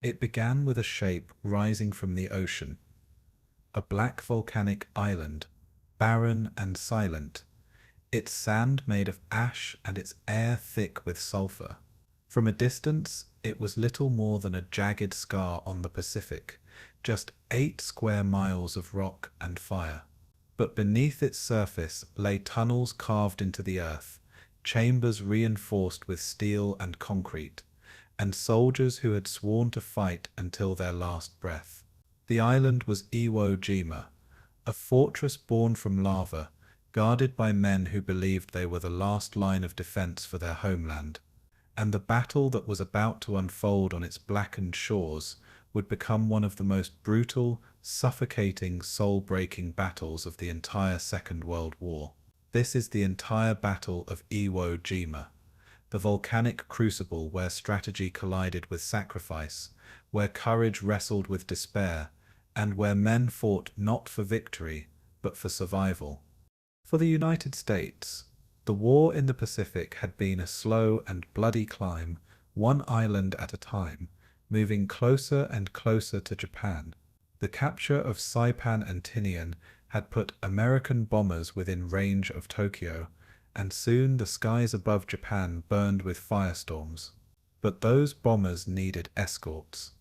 It began with a shape rising from the ocean, a black volcanic island, barren and silent, its sand made of ash and its air thick with sulfur. From a distance, it was little more than a jagged scar on the Pacific, just 8 square miles of rock and fire. But beneath its surface lay tunnels carved into the earth, chambers reinforced with steel and concrete, and soldiers who had sworn to fight until their last breath. The island was Iwo Jima, a fortress born from lava, guarded by men who believed they were the last line of defense for their homeland. And the battle that was about to unfold on its blackened shores would become one of the most brutal, suffocating, soul-breaking battles of the entire Second World War. This is the entire Battle of Iwo Jima, the volcanic crucible where strategy collided with sacrifice, where courage wrestled with despair, and where men fought not for victory, but for survival. For the United States, the war in the Pacific had been a slow and bloody climb, one island at a time, moving closer and closer to Japan. The capture of Saipan and Tinian had put American bombers within range of Tokyo, and soon the skies above Japan burned with firestorms. But those bombers needed escorts.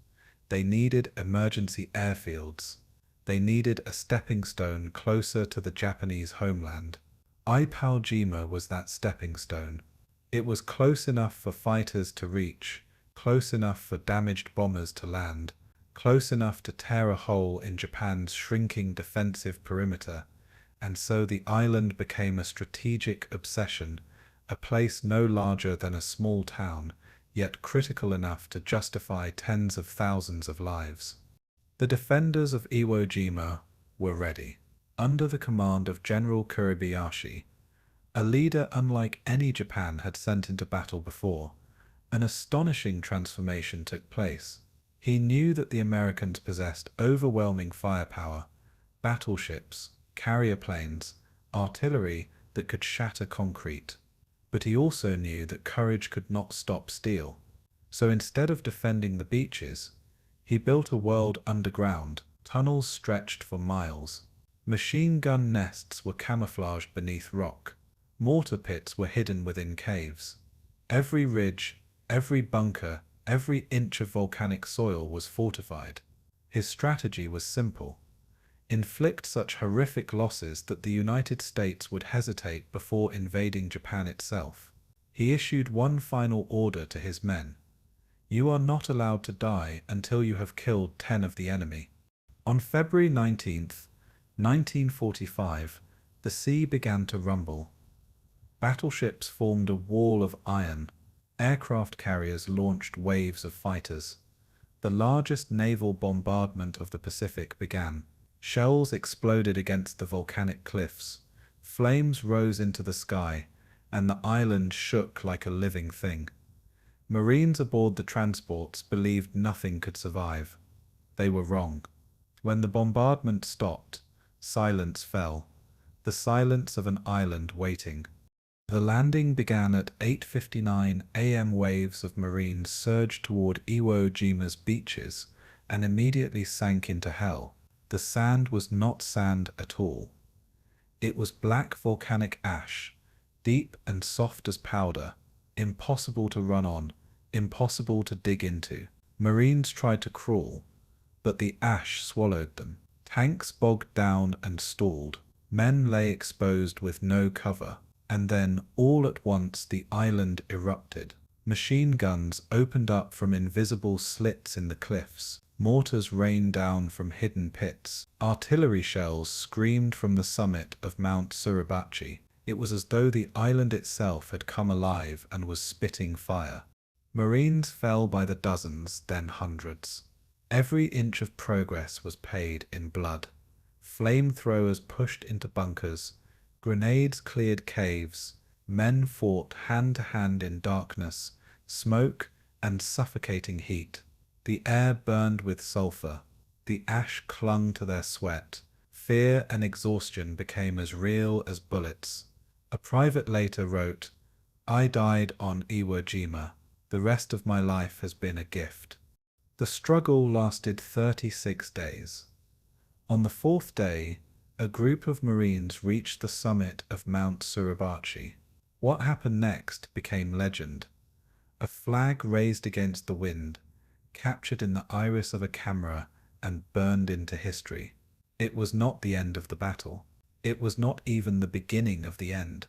They needed emergency airfields. They needed a stepping stone closer to the Japanese homeland. Iwo Jima was that stepping stone. It was close enough for fighters to reach, close enough for damaged bombers to land, close enough to tear a hole in Japan's shrinking defensive perimeter, and so the island became a strategic obsession, a place no larger than a small town, yet critical enough to justify tens of thousands of lives. The defenders of Iwo Jima were ready. Under the command of General Kuribayashi, a leader unlike any Japan had sent into battle before, an astonishing transformation took place. He knew that the Americans possessed overwhelming firepower, battleships, carrier planes, artillery that could shatter concrete. But he also knew that courage could not stop steel. So instead of defending the beaches, he built a world underground, tunnels stretched for miles. Machine gun nests were camouflaged beneath rock. Mortar pits were hidden within caves. Every ridge, every bunker, every inch of volcanic soil was fortified. His strategy was simple. Inflict such horrific losses that the United States would hesitate before invading Japan itself. He issued one final order to his men. You are not allowed to die until you have killed 10 of the enemy. On February 19th, 1945, the sea began to rumble. Battleships formed a wall of iron. Aircraft carriers launched waves of fighters. The largest naval bombardment of the Pacific began. Shells exploded against the volcanic cliffs. Flames rose into the sky, and the island shook like a living thing. Marines aboard the transports believed nothing could survive. They were wrong. When the bombardment stopped, silence fell, the silence of an island waiting. The landing began at 8:59 a.m. Waves of Marines surged toward Iwo Jima's beaches and immediately sank into hell. The sand was not sand at all. It was black volcanic ash, deep and soft as powder, impossible to run on, impossible to dig into. Marines tried to crawl, but the ash swallowed them. Tanks bogged down and stalled. Men lay exposed with no cover. And then, all at once, the island erupted. Machine guns opened up from invisible slits in the cliffs. Mortars rained down from hidden pits. Artillery shells screamed from the summit of Mount Suribachi. It was as though the island itself had come alive and was spitting fire. Marines fell by the dozens, then hundreds. Every inch of progress was paid in blood. Flamethrowers pushed into bunkers. Grenades cleared caves. Men fought hand to hand in darkness, smoke, and suffocating heat. The air burned with sulfur. The ash clung to their sweat. Fear and exhaustion became as real as bullets. A private later wrote, "I died on Iwo Jima. The rest of my life has been a gift." The struggle lasted 36 days. On the fourth day, a group of Marines reached the summit of Mount Suribachi. What happened next became legend. A flag raised against the wind, captured in the iris of a camera and burned into history. It was not the end of the battle. It was not even the beginning of the end.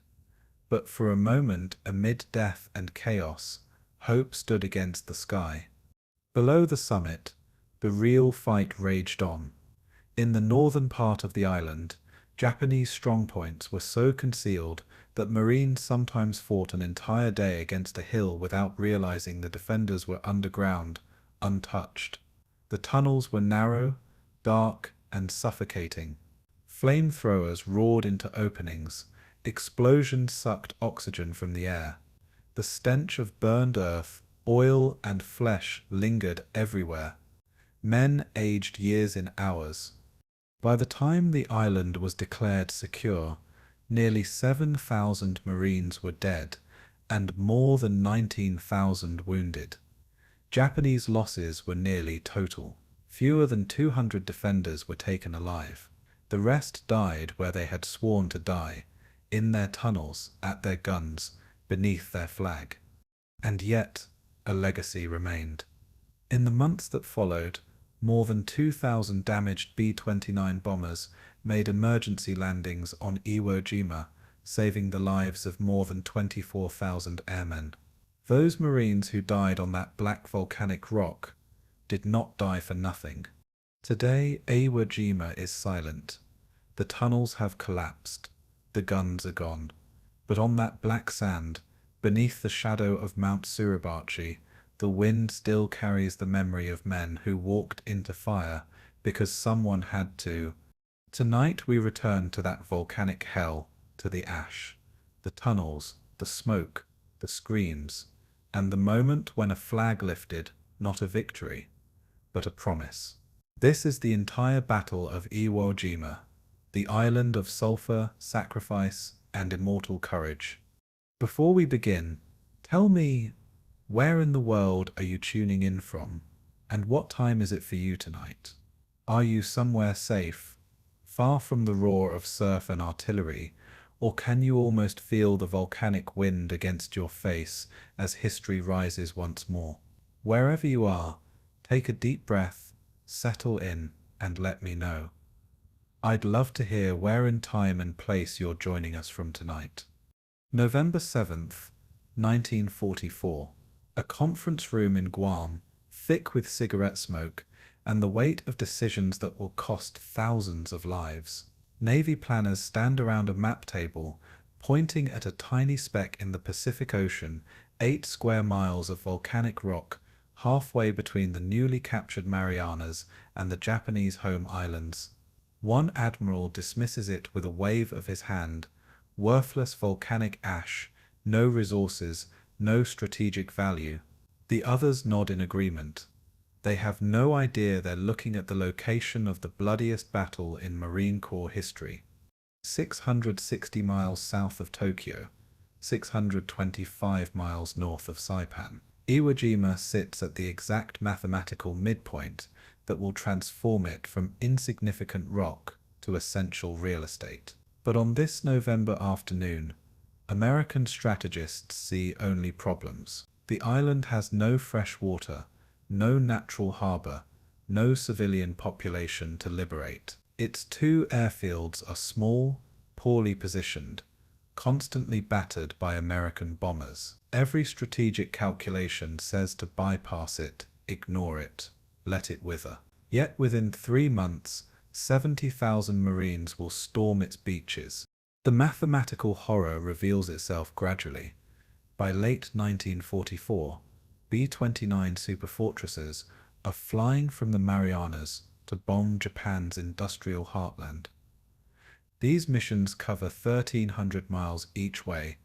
But for a moment, amid death and chaos, hope stood against the sky. Below the summit, the real fight raged on. In the northern part of the island, Japanese strongpoints were so concealed that Marines sometimes fought an entire day against a hill without realizing the defenders were underground, untouched. The tunnels were narrow, dark, and suffocating. Flamethrowers roared into openings. Explosions sucked oxygen from the air. The stench of burned earth, oil, and flesh lingered everywhere. Men aged years in hours. By the time the island was declared secure, nearly 7,000 Marines were dead and more than 19,000 wounded. Japanese losses were nearly total. Fewer than 200 defenders were taken alive. The rest died where they had sworn to die, in their tunnels, at their guns, beneath their flag. And yet, a legacy remained. In the months that followed, more than 2,000 damaged B-29 bombers made emergency landings on Iwo Jima, saving the lives of more than 24,000 airmen. Those Marines who died on that black volcanic rock did not die for nothing. Today, Iwo Jima is silent. The tunnels have collapsed. The guns are gone. But on that black sand, beneath the shadow of Mount Suribachi, the wind still carries the memory of men who walked into fire because someone had to. Tonight we return to that volcanic hell, to the ash, the tunnels, the smoke, the screams, and the moment when a flag lifted, not a victory, but a promise. This is the entire battle of Iwo Jima, the island of sulfur, sacrifice, and immortal courage. Before we begin, tell me, where in the world are you tuning in from, and what time is it for you tonight? Are you somewhere safe, far from the roar of surf and artillery, or can you almost feel the volcanic wind against your face as history rises once more? Wherever you are, take a deep breath, settle in, and let me know. I'd love to hear where in time and place you're joining us from tonight. November 7th, 1944. A conference room in Guam, thick with cigarette smoke, and the weight of decisions that will cost thousands of lives. Navy planners stand around a map table, pointing at a tiny speck in the Pacific Ocean, 8 square miles of volcanic rock, halfway between the newly captured Marianas and the Japanese home islands. One admiral dismisses it with a wave of his hand. Worthless volcanic ash, no resources, no strategic value. The others nod in agreement. They have no idea they're looking at the location of the bloodiest battle in Marine Corps history. 660 miles south of Tokyo, 625 miles north of Saipan. Iwo Jima sits at the exact mathematical midpoint that will transform it from insignificant rock to essential real estate. But on this November afternoon, American strategists see only problems. The island has no fresh water, no natural harbor, no civilian population to liberate. Its 2 airfields are small, poorly positioned, constantly battered by American bombers. Every strategic calculation says to bypass it, ignore it, let it wither. Yet within 3 months, 70,000 Marines will storm its beaches. The mathematical horror reveals itself gradually. By late 1944, B-29 superfortresses are flying from the Marianas to bomb Japan's industrial heartland. These missions cover 1,300 miles each way,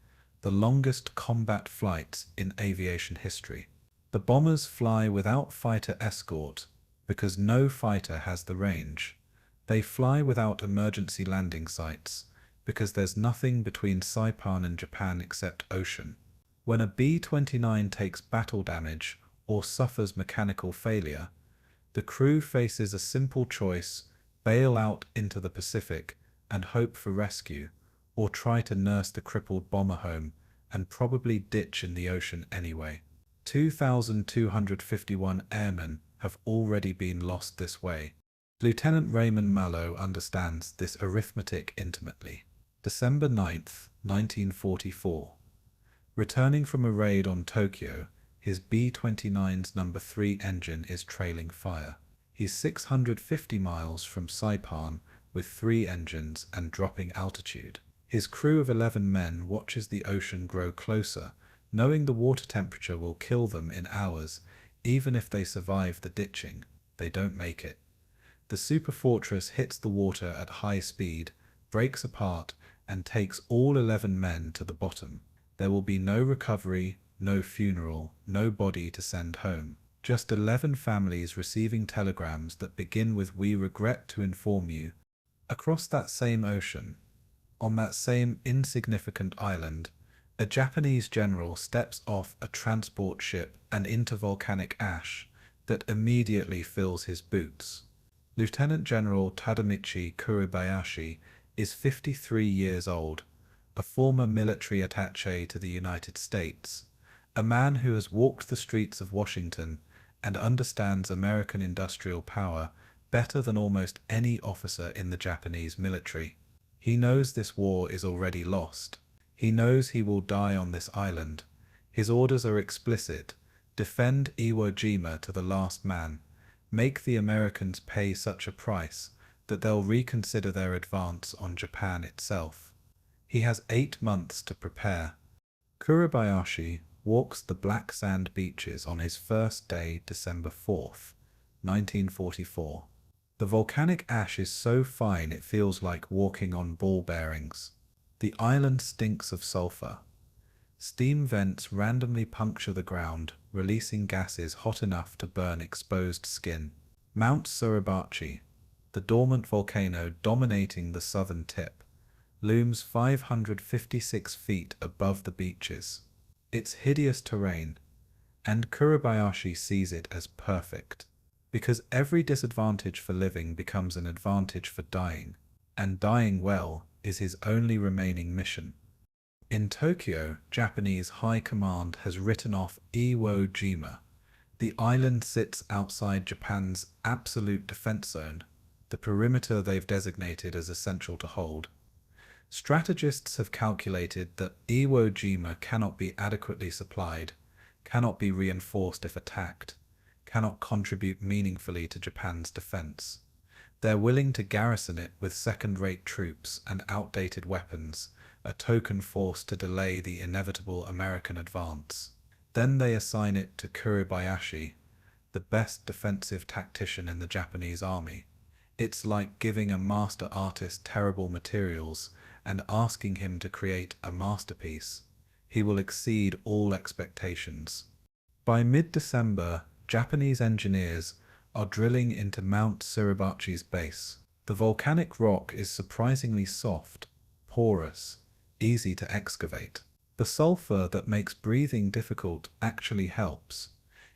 the longest combat flights in aviation history. The bombers fly without fighter escort because no fighter has the range. They fly without emergency landing sites because there's nothing between Saipan and Japan except ocean. When a B-29 takes battle damage or suffers mechanical failure, The crew faces a simple choice: bail out into the Pacific and hope for rescue, or try to nurse the crippled bomber home and probably ditch in the ocean anyway. 2,251 airmen have already been lost this way. Lieutenant Raymond Mallow understands this arithmetic intimately. December 9th, 1944. Returning from a raid on Tokyo, his B-29's No. 3 engine is trailing fire. He's 650 miles from Saipan with 3 engines and dropping altitude. His crew of 11 men watches the ocean grow closer, knowing the water temperature will kill them in hours. Even if they survive the ditching, they don't make it. The superfortress hits the water at high speed, breaks apart, and takes all 11 men to the bottom. There will be no recovery, no funeral, no body to send home. Just 11 families receiving telegrams that begin with "We regret to inform you." Across that same ocean, on that same insignificant island, a Japanese general steps off a transport ship and into volcanic ash that immediately fills his boots. Lieutenant General Tadamichi Kuribayashi is 53 years old, a former military attaché to the United States, a man who has walked the streets of Washington and understands American industrial power better than almost any officer in the Japanese military. He knows this war is already lost. He knows he will die on this island. His orders are explicit: defend Iwo Jima to the last man. Make the Americans pay such a price that they'll reconsider their advance on Japan itself. He has 8 months to prepare. Kuribayashi walks the black sand beaches on his first day, December 4th, 1944. The volcanic ash is so fine it feels like walking on ball bearings. The island stinks of sulfur. Steam vents randomly puncture the ground, releasing gases hot enough to burn exposed skin. Mount Suribachi, the dormant volcano dominating the southern tip, looms 556 feet above the beaches. It's hideous terrain, and Kuribayashi sees it as perfect, because every disadvantage for living becomes an advantage for dying, and dying well is his only remaining mission. In Tokyo, Japanese High Command has written off Iwo Jima. The island sits outside Japan's absolute defense zone, the perimeter they've designated as essential to hold. Strategists have calculated that Iwo Jima cannot be adequately supplied, cannot be reinforced if attacked, cannot contribute meaningfully to Japan's defense. They're willing to garrison it with second-rate troops and outdated weapons, a token force to delay the inevitable American advance. Then they assign it to Kuribayashi, the best defensive tactician in the Japanese army. It's like giving a master artist terrible materials and asking him to create a masterpiece. He will exceed all expectations. By mid-December, Japanese engineers are drilling into Mount Suribachi's base. The volcanic rock is surprisingly soft, porous, easy to excavate. The sulfur that makes breathing difficult actually helps.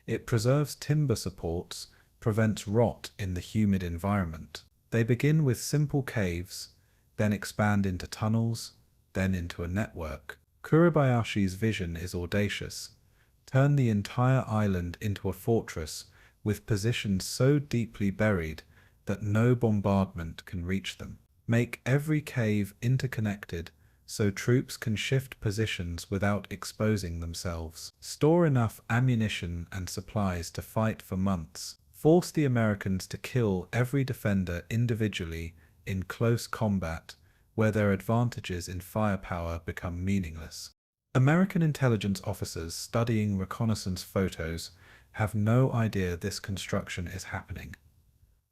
It preserves timber supports, prevents rot in the humid environment. They begin with simple caves, then expand into tunnels, then into a network. Kuribayashi's vision is audacious. Turn the entire island into a fortress with positions so deeply buried that no bombardment can reach them. Make every cave interconnected so troops can shift positions without exposing themselves. Store enough ammunition and supplies to fight for months. Force the Americans to kill every defender individually in close combat, where their advantages in firepower become meaningless. American intelligence officers studying reconnaissance photos have no idea this construction is happening.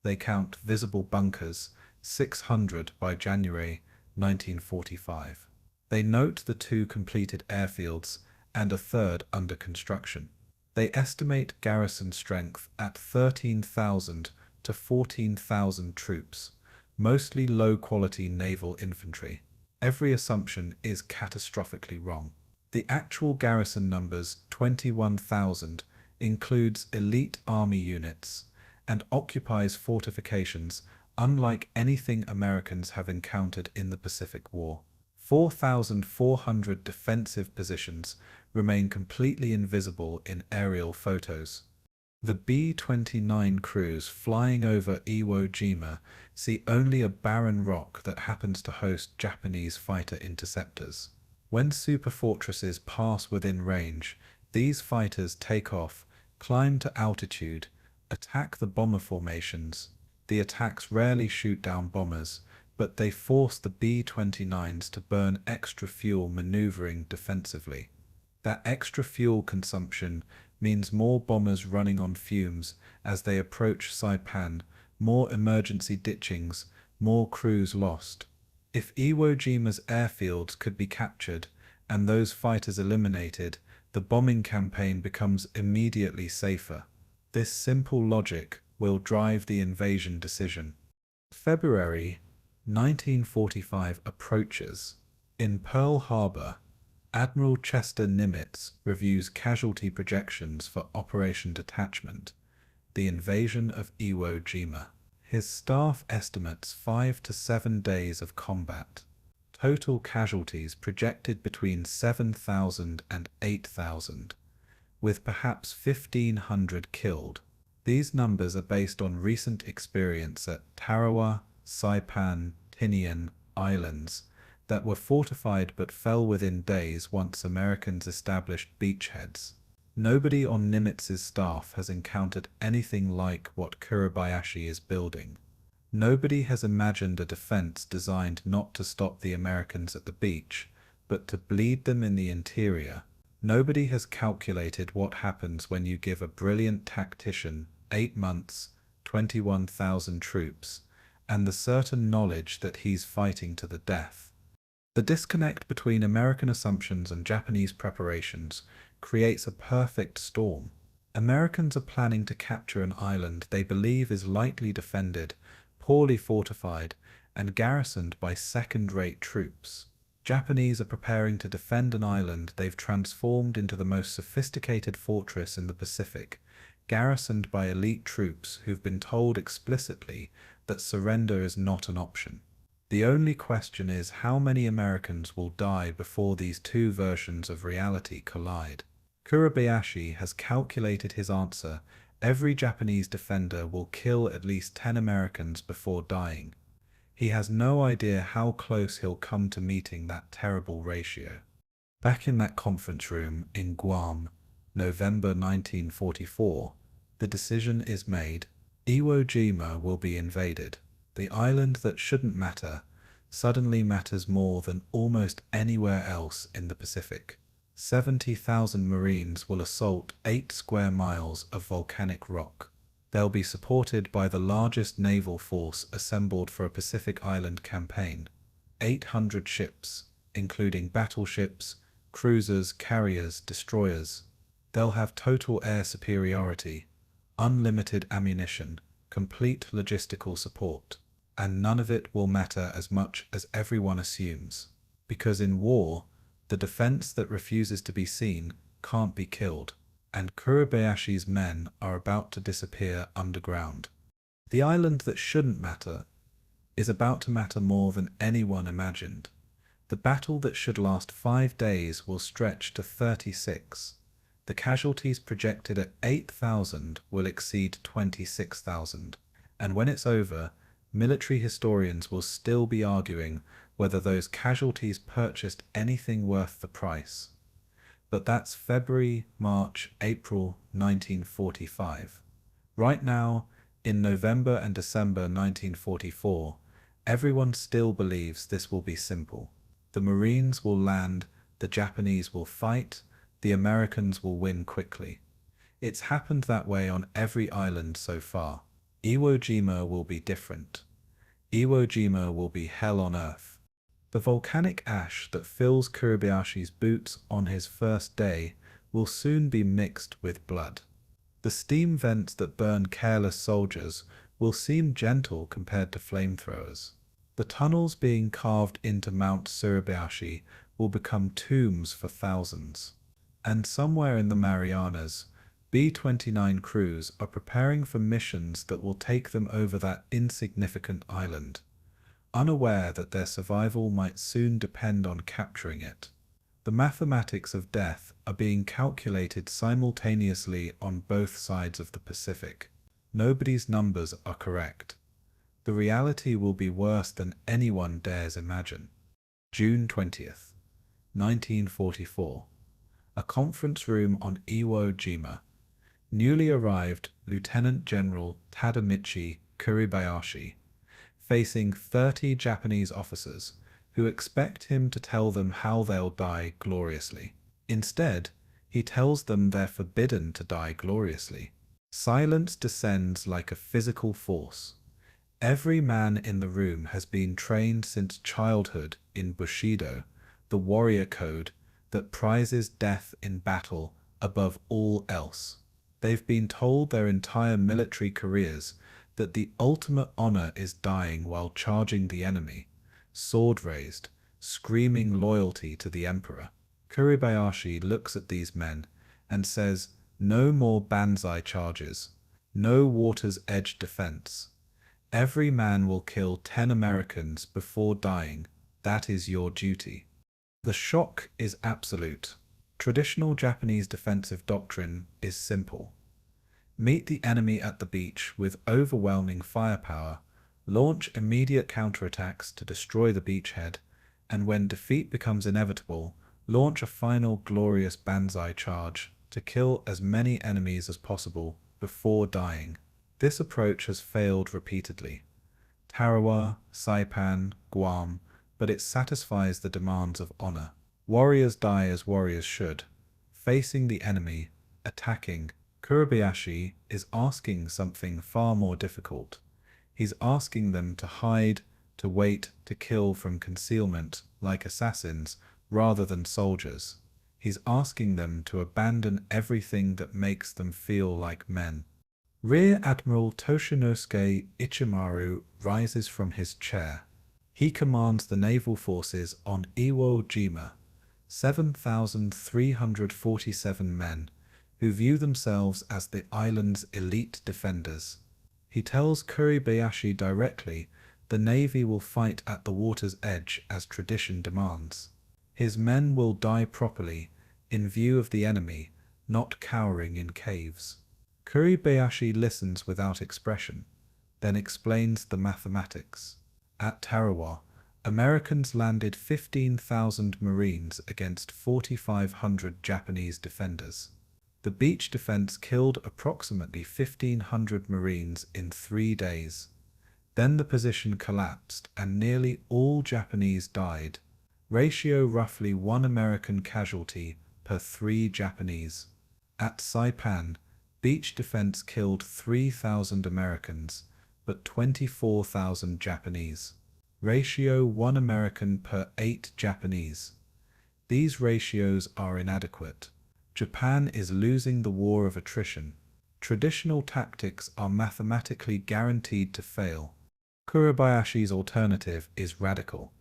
They count visible bunkers, 600 by January 1945. They note the 2 completed airfields and a third under construction. They estimate garrison strength at 13,000 to 14,000 troops, mostly low-quality naval infantry. Every assumption is catastrophically wrong. The actual garrison numbers, 21,000, includes elite army units and occupies fortifications unlike anything Americans have encountered in the Pacific War. 4,400 defensive positions remain completely invisible in aerial photos. The B-29 crews flying over Iwo Jima see only a barren rock that happens to host Japanese fighter interceptors. When superfortresses pass within range, these fighters take off, climb to altitude, attack the bomber formations. The attacks rarely shoot down bombers, but they force the B-29s to burn extra fuel maneuvering defensively. That extra fuel consumption means more bombers running on fumes as they approach Saipan, more emergency ditchings, more crews lost. If Iwo Jima's airfields could be captured and those fighters eliminated, the bombing campaign becomes immediately safer. This simple logic will drive the invasion decision. February 1945 approaches. In Pearl Harbor, Admiral Chester Nimitz reviews casualty projections for Operation Detachment, the invasion of Iwo Jima. His staff estimates 5 to 7 days of combat. Total casualties projected between 7,000 and 8,000, with perhaps 1,500 killed. These numbers are based on recent experience at Tarawa, Saipan, Tinian Islands that were fortified but fell within days once Americans established beachheads. Nobody on Nimitz's staff has encountered anything like what Kuribayashi is building. Nobody has imagined a defense designed not to stop the Americans at the beach, but to bleed them in the interior. Nobody has calculated what happens when you give a brilliant tactician 8 months, 21,000 troops, and the certain knowledge that he's fighting to the death. The disconnect between American assumptions and Japanese preparations creates a perfect storm. Americans are planning to capture an island they believe is lightly defended, poorly fortified, and garrisoned by second-rate troops. Japanese are preparing to defend an island they've transformed into the most sophisticated fortress in the Pacific, garrisoned by elite troops who've been told explicitly that surrender is not an option. The only question is how many Americans will die before these two versions of reality collide. Kuribayashi has calculated his answer: every Japanese defender will kill at least 10 Americans before dying. He has no idea how close he'll come to meeting that terrible ratio. Back in that conference room in Guam, November 1944, the decision is made. Iwo Jima will be invaded. The island that shouldn't matter suddenly matters more than almost anywhere else in the Pacific. 70,000 Marines will assault 8 square miles of volcanic rock. They'll be supported by the largest naval force assembled for a Pacific Island campaign. 800 ships, including battleships, cruisers, carriers, destroyers. They'll have total air superiority, unlimited ammunition, complete logistical support. And none of it will matter as much as everyone assumes. Because in war, the defense that refuses to be seen can't be killed. And Kuribayashi's men are about to disappear underground. The island that shouldn't matter is about to matter more than anyone imagined. The battle that should last 5 days will stretch to 36. The casualties projected at 8,000 will exceed 26,000. And when it's over, military historians will still be arguing whether those casualties purchased anything worth the price. But that's February, March, April 1945. Right now, in November and December 1944, everyone still believes this will be simple. The Marines will land, the Japanese will fight, the Americans will win quickly. It's happened that way on every island so far. Iwo Jima will be different. Iwo Jima will be hell on earth. The volcanic ash that fills Kuribayashi's boots on his first day will soon be mixed with blood. The steam vents that burn careless soldiers will seem gentle compared to flamethrowers. The tunnels being carved into Mount Suribachi will become tombs for thousands. And somewhere in the Marianas, B-29 crews are preparing for missions that will take them over that insignificant island, unaware that their survival might soon depend on capturing it. The mathematics of death are being calculated simultaneously on both sides of the Pacific. Nobody's numbers are correct. The reality will be worse than anyone dares imagine. June 20th, 1944. A conference room on Iwo Jima. Newly arrived Lieutenant General Tadamichi Kuribayashi, facing 30 Japanese officers who expect him to tell them how they'll die gloriously. Instead, he tells them they're forbidden to die gloriously. Silence descends like a physical force. Every man in the room has been trained since childhood in Bushido, the warrior code that prizes death in battle above all else. They've been told their entire military careers that the ultimate honor is dying while charging the enemy, sword raised, screaming loyalty to the emperor. Kuribayashi looks at these men and says, "No more banzai charges, no water's edge defense. Every man will kill 10 Americans before dying. That is your duty." The shock is absolute. Traditional Japanese defensive doctrine is simple. Meet the enemy at the beach with overwhelming firepower, launch immediate counterattacks to destroy the beachhead, and when defeat becomes inevitable, launch a final glorious banzai charge to kill as many enemies as possible before dying. This approach has failed repeatedly. Tarawa, Saipan, Guam, but it satisfies the demands of honor. Warriors die as warriors should, facing the enemy, attacking. Kuribayashi is asking something far more difficult. He's asking them to hide, to wait, to kill from concealment like assassins rather than soldiers. He's asking them to abandon everything that makes them feel like men. Rear Admiral Toshinosuke Ichimaru rises from his chair. He commands the naval forces on Iwo Jima, 7,347 men, who view themselves as the island's elite defenders. He tells Kuribayashi directly the Navy will fight at the water's edge as tradition demands. His men will die properly, in view of the enemy, not cowering in caves. Kuribayashi listens without expression, then explains the mathematics. At Tarawa, Americans landed 15,000 Marines against 4,500 Japanese defenders. The beach defense killed approximately 1,500 Marines in 3 days. Then the position collapsed and nearly all Japanese died. Ratio roughly 1 American casualty per 3 Japanese. At Saipan, beach defense killed 3,000 Americans, but 24,000 Japanese. Ratio 1 American per 8 Japanese. These ratios are inadequate. Japan is losing the war of attrition. Traditional tactics are mathematically guaranteed to fail. Kuribayashi's alternative is radical.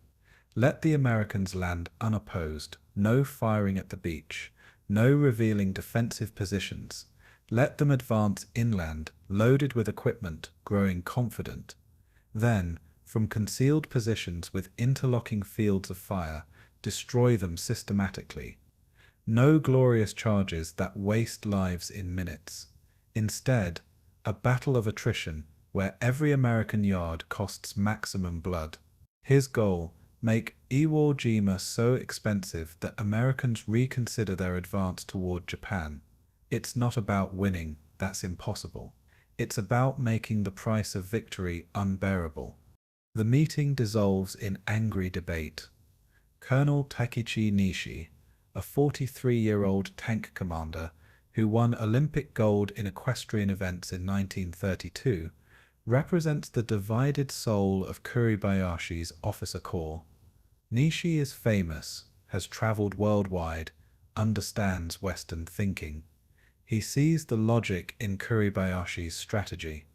Let the Americans land unopposed, no firing at the beach, no revealing defensive positions. Let them advance inland, loaded with equipment, growing confident. Then, from concealed positions with interlocking fields of fire, destroy them systematically. No glorious charges that waste lives in minutes. Instead, a battle of attrition where every American yard costs maximum blood. His goal: make Iwo Jima so expensive that Americans reconsider their advance toward Japan. It's not about winning, that's impossible. It's about making the price of victory unbearable. The meeting dissolves in angry debate. Colonel Takichi Nishi, a 43-year-old tank commander who won Olympic gold in equestrian events in 1932, represents the divided soul of Kuribayashi's officer corps. Nishi is famous, has traveled worldwide, understands Western thinking. He sees the logic in Kuribayashi's strategy,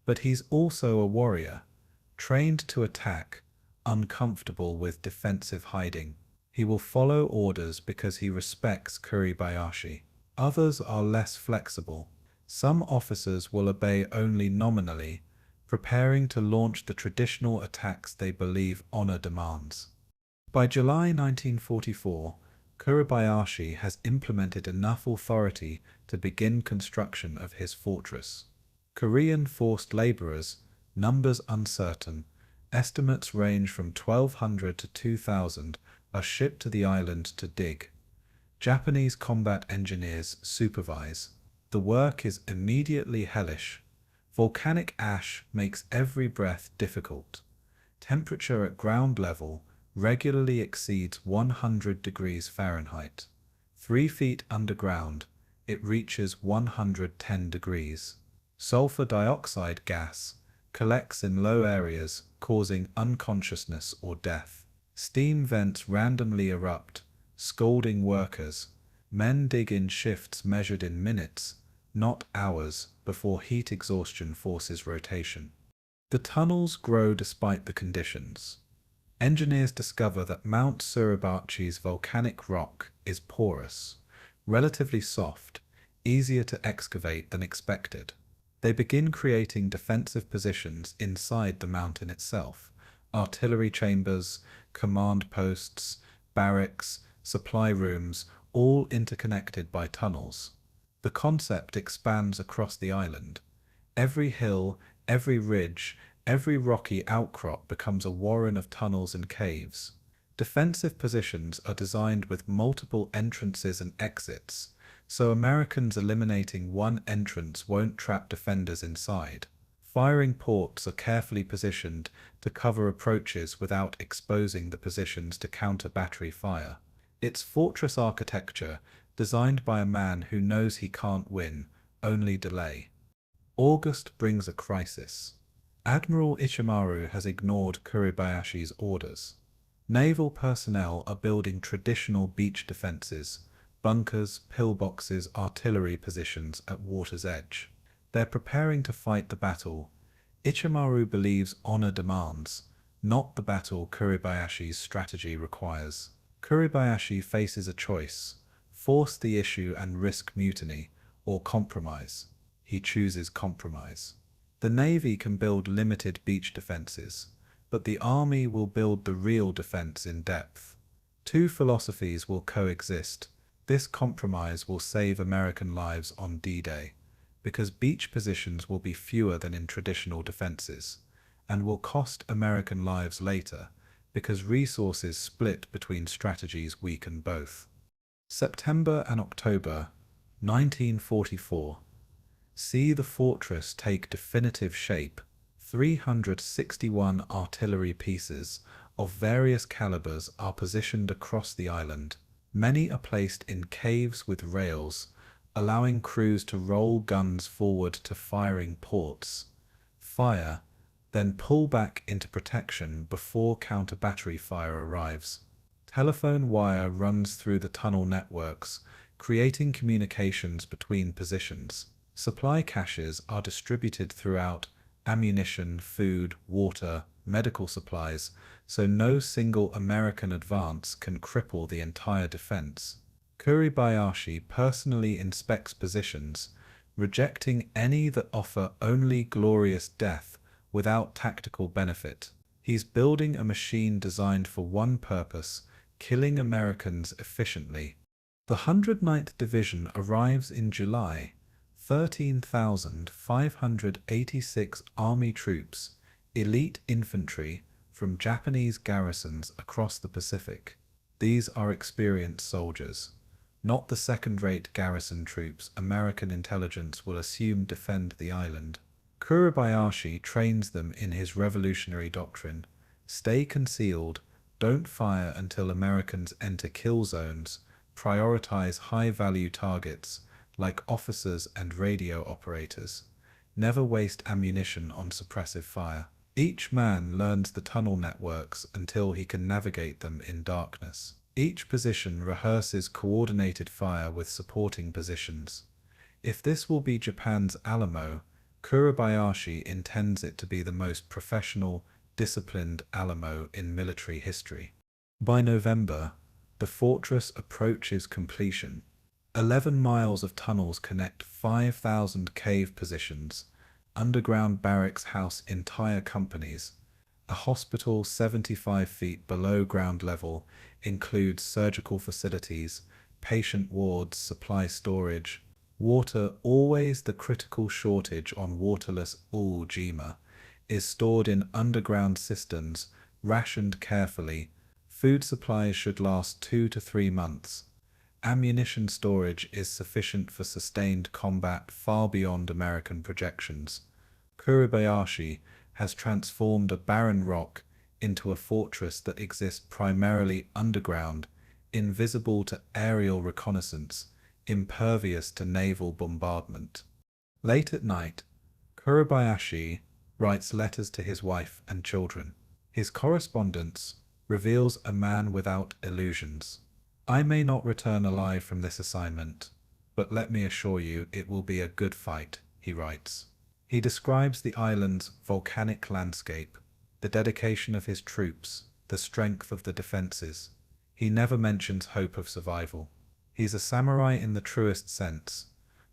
but he's also a warrior, trained to attack, uncomfortable with defensive hiding. He will follow orders because he respects Kuribayashi. Others are less flexible. Some officers will obey only nominally, preparing to launch the traditional attacks they believe honor demands. By July 1944, Kuribayashi has implemented enough authority to begin construction of his fortress. Korean forced laborers, numbers uncertain, estimates range from 1,200 to 2,000, are shipped to the island to dig. Japanese combat engineers supervise. The work is immediately hellish. Volcanic ash makes every breath difficult. Temperature at ground level regularly exceeds 100 degrees Fahrenheit. 3 feet underground, it reaches 110 degrees. Sulfur dioxide gas collects in low areas, causing unconsciousness or death. Steam vents randomly erupt, scalding workers. Men dig in shifts measured in minutes, not hours, before heat exhaustion forces rotation. The tunnels grow despite the conditions. Engineers discover that Mount Suribachi's volcanic rock is porous, relatively soft, easier to excavate than expected. They begin creating defensive positions inside the mountain itself: artillery chambers, command posts, barracks, supply rooms, all interconnected by tunnels. The concept expands across the island. Every hill, every ridge, every rocky outcrop becomes a warren of tunnels and caves. Defensive positions are designed with multiple entrances and exits, so Americans eliminating one entrance won't trap defenders inside. Firing ports are carefully positioned to cover approaches without exposing the positions to counter battery fire. It's fortress architecture designed by a man who knows he can't win, only delay. August brings a crisis. Admiral Ichimaru has ignored Kuribayashi's orders. Naval personnel are building traditional beach defenses, bunkers, pillboxes, artillery positions at water's edge. They're preparing to fight the battle. Ichimaru believes honor demands, not the battle Kuribayashi's strategy requires. Kuribayashi faces a choice: force the issue and risk mutiny, or compromise. He chooses compromise. The Navy can build limited beach defenses, but the Army will build the real defense in depth. Two philosophies will coexist. This compromise will save American lives on D-Day, because beach positions will be fewer than in traditional defenses, and will cost American lives later, because resources split between strategies weaken both. September and October 1944. See the fortress take definitive shape. 361 artillery pieces of various calibers are positioned across the island. Many are placed in caves with rails, allowing crews to roll guns forward to firing ports. Fire, then pull back into protection before counter-battery fire arrives. Telephone wire runs through the tunnel networks, creating communications between positions. Supply caches are distributed throughout: ammunition, food, water, medical supplies, so no single American advance can cripple the entire defense. Kuribayashi personally inspects positions, rejecting any that offer only glorious death without tactical benefit. He's building a machine designed for one purpose: killing Americans efficiently. The 109th Division arrives in July. 13,586 Army troops, elite infantry, from Japanese garrisons across the Pacific. These are experienced soldiers, not the second-rate garrison troops American intelligence will assume defend the island. Kuribayashi trains them in his revolutionary doctrine: stay concealed, don't fire until Americans enter kill zones, prioritize high-value targets, like officers and radio operators. Never waste ammunition on suppressive fire. Each man learns the tunnel networks until he can navigate them in darkness. Each position rehearses coordinated fire with supporting positions. If this will be Japan's Alamo, Kuribayashi intends it to be the most professional, disciplined Alamo in military history. By November, the fortress approaches completion. 11 miles of tunnels connect 5,000 cave positions. Underground barracks house entire companies. A hospital 75 feet below ground level includes surgical facilities, patient wards, supply storage. Water, always the critical shortage on waterless Iwo Jima, is stored in underground cisterns, rationed carefully. Food supplies should last 2 to 3 months. Ammunition storage is sufficient for sustained combat far beyond American projections. Kuribayashi has transformed a barren rock into a fortress that exists primarily underground, invisible to aerial reconnaissance, impervious to naval bombardment. Late at night, Kuribayashi writes letters to his wife and children. His correspondence reveals a man without illusions. I may not return alive from this assignment, but let me assure you it will be a good fight, he writes. He describes the island's volcanic landscape, the dedication of his troops, the strength of the defenses. He never mentions hope of survival. He's a samurai in the truest sense,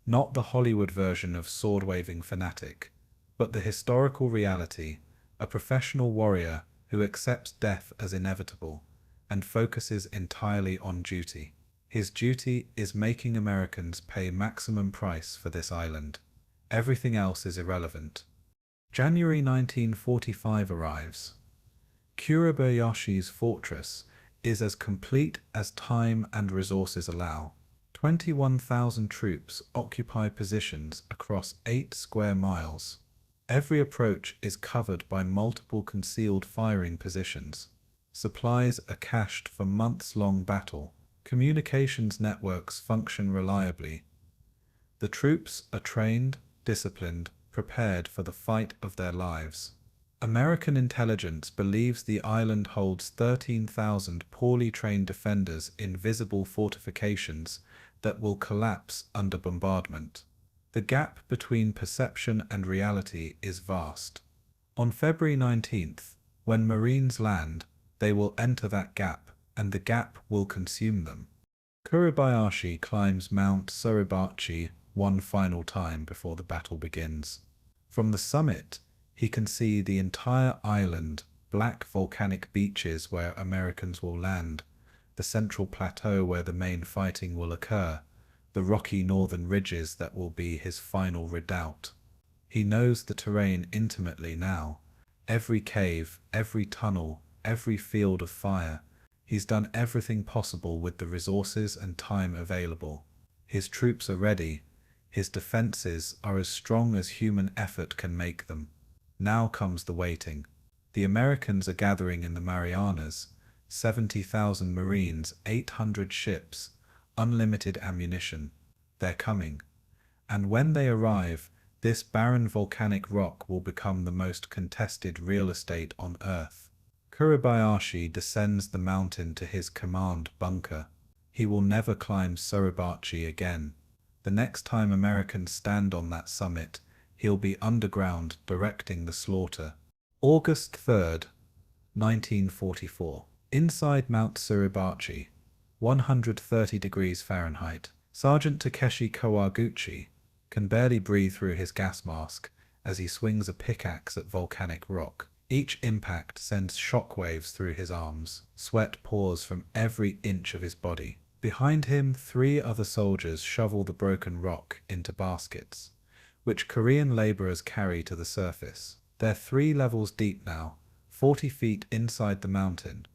not the Hollywood version of sword-waving fanatic, but the historical reality, a professional warrior who accepts death as inevitable and focuses entirely on duty. His duty is making Americans pay maximum price for this island. Everything else is irrelevant. January 1945 arrives. Kuribayashi's fortress is as complete as time and resources allow. 21,000 troops occupy positions across 8 square miles. Every approach is covered by multiple concealed firing positions. Supplies are cached for months-long battle. Communications networks function reliably. The troops are trained, disciplined, prepared for the fight of their lives. American intelligence believes the island holds 13,000 poorly trained defenders in visible fortifications that will collapse under bombardment. The gap between perception and reality is vast. On February 19th, when Marines land, they will enter that gap, and the gap will consume them. Kuribayashi climbs Mount Suribachi one final time before the battle begins. From the summit, he can see the entire island, black volcanic beaches where Americans will land, the central plateau where the main fighting will occur, the rocky northern ridges that will be his final redoubt. He knows the terrain intimately now. Every cave, every tunnel, every field of fire. He's done everything possible with the resources and time available. His troops are ready. His defenses are as strong as human effort can make them. Now comes the waiting. The Americans are gathering in the Marianas, 70,000 Marines, 800 ships, unlimited ammunition. They're coming. And when they arrive, this barren volcanic rock will become the most contested real estate on Earth. Kuribayashi descends the mountain to his command bunker. He will never climb Suribachi again. The next time Americans stand on that summit, he'll be underground directing the slaughter. August 3rd, 1944. Inside Mount Suribachi, 130 degrees Fahrenheit. Sergeant Takeshi Kawaguchi can barely breathe through his gas mask as he swings a pickaxe at volcanic rock. Each impact sends shockwaves through his arms. Sweat pours from every inch of his body. Behind him, 3 other soldiers shovel the broken rock into baskets, which Korean laborers carry to the surface. They're 3 levels deep now, 40 feet inside the mountain,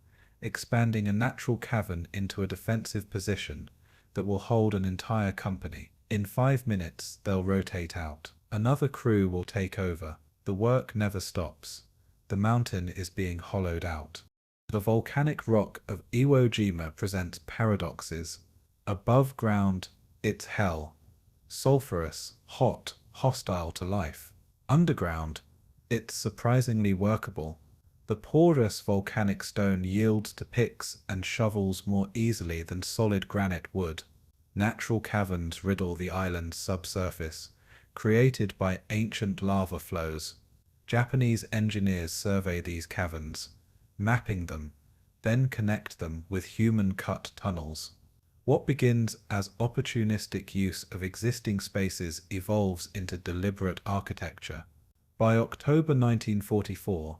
expanding a natural cavern into a defensive position that will hold an entire company. In 5 minutes, they'll rotate out. Another crew will take over. The work never stops. The mountain is being hollowed out. The volcanic rock of Iwo Jima presents paradoxes. Above ground, it's hell. Sulfurous, hot, hostile to life. Underground, it's surprisingly workable. The porous volcanic stone yields to picks and shovels more easily than solid granite would. Natural caverns riddle the island's subsurface, created by ancient lava flows. Japanese engineers survey these caverns, mapping them, then connect them with human-cut tunnels. What begins as opportunistic use of existing spaces evolves into deliberate architecture. By October 1944,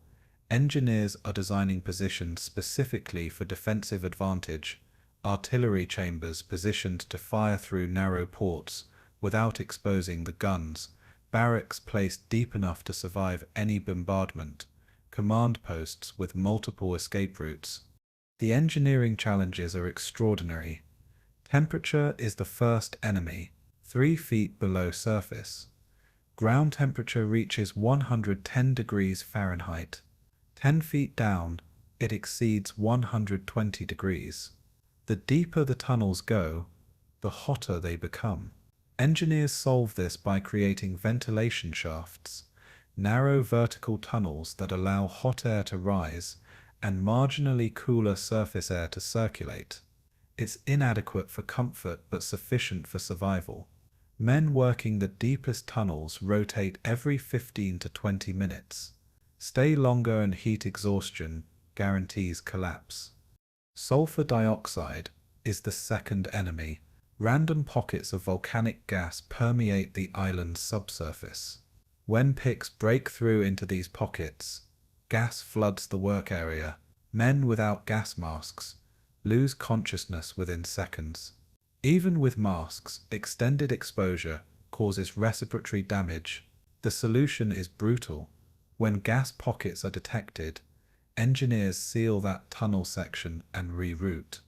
engineers are designing positions specifically for defensive advantage, artillery chambers positioned to fire through narrow ports without exposing the guns, barracks placed deep enough to survive any bombardment, command posts with multiple escape routes. The engineering challenges are extraordinary. Temperature is the first enemy, 3 feet below surface. Ground temperature reaches 110 degrees Fahrenheit. 10 feet down, it exceeds 120 degrees. The deeper the tunnels go, the hotter they become. Engineers solve this by creating ventilation shafts, narrow vertical tunnels that allow hot air to rise and marginally cooler surface air to circulate. It's inadequate for comfort but sufficient for survival. Men working the deepest tunnels rotate every 15 to 20 minutes. Stay longer and heat exhaustion guarantees collapse. Sulfur dioxide is the second enemy. Random pockets of volcanic gas permeate the island's subsurface. When picks break through into these pockets, gas floods the work area. Men without gas masks lose consciousness within seconds. Even with masks, extended exposure causes respiratory damage. The solution is brutal. When gas pockets are detected, engineers seal that tunnel section and reroute.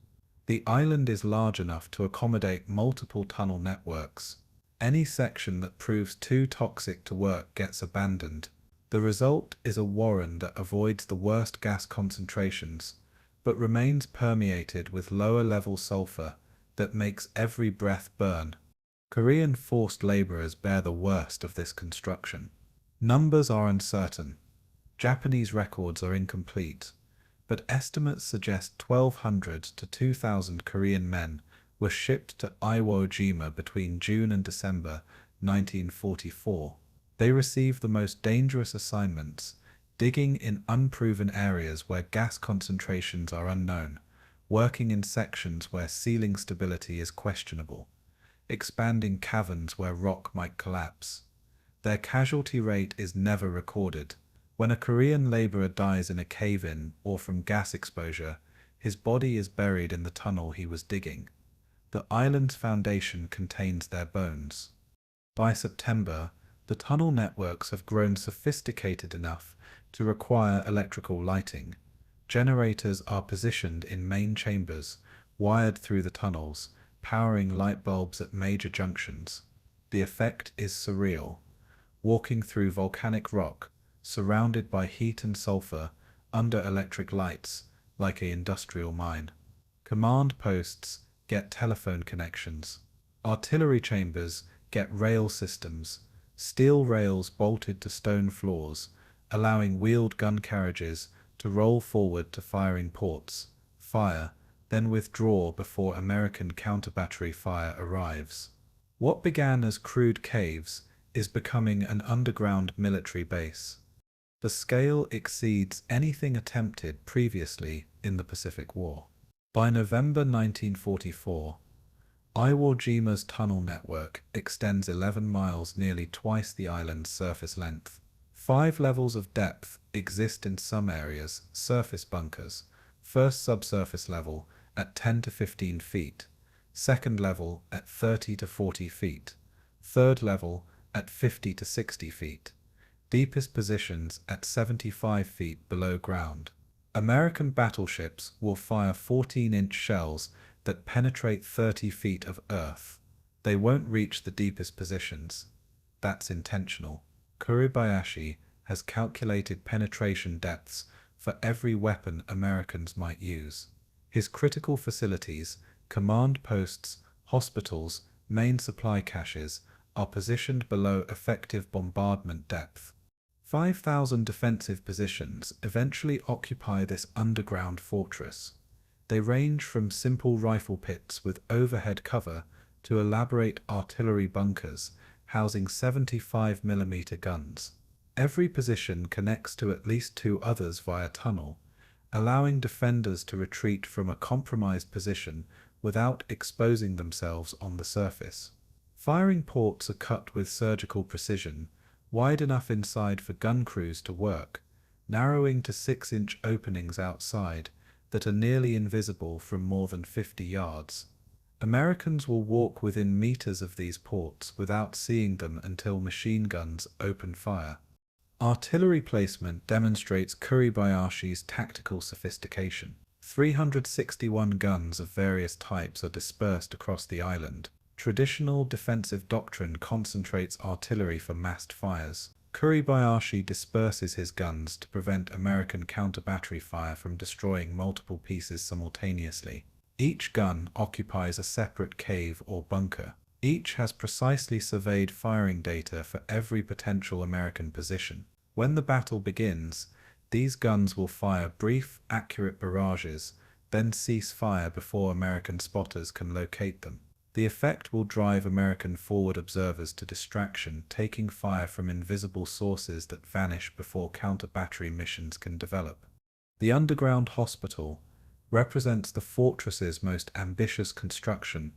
The island is large enough to accommodate multiple tunnel networks. Any section that proves too toxic to work gets abandoned. The result is a warren that avoids the worst gas concentrations, but remains permeated with lower-level sulfur that makes every breath burn. Korean forced laborers bear the worst of this construction. Numbers are uncertain. Japanese records are incomplete, but estimates suggest 1,200 to 2,000 Korean men were shipped to Iwo Jima between June and December 1944. They received the most dangerous assignments, digging in unproven areas where gas concentrations are unknown, working in sections where sealing stability is questionable, expanding caverns where rock might collapse. Their casualty rate is never recorded. When a Korean laborer dies in a cave-in or from gas exposure, his body is buried in the tunnel he was digging. The island's foundation contains their bones. By September, the tunnel networks have grown sophisticated enough to require electrical lighting. Generators are positioned in main chambers, wired through the tunnels, powering light bulbs at major junctions. The effect is surreal. Walking through volcanic rock, surrounded by heat and sulfur, under electric lights, like an industrial mine. Command posts get telephone connections. Artillery chambers get rail systems, steel rails bolted to stone floors, allowing wheeled gun carriages to roll forward to firing ports, fire, then withdraw before American counter-battery fire arrives. What began as crude caves is becoming an underground military base. The scale exceeds anything attempted previously in the Pacific War. By November 1944, Iwo Jima's tunnel network extends 11 miles, nearly twice the island's surface length. 5 levels of depth exist in some areas: surface bunkers, first subsurface level at 10 to 15 feet, second level at 30 to 40 feet, third level at 50 to 60 feet, deepest positions at 75 feet below ground. American battleships will fire 14-inch shells that penetrate 30 feet of earth. They won't reach the deepest positions. That's intentional. Kuribayashi has calculated penetration depths for every weapon Americans might use. His critical facilities, command posts, hospitals, main supply caches, are positioned below effective bombardment depth. 5,000 defensive positions eventually occupy this underground fortress. They range from simple rifle pits with overhead cover to elaborate artillery bunkers housing 75mm guns. Every position connects to at least 2 others via tunnel, allowing defenders to retreat from a compromised position without exposing themselves on the surface. Firing ports are cut with surgical precision, wide enough inside for gun crews to work, narrowing to 6-inch openings outside that are nearly invisible from more than 50 yards. Americans will walk within meters of these ports without seeing them until machine guns open fire. Artillery placement demonstrates Kuribayashi's tactical sophistication. 361 guns of various types are dispersed across the island. Traditional defensive doctrine concentrates artillery for massed fires. Kuribayashi disperses his guns to prevent American counter-battery fire from destroying multiple pieces simultaneously. Each gun occupies a separate cave or bunker. Each has precisely surveyed firing data for every potential American position. When the battle begins, these guns will fire brief, accurate barrages, then cease fire before American spotters can locate them. The effect will drive American forward observers to distraction, taking fire from invisible sources that vanish before counter-battery missions can develop. The underground hospital represents the fortress's most ambitious construction.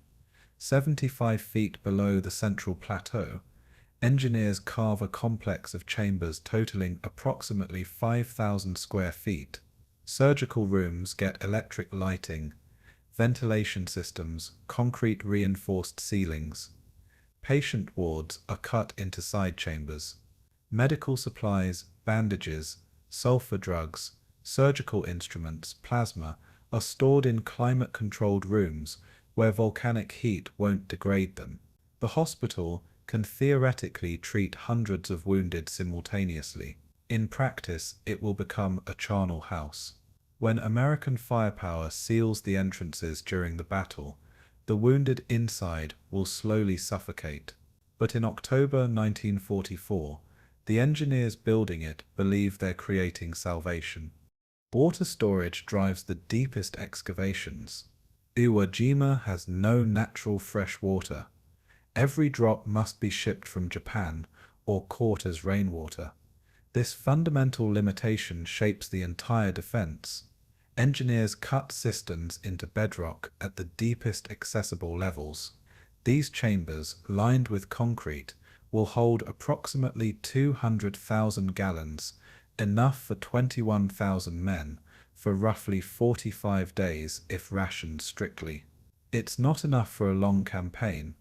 75 feet below the central plateau, engineers carve a complex of chambers totaling approximately 5,000 square feet. Surgical rooms get electric lighting, ventilation systems, concrete reinforced ceilings. Patient wards are cut into side chambers. Medical supplies, bandages, sulfur drugs, surgical instruments, plasma are stored in climate-controlled rooms where volcanic heat won't degrade them. The hospital can theoretically treat hundreds of wounded simultaneously. In practice, it will become a charnel house. When American firepower seals the entrances during the battle, the wounded inside will slowly suffocate. But in October 1944, the engineers building it believe they're creating salvation. Water storage drives the deepest excavations. Iwo Jima has no natural fresh water. Every drop must be shipped from Japan or caught as rainwater. This fundamental limitation shapes the entire defense. Engineers cut cisterns into bedrock at the deepest accessible levels. These chambers, lined with concrete, will hold approximately 200,000 gallons, enough for 21,000 men, for roughly 45 days if rationed strictly. It's not enough for a long campaign,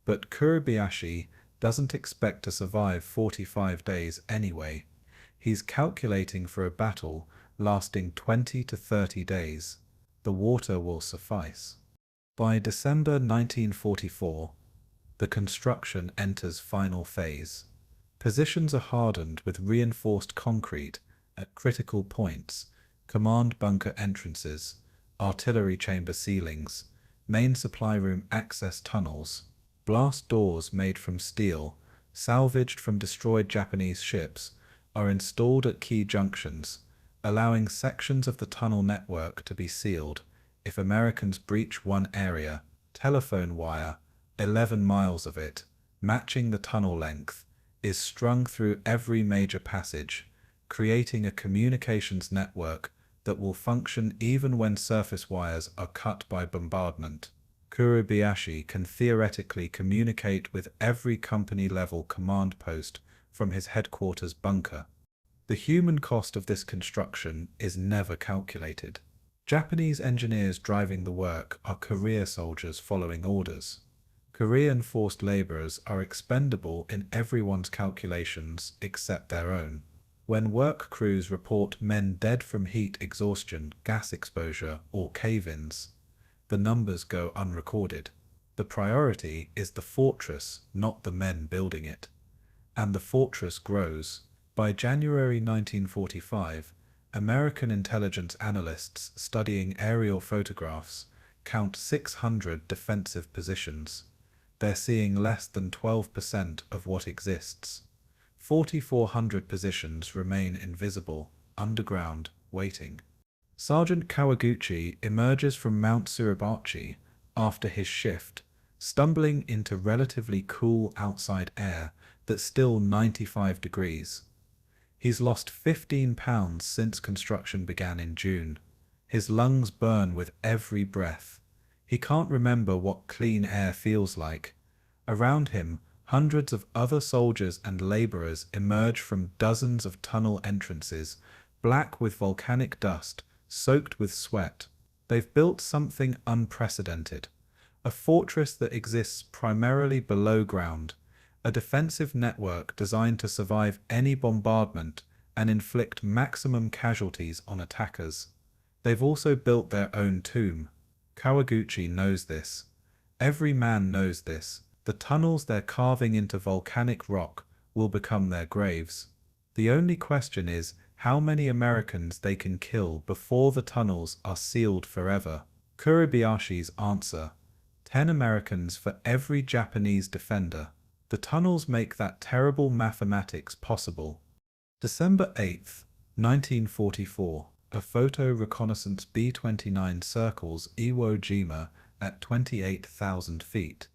but Kuribayashi doesn't expect to survive 45 days anyway. He's calculating for a battle lasting 20 to 30 days. The water will suffice. By December 1944, the construction enters final phase. Positions are hardened with reinforced concrete at critical points, command bunker entrances, artillery chamber ceilings, main supply room access tunnels, blast doors made from steel, salvaged from destroyed Japanese ships, are installed at key junctions, allowing sections of the tunnel network to be sealed. If Americans breach one area, telephone wire, 11 miles of it, matching the tunnel length, is strung through every major passage, creating a communications network that will function even when surface wires are cut by bombardment. Kuribayashi can theoretically communicate with every company-level command post from his headquarters bunker. The human cost of this construction is never calculated. Japanese engineers driving the work are career soldiers following orders. Korean forced laborers are expendable in everyone's calculations except their own. When work crews report men dead from heat exhaustion, gas exposure, or cave-ins, the numbers go unrecorded. The priority is the fortress, not the men building it. And the fortress grows. By January 1945, American intelligence analysts studying aerial photographs count 600 defensive positions. They're seeing less than 12% of what exists. 4,400 positions remain invisible, underground, waiting. Sergeant Kawaguchi emerges from Mount Suribachi after his shift, stumbling into relatively cool outside air that's still 95 degrees. He's lost 15 pounds since construction began in June. His lungs burn with every breath. He can't remember what clean air feels like. Around him, hundreds of other soldiers and laborers emerge from dozens of tunnel entrances, black with volcanic dust, soaked with sweat. They've built something unprecedented. A fortress that exists primarily below ground, a defensive network designed to survive any bombardment and inflict maximum casualties on attackers. They've also built their own tomb. Kawaguchi knows this. Every man knows this. The tunnels they're carving into volcanic rock will become their graves. The only question is how many Americans they can kill before the tunnels are sealed forever. Kuribayashi's answer: 10 Americans for every Japanese defender. The tunnels make that terrible mathematics possible. December 8, 1944. A photo reconnaissance B-29 circles Iwo Jima at 28,000 feet.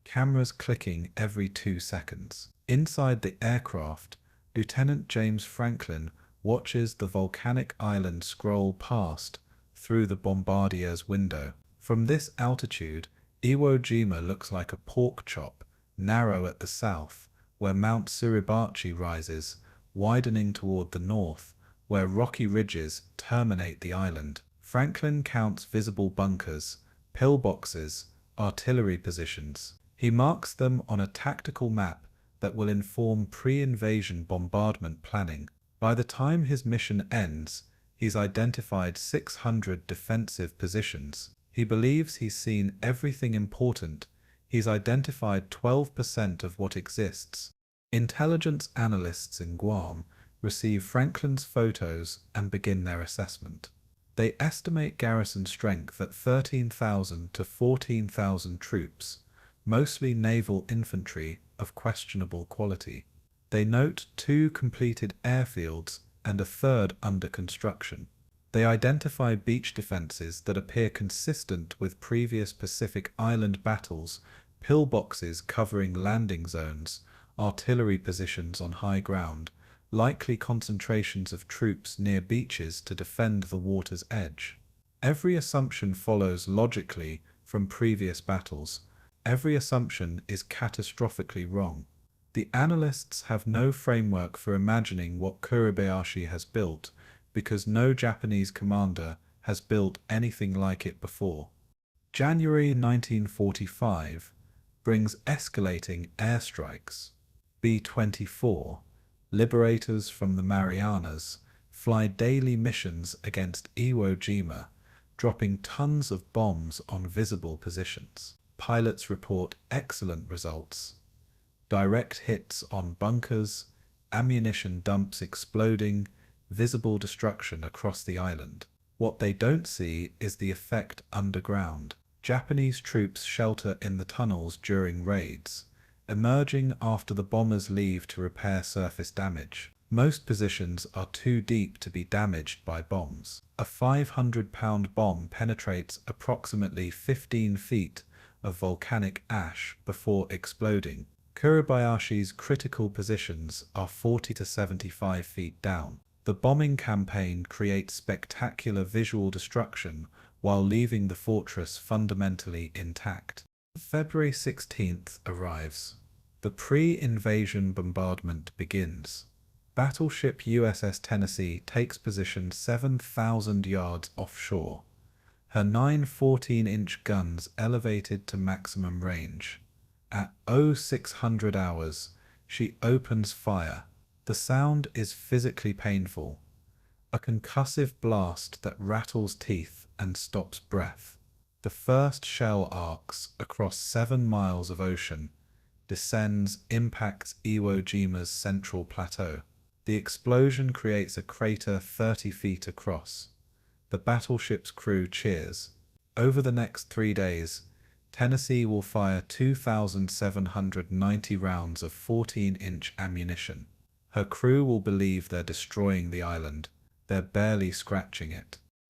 Cameras clicking every 2 seconds. Inside the aircraft, Lieutenant James Franklin watches the volcanic island scroll past through the bombardier's window. From this altitude, Iwo Jima looks like a pork chop, narrow at the south, where Mount Suribachi rises, widening toward the north, where rocky ridges terminate the island. Franklin counts visible bunkers, pillboxes, artillery positions. He marks them on a tactical map that will inform pre-invasion bombardment planning. By the time his mission ends, he's identified 600 defensive positions. He believes he's seen everything important. He's identified 12% of what exists. Intelligence analysts in Guam receive Franklin's photos and begin their assessment. They estimate garrison strength at 13,000 to 14,000 troops, mostly naval infantry of questionable quality. They note 2 completed airfields and a third under construction. They identify beach defenses that appear consistent with previous Pacific Island battles, pillboxes covering landing zones, artillery positions on high ground, likely concentrations of troops near beaches to defend the water's edge. Every assumption follows logically from previous battles. Every assumption is catastrophically wrong. The analysts have no framework for imagining what Kuribayashi has built, because no Japanese commander has built anything like it before. January 1945 brings escalating airstrikes. B-24, liberators from the Marianas, fly daily missions against Iwo Jima, dropping tons of bombs on visible positions. Pilots report excellent results. Direct hits on bunkers, ammunition dumps exploding, visible destruction across the island. What they don't see is the effect underground. Japanese troops shelter in the tunnels during raids, emerging after the bombers leave to repair surface damage. Most positions are too deep to be damaged by bombs. A 500-pound bomb penetrates approximately 15 feet of volcanic ash before exploding. Kuribayashi's critical positions are 40 to 75 feet down. The bombing campaign creates spectacular visual destruction while leaving the fortress fundamentally intact. February 16th arrives. The pre-invasion bombardment begins. Battleship USS Tennessee takes position 7,000 yards offshore. Her 9 14-inch guns elevated to maximum range. At 0600 hours, she opens fire. The sound is physically painful. A concussive blast that rattles teeth and stops breath. The first shell arcs across 7 miles of ocean, descends, impacts Iwo Jima's central plateau. The explosion creates a crater 30 feet across. The battleship's crew cheers. Over the next 3 days, Tennessee will fire 2,790 rounds of 14-inch ammunition. Her crew will believe they're destroying the island. They're barely scratching it.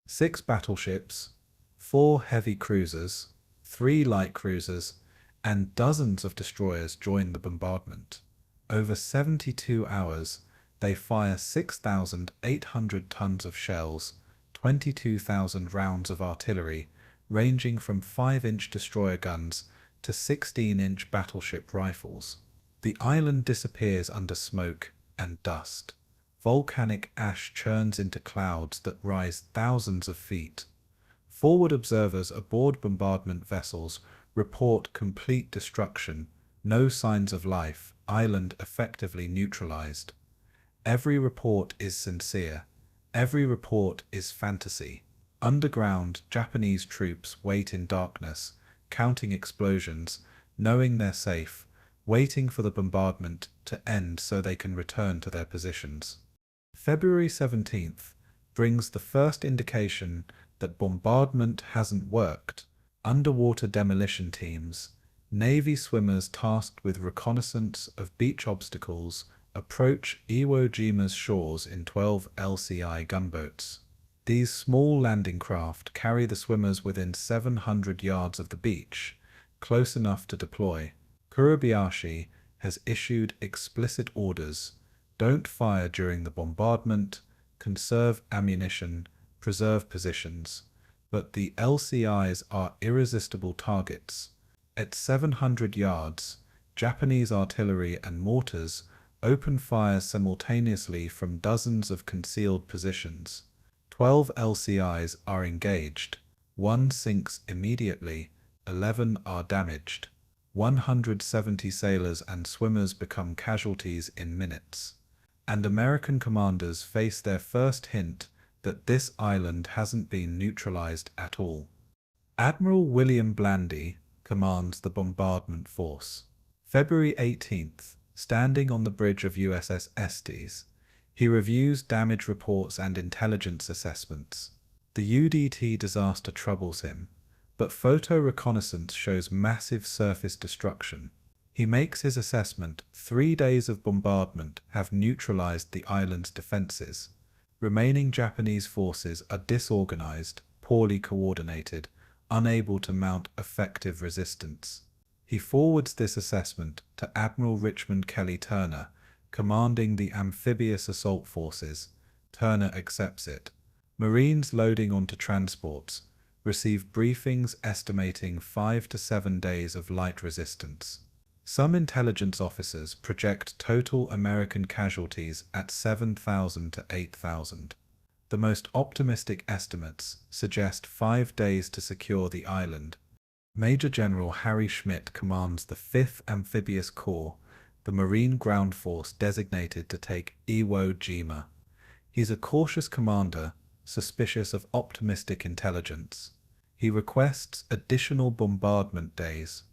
6 battleships, 4 heavy cruisers, 3 light cruisers, and dozens of destroyers join the bombardment. Over 72 hours, they fire 6,800 tons of shells, 22,000 rounds of artillery, ranging from 5-inch destroyer guns to 16-inch battleship rifles. The island disappears under smoke and dust. Volcanic ash churns into clouds that rise thousands of feet. Forward observers aboard bombardment vessels report complete destruction, no signs of life, island effectively neutralized. Every report is sincere. Every report is fantasy. Underground, Japanese troops wait in darkness, counting explosions, knowing they're safe, waiting for the bombardment to end so they can return to their positions. February 17th brings the first indication that bombardment hasn't worked. Underwater demolition teams, Navy swimmers tasked with reconnaissance of beach obstacles, approach Iwo Jima's shores in 12 LCI gunboats. These small landing craft carry the swimmers within 700 yards of the beach, close enough to deploy. Kuribayashi has issued explicit orders: don't fire during the bombardment, conserve ammunition, preserve positions. But the LCIs are irresistible targets. At 700 yards, Japanese artillery and mortars open fire simultaneously from dozens of concealed positions. 12 LCIs are engaged. 1 sinks immediately, 11 are damaged. 170 sailors and swimmers become casualties in minutes. And American commanders face their first hint that this island hasn't been neutralized at all. Admiral William Blandy commands the bombardment force. February 18th, standing on the bridge of USS Estes, he reviews damage reports and intelligence assessments. The UDT disaster troubles him, but photo reconnaissance shows massive surface destruction. He makes his assessment: 3 days of bombardment have neutralized the island's defenses. Remaining Japanese forces are disorganized, poorly coordinated, unable to mount effective resistance. He forwards this assessment to Admiral Richmond Kelly Turner, commanding the amphibious assault forces. Turner accepts it. Marines loading onto transports receive briefings estimating 5 to 7 days of light resistance. Some intelligence officers project total American casualties at 7,000 to 8,000. The most optimistic estimates suggest 5 days to secure the island. Major General Harry Schmidt commands the 5th Amphibious Corps, the Marine ground force designated to take Iwo Jima. He's a cautious commander, suspicious of optimistic intelligence. He requests additional bombardment days.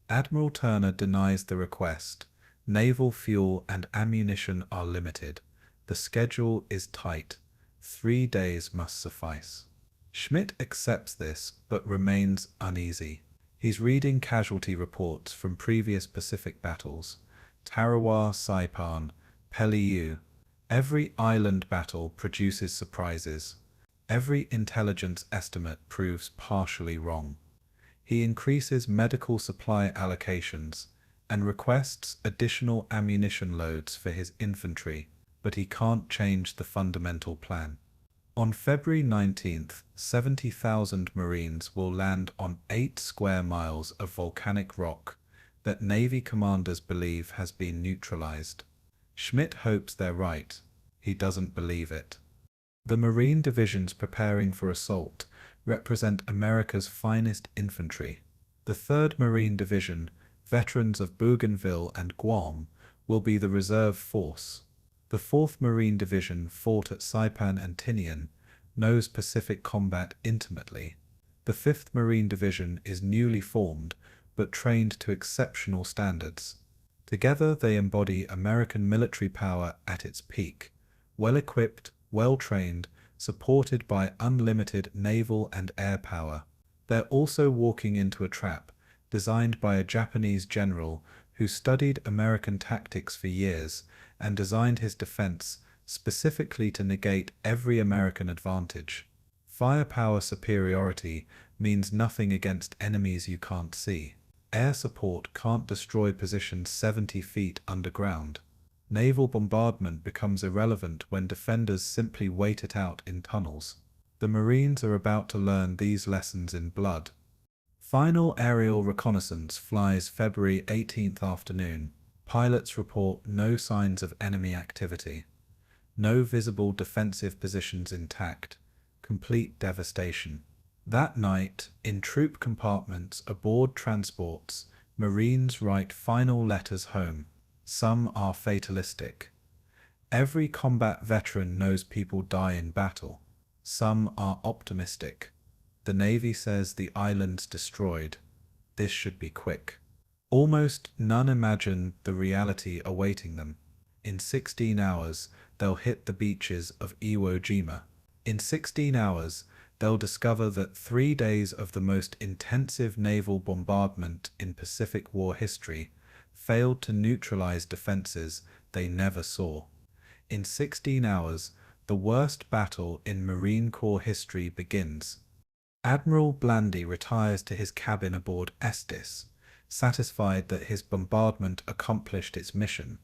Admiral Turner denies the request. Naval fuel and ammunition are limited. The schedule is tight. 3 days must suffice. Schmidt accepts this, but remains uneasy. He's reading casualty reports from previous Pacific battles: Tarawa, Saipan, Peleliu. Every island battle produces surprises. Every intelligence estimate proves partially wrong. He increases medical supply allocations and requests additional ammunition loads for his infantry, but he can't change the fundamental plan. On February 19th, 70,000 Marines will land on 8 square miles of volcanic rock that Navy commanders believe has been neutralized. Schmidt hopes they're right. He doesn't believe it. The Marine divisions preparing for assault represent America's finest infantry. The 3rd Marine Division, veterans of Bougainville and Guam, will be the reserve force. The 4th Marine Division fought at Saipan and Tinian, knows Pacific combat intimately. The 5th Marine Division is newly formed, but trained to exceptional standards. Together they embody American military power at its peak, well-equipped, well-trained, supported by unlimited naval and air power. They're also walking into a trap designed by a Japanese general who studied American tactics for years and designed his defense specifically to negate every American advantage. Firepower superiority means nothing against enemies you can't see. Air support can't destroy positions 70 feet underground. Naval bombardment becomes irrelevant when defenders simply wait it out in tunnels. The Marines are about to learn these lessons in blood. Final aerial reconnaissance flies February 18th afternoon. Pilots report no signs of enemy activity. No visible defensive positions intact. Complete devastation. That night, in troop compartments aboard transports, Marines write final letters home. Some are fatalistic. Every combat veteran knows people die in battle. Some are optimistic. The Navy says the island's destroyed. This should be quick. Almost none imagine the reality awaiting them. In 16 hours, they'll hit the beaches of Iwo Jima. In 16 hours, they'll discover that 3 days of the most intensive naval bombardment in Pacific War history failed to neutralize defenses they never saw. In 16 hours, the worst battle in Marine Corps history begins. Admiral Blandy retires to his cabin aboard Estes, satisfied that his bombardment accomplished its mission.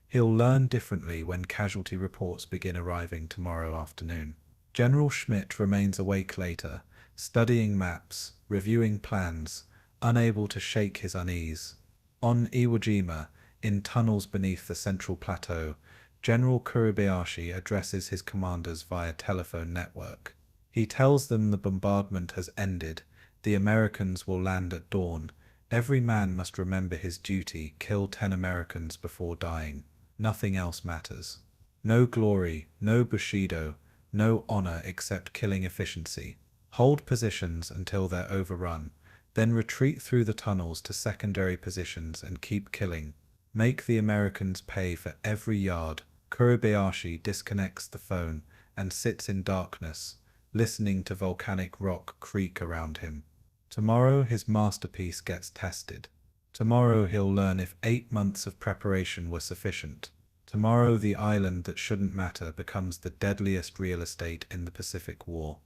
He'll learn differently when casualty reports begin arriving tomorrow afternoon. General Schmidt remains awake later, studying maps, reviewing plans, unable to shake his unease. On Iwo Jima, in tunnels beneath the central plateau, General Kuribayashi addresses his commanders via telephone network. He tells them the bombardment has ended, the Americans will land at dawn. Every man must remember his duty, kill 10 Americans before dying. Nothing else matters. No glory, no bushido, no honor except killing efficiency. Hold positions until they're overrun, then retreat through the tunnels to secondary positions and keep killing. Make the Americans pay for every yard. Kuribayashi disconnects the phone and sits in darkness, listening to volcanic rock creak around him. Tomorrow his masterpiece gets tested. Tomorrow he'll learn if 8 months of preparation were sufficient. Tomorrow the island that shouldn't matter becomes the deadliest real estate in the Pacific War.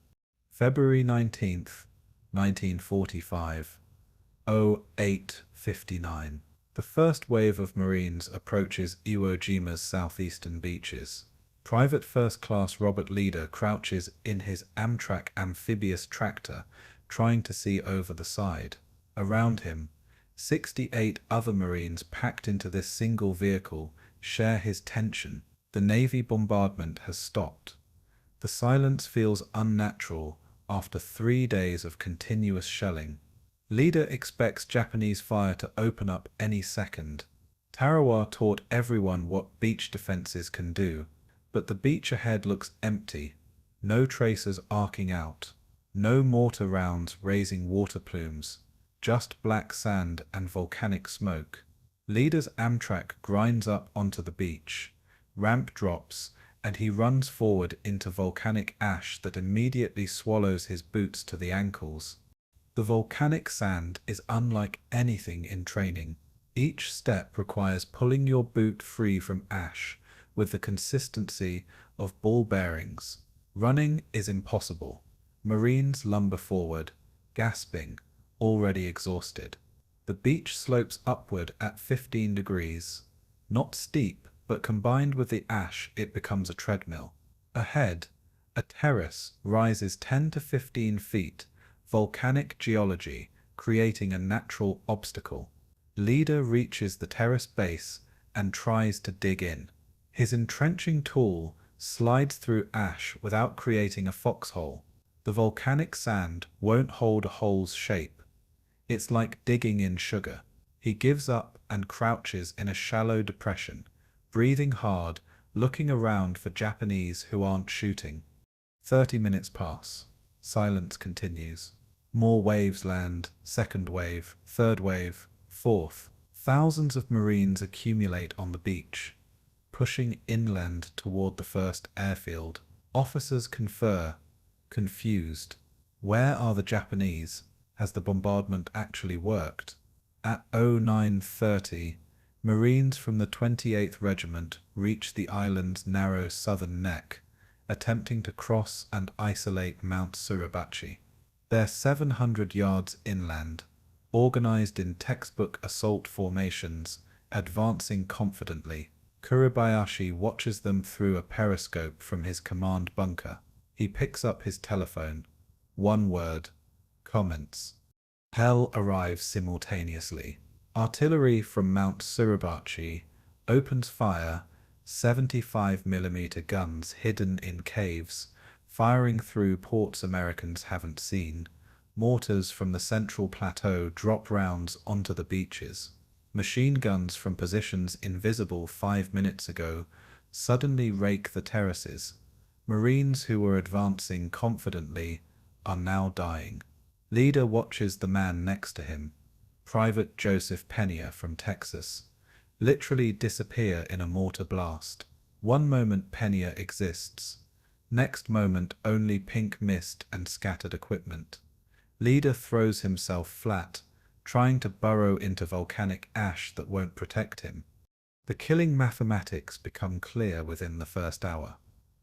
February 19th, 1945, 08:59. The first wave of Marines approaches Iwo Jima's southeastern beaches. Private First Class Robert Leader crouches in his Amtrak amphibious tractor, trying to see over the side. Around him, 68 other Marines packed into this single vehicle share his tension. The Navy bombardment has stopped. The silence feels unnatural after 3 days of continuous shelling. Leader expects Japanese fire to open up any second. Tarawa taught everyone what beach defenses can do, but the beach ahead looks empty. No tracers arcing out. No mortar rounds raising water plumes. Just black sand and volcanic smoke. Leader's Amtrak grinds up onto the beach. Ramp drops, and he runs forward into volcanic ash that immediately swallows his boots to the ankles. The volcanic sand is unlike anything in training. Each step requires pulling your boot free from ash with the consistency of ball bearings. Running is impossible. Marines lumber forward, gasping, already exhausted. The beach slopes upward at 15 degrees. Not steep, but combined with the ash it becomes a treadmill. Ahead, a terrace rises 10 to 15 feet, volcanic geology creating a natural obstacle. Leader reaches the terrace base and tries to dig in. His entrenching tool slides through ash without creating a foxhole. The volcanic sand won't hold a hole's shape. It's like digging in sugar. He gives up and crouches in a shallow depression, breathing hard, looking around for Japanese who aren't shooting. 30 minutes pass. Silence continues. More waves land, second wave, third wave, fourth. Thousands of Marines accumulate on the beach, pushing inland toward the first airfield. Officers confer, confused. Where are the Japanese? Has the bombardment actually worked? At 09:30, Marines from the 28th Regiment reach the island's narrow southern neck, attempting to cross and isolate Mount Suribachi. They're 700 yards inland, organized in textbook assault formations, advancing confidently. Kuribayashi watches them through a periscope from his command bunker. He picks up his telephone. One word. Comments. Hell arrives simultaneously. Artillery from Mount Suribachi opens fire, 75mm guns hidden in caves, firing through ports Americans haven't seen. Mortars from the central plateau drop rounds onto the beaches. Machine guns from positions invisible 5 minutes ago suddenly rake the terraces. Marines who were advancing confidently are now dying. Leader watches the man next to him, Private Joseph Pena from Texas, literally disappear in a mortar blast. One moment Pena exists, next moment only pink mist and scattered equipment. Leader throws himself flat, trying to burrow into volcanic ash that won't protect him. The killing mathematics become clear within the first hour.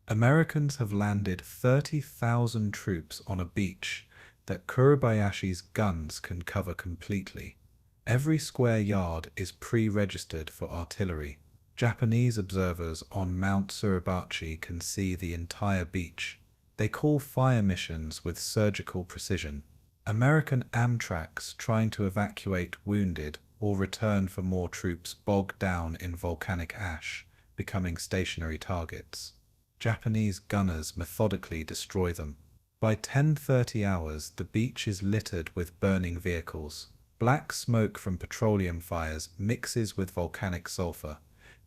Americans have landed 30,000 troops on a beach that Kuribayashi's guns can cover completely. Every square yard is pre-registered for artillery. Japanese observers on Mount Suribachi can see the entire beach. They call fire missions with surgical precision. American Amtraks trying to evacuate wounded or return for more troops bogged down in volcanic ash, becoming stationary targets. Japanese gunners methodically destroy them. By 10:30 hours, the beach is littered with burning vehicles. Black smoke from petroleum fires mixes with volcanic sulfur,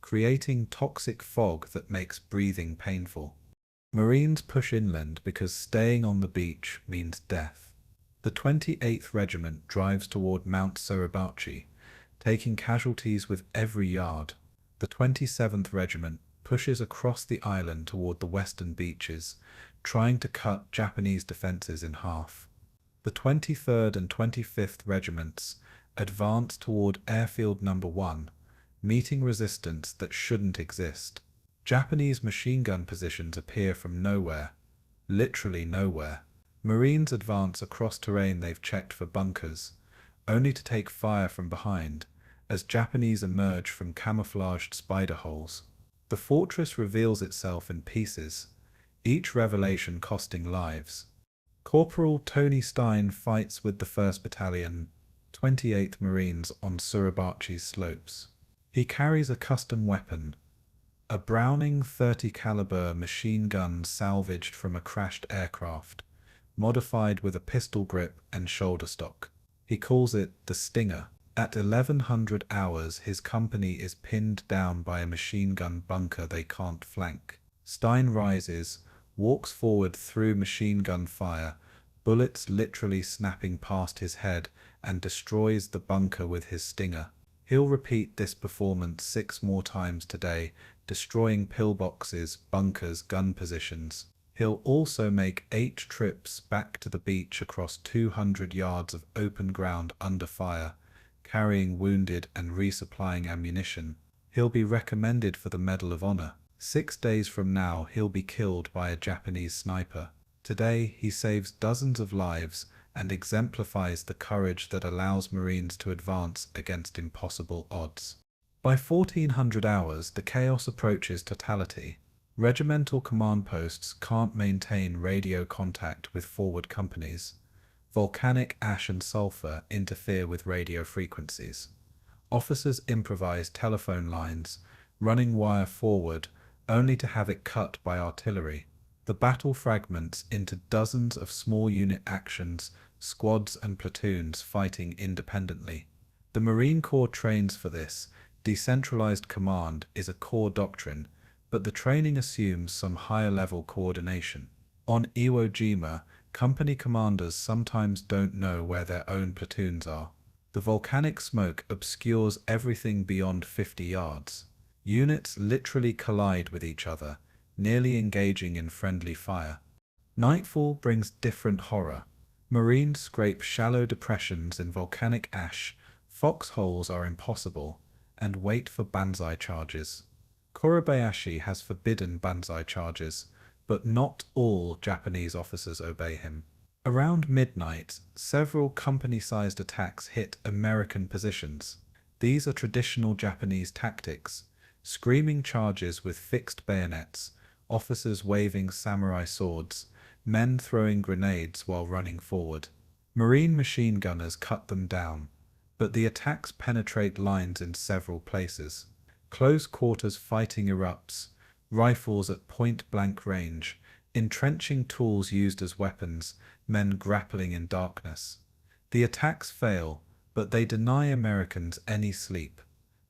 creating toxic fog that makes breathing painful. Marines push inland because staying on the beach means death. The 28th Regiment drives toward Mount Suribachi, taking casualties with every yard. The 27th Regiment pushes across the island toward the western beaches, trying to cut Japanese defenses in half. The 23rd and 25th Regiments advance toward Airfield No. 1, meeting resistance that shouldn't exist. Japanese machine gun positions appear from nowhere, literally nowhere. Marines advance across terrain they've checked for bunkers, only to take fire from behind, as Japanese emerge from camouflaged spider holes. The fortress reveals itself in pieces, each revelation costing lives. Corporal Tony Stein fights with the 1st Battalion, 28th Marines on Suribachi's slopes. He carries a custom weapon, a Browning .30 caliber machine gun salvaged from a crashed aircraft, modified with a pistol grip and shoulder stock. He calls it the Stinger. At 1100 hours, his company is pinned down by a machine gun bunker they can't flank. Stein rises, walks forward through machine gun fire, bullets literally snapping past his head, and destroys the bunker with his Stinger. He'll repeat this performance 6 more times today, destroying pillboxes, bunkers, gun positions. He'll also make 8 trips back to the beach across 200 yards of open ground under fire, carrying wounded and resupplying ammunition. He'll be recommended for the Medal of Honor. 6 days from now, he'll be killed by a Japanese sniper. Today, he saves dozens of lives and exemplifies the courage that allows Marines to advance against impossible odds. By 1400 hours, the chaos approaches totality. Regimental command posts can't maintain radio contact with forward companies. Volcanic ash and sulfur interfere with radio frequencies. Officers improvise telephone lines, running wire forward, only to have it cut by artillery. The battle fragments into dozens of small unit actions, squads and platoons fighting independently. The Marine Corps trains for this. Decentralized command is a core doctrine, but the training assumes some higher-level coordination. On Iwo Jima, company commanders sometimes don't know where their own platoons are. The volcanic smoke obscures everything beyond 50 yards. Units literally collide with each other, nearly engaging in friendly fire. Nightfall brings different horror. Marines scrape shallow depressions in volcanic ash, foxholes are impossible, and wait for banzai charges. Kuribayashi has forbidden banzai charges, but not all Japanese officers obey him. Around midnight, several company-sized attacks hit American positions. These are traditional Japanese tactics, screaming charges with fixed bayonets, officers waving samurai swords, men throwing grenades while running forward. Marine machine gunners cut them down, but the attacks penetrate lines in several places. Close quarters fighting erupts, rifles at point-blank range, entrenching tools used as weapons, men grappling in darkness. The attacks fail, but they deny Americans any sleep.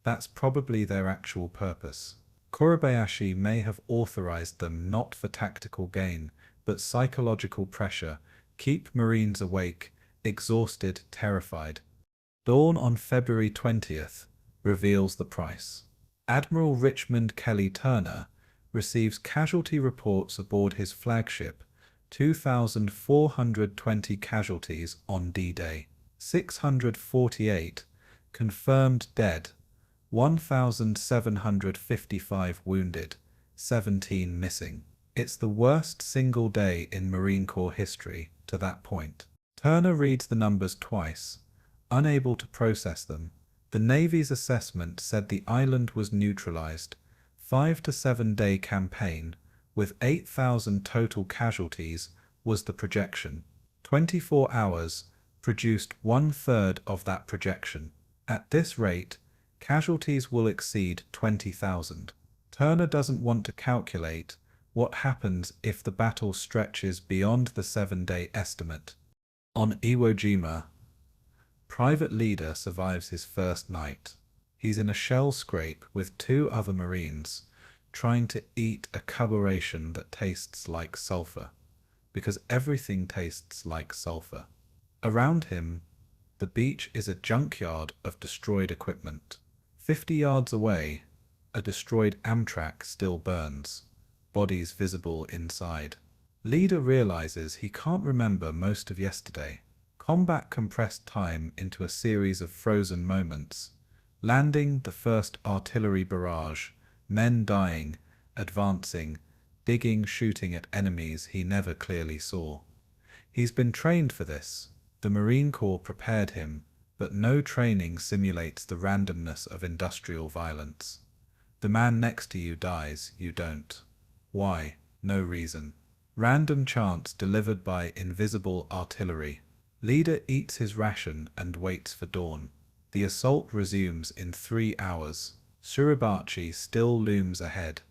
That's probably their actual purpose. Kuribayashi may have authorized them not for tactical gain, but psychological pressure, keep Marines awake, exhausted, terrified. Dawn on February 20th reveals the price. Admiral Richmond Kelly Turner receives casualty reports aboard his flagship, 2,420 casualties on D-Day, 648 confirmed dead, 1,755 wounded, 17 missing. It's the worst single day in Marine Corps history to that point. Turner reads the numbers twice, unable to process them. The Navy's assessment said the island was neutralized. 5 to 7 day campaign, with 8,000 total casualties, was the projection. 24 hours produced 1/3 of that projection. At this rate, casualties will exceed 20,000. Turner doesn't want to calculate what happens if the battle stretches beyond the 7-day estimate. On Iwo Jima, Private Leader survives his first night. He's in a shell scrape with 2 other Marines, trying to eat a carburation that tastes like sulfur, because everything tastes like sulfur. Around him, the beach is a junkyard of destroyed equipment. 50 yards away, a destroyed Amtrak still burns, bodies visible inside. Leader realizes he can't remember most of yesterday. Combat compressed time into a series of frozen moments. Landing the first artillery barrage, men dying, advancing, digging, shooting at enemies he never clearly saw. He's been trained for this. The Marine Corps prepared him, but no training simulates the randomness of industrial violence. The man next to you dies, you don't. Why? No reason. Random chance delivered by invisible artillery. Leader eats his ration and waits for dawn. The assault resumes in 3 hours. Suribachi still looms ahead.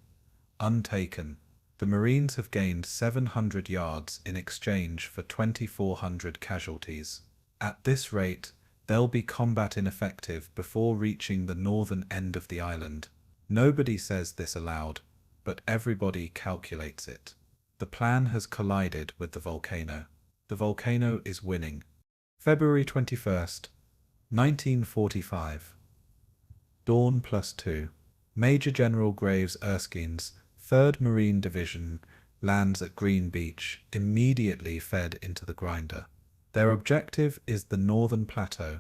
Untaken. The Marines have gained 700 yards in exchange for 2,400 casualties. At this rate, they'll be combat ineffective before reaching the northern end of the island. Nobody says this aloud, but everybody calculates it. The plan has collided with the volcano. The volcano is winning. February 21st, 1945. Dawn +2. Major General Graves Erskine's 3rd Marine Division lands at Green Beach, immediately fed into the grinder. Their objective is the Northern Plateau,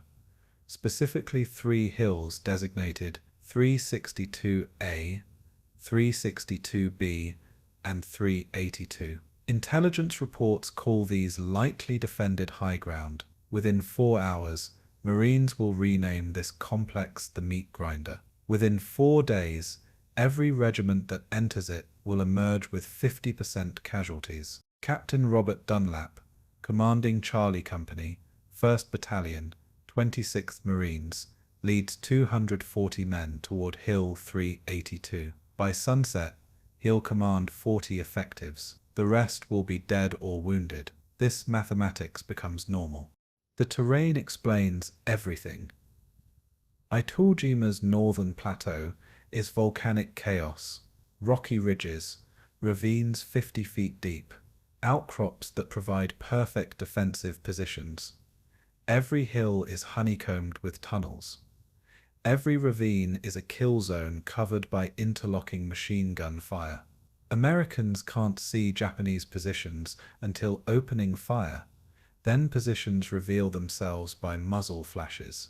specifically 3 hills designated 362A, 362B, and 382. Intelligence reports call these lightly defended high ground. Within 4 hours, Marines will rename this complex the meat grinder. Within 4 days, every regiment that enters it will emerge with 50% casualties. Captain Robert Dunlap, commanding Charlie Company, 1st Battalion, 26th Marines, leads 240 men toward Hill 382. By sunset, he'll command 40 effectives. The rest will be dead or wounded. This mathematics becomes normal. The terrain explains everything. Iwo Jima's northern plateau is volcanic chaos, rocky ridges, ravines 50 feet deep, outcrops that provide perfect defensive positions. Every hill is honeycombed with tunnels. Every ravine is a kill zone covered by interlocking machine gun fire. Americans can't see Japanese positions until opening fire. Then positions reveal themselves by muzzle flashes.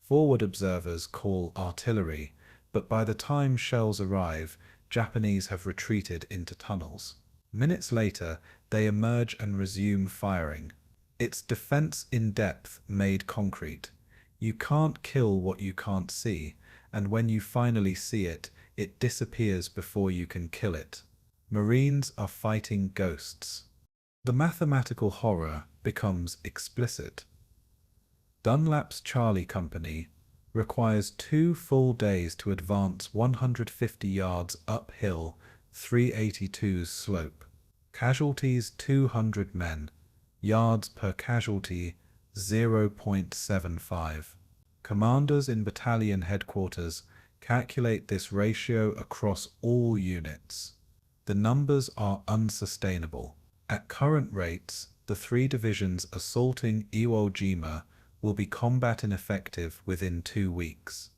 Forward observers call artillery, but by the time shells arrive, Japanese have retreated into tunnels. Minutes later, they emerge and resume firing. It's defense in depth made concrete. You can't kill what you can't see, and when you finally see it, it disappears before you can kill it. Marines are fighting ghosts. The mathematical horror becomes explicit. Dunlap's Charlie Company requires 2 full days to advance 150 yards uphill 382's slope. Casualties 200 men. Yards per casualty 0.75. Commanders in battalion headquarters calculate this ratio across all units. The numbers are unsustainable. At current rates, the 3 divisions assaulting Iwo Jima will be combat ineffective within 2 weeks.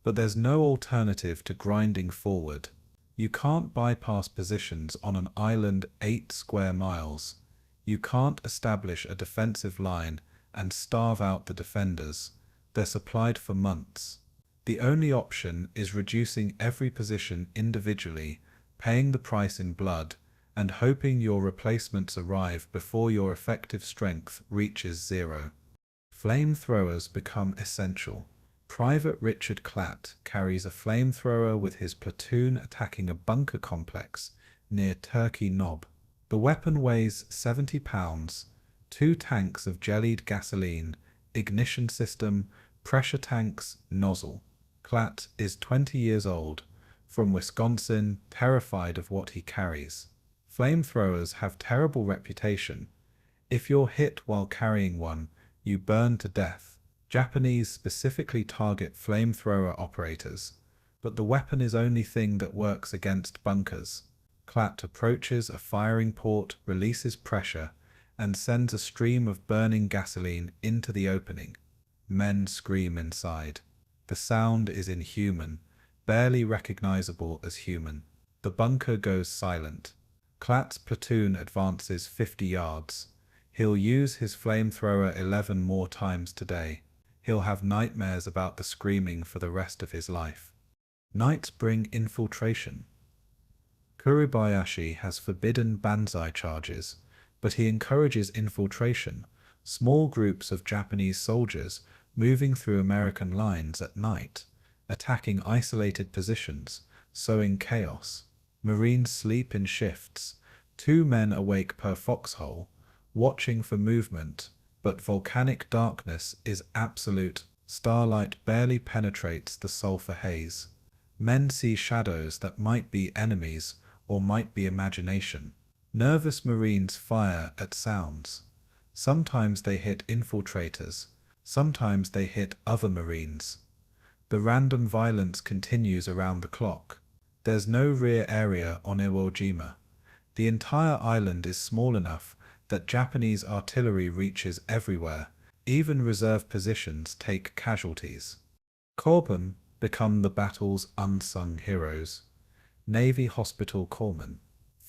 But there's no alternative to grinding forward. You can't bypass positions on an island 8 square miles. You can't establish a defensive line and starve out the defenders. They're supplied for months. The only option is reducing every position individually, paying the price in blood, and hoping your replacements arrive before your effective strength reaches 0. Flamethrowers become essential. Private Richard Klatt carries a flamethrower with his platoon attacking a bunker complex near Turkey Knob. The weapon weighs 70 pounds, 2 tanks of jellied gasoline, ignition system, pressure tanks, nozzle. Klatt is 20 years old, from Wisconsin, terrified of what he carries. Flamethrowers have terrible reputation. If you're hit while carrying one, you burn to death. Japanese specifically target flamethrower operators, but the weapon is only thing that works against bunkers. Klatt approaches a firing port, releases pressure, and sends a stream of burning gasoline into the opening. Men scream inside. The sound is inhuman, barely recognizable as human. The bunker goes silent. Klatt's platoon advances 50 yards. He'll use his flamethrower 11 more times today. He'll have nightmares about the screaming for the rest of his life. Nights bring infiltration. Kuribayashi has forbidden banzai charges, but he encourages infiltration, small groups of Japanese soldiers moving through American lines at night, attacking isolated positions, sowing chaos. Marines sleep in shifts, 2 men awake per foxhole, watching for movement, but volcanic darkness is absolute. Starlight barely penetrates the sulfur haze. Men see shadows that might be enemies or might be imagination. Nervous Marines fire at sounds. Sometimes they hit infiltrators, sometimes they hit other Marines. The random violence continues around the clock. There's no rear area on Iwo Jima. The entire island is small enough that Japanese artillery reaches everywhere. Even reserve positions take casualties. Corpsmen become the battle's unsung heroes. Navy Hospital Corpsman.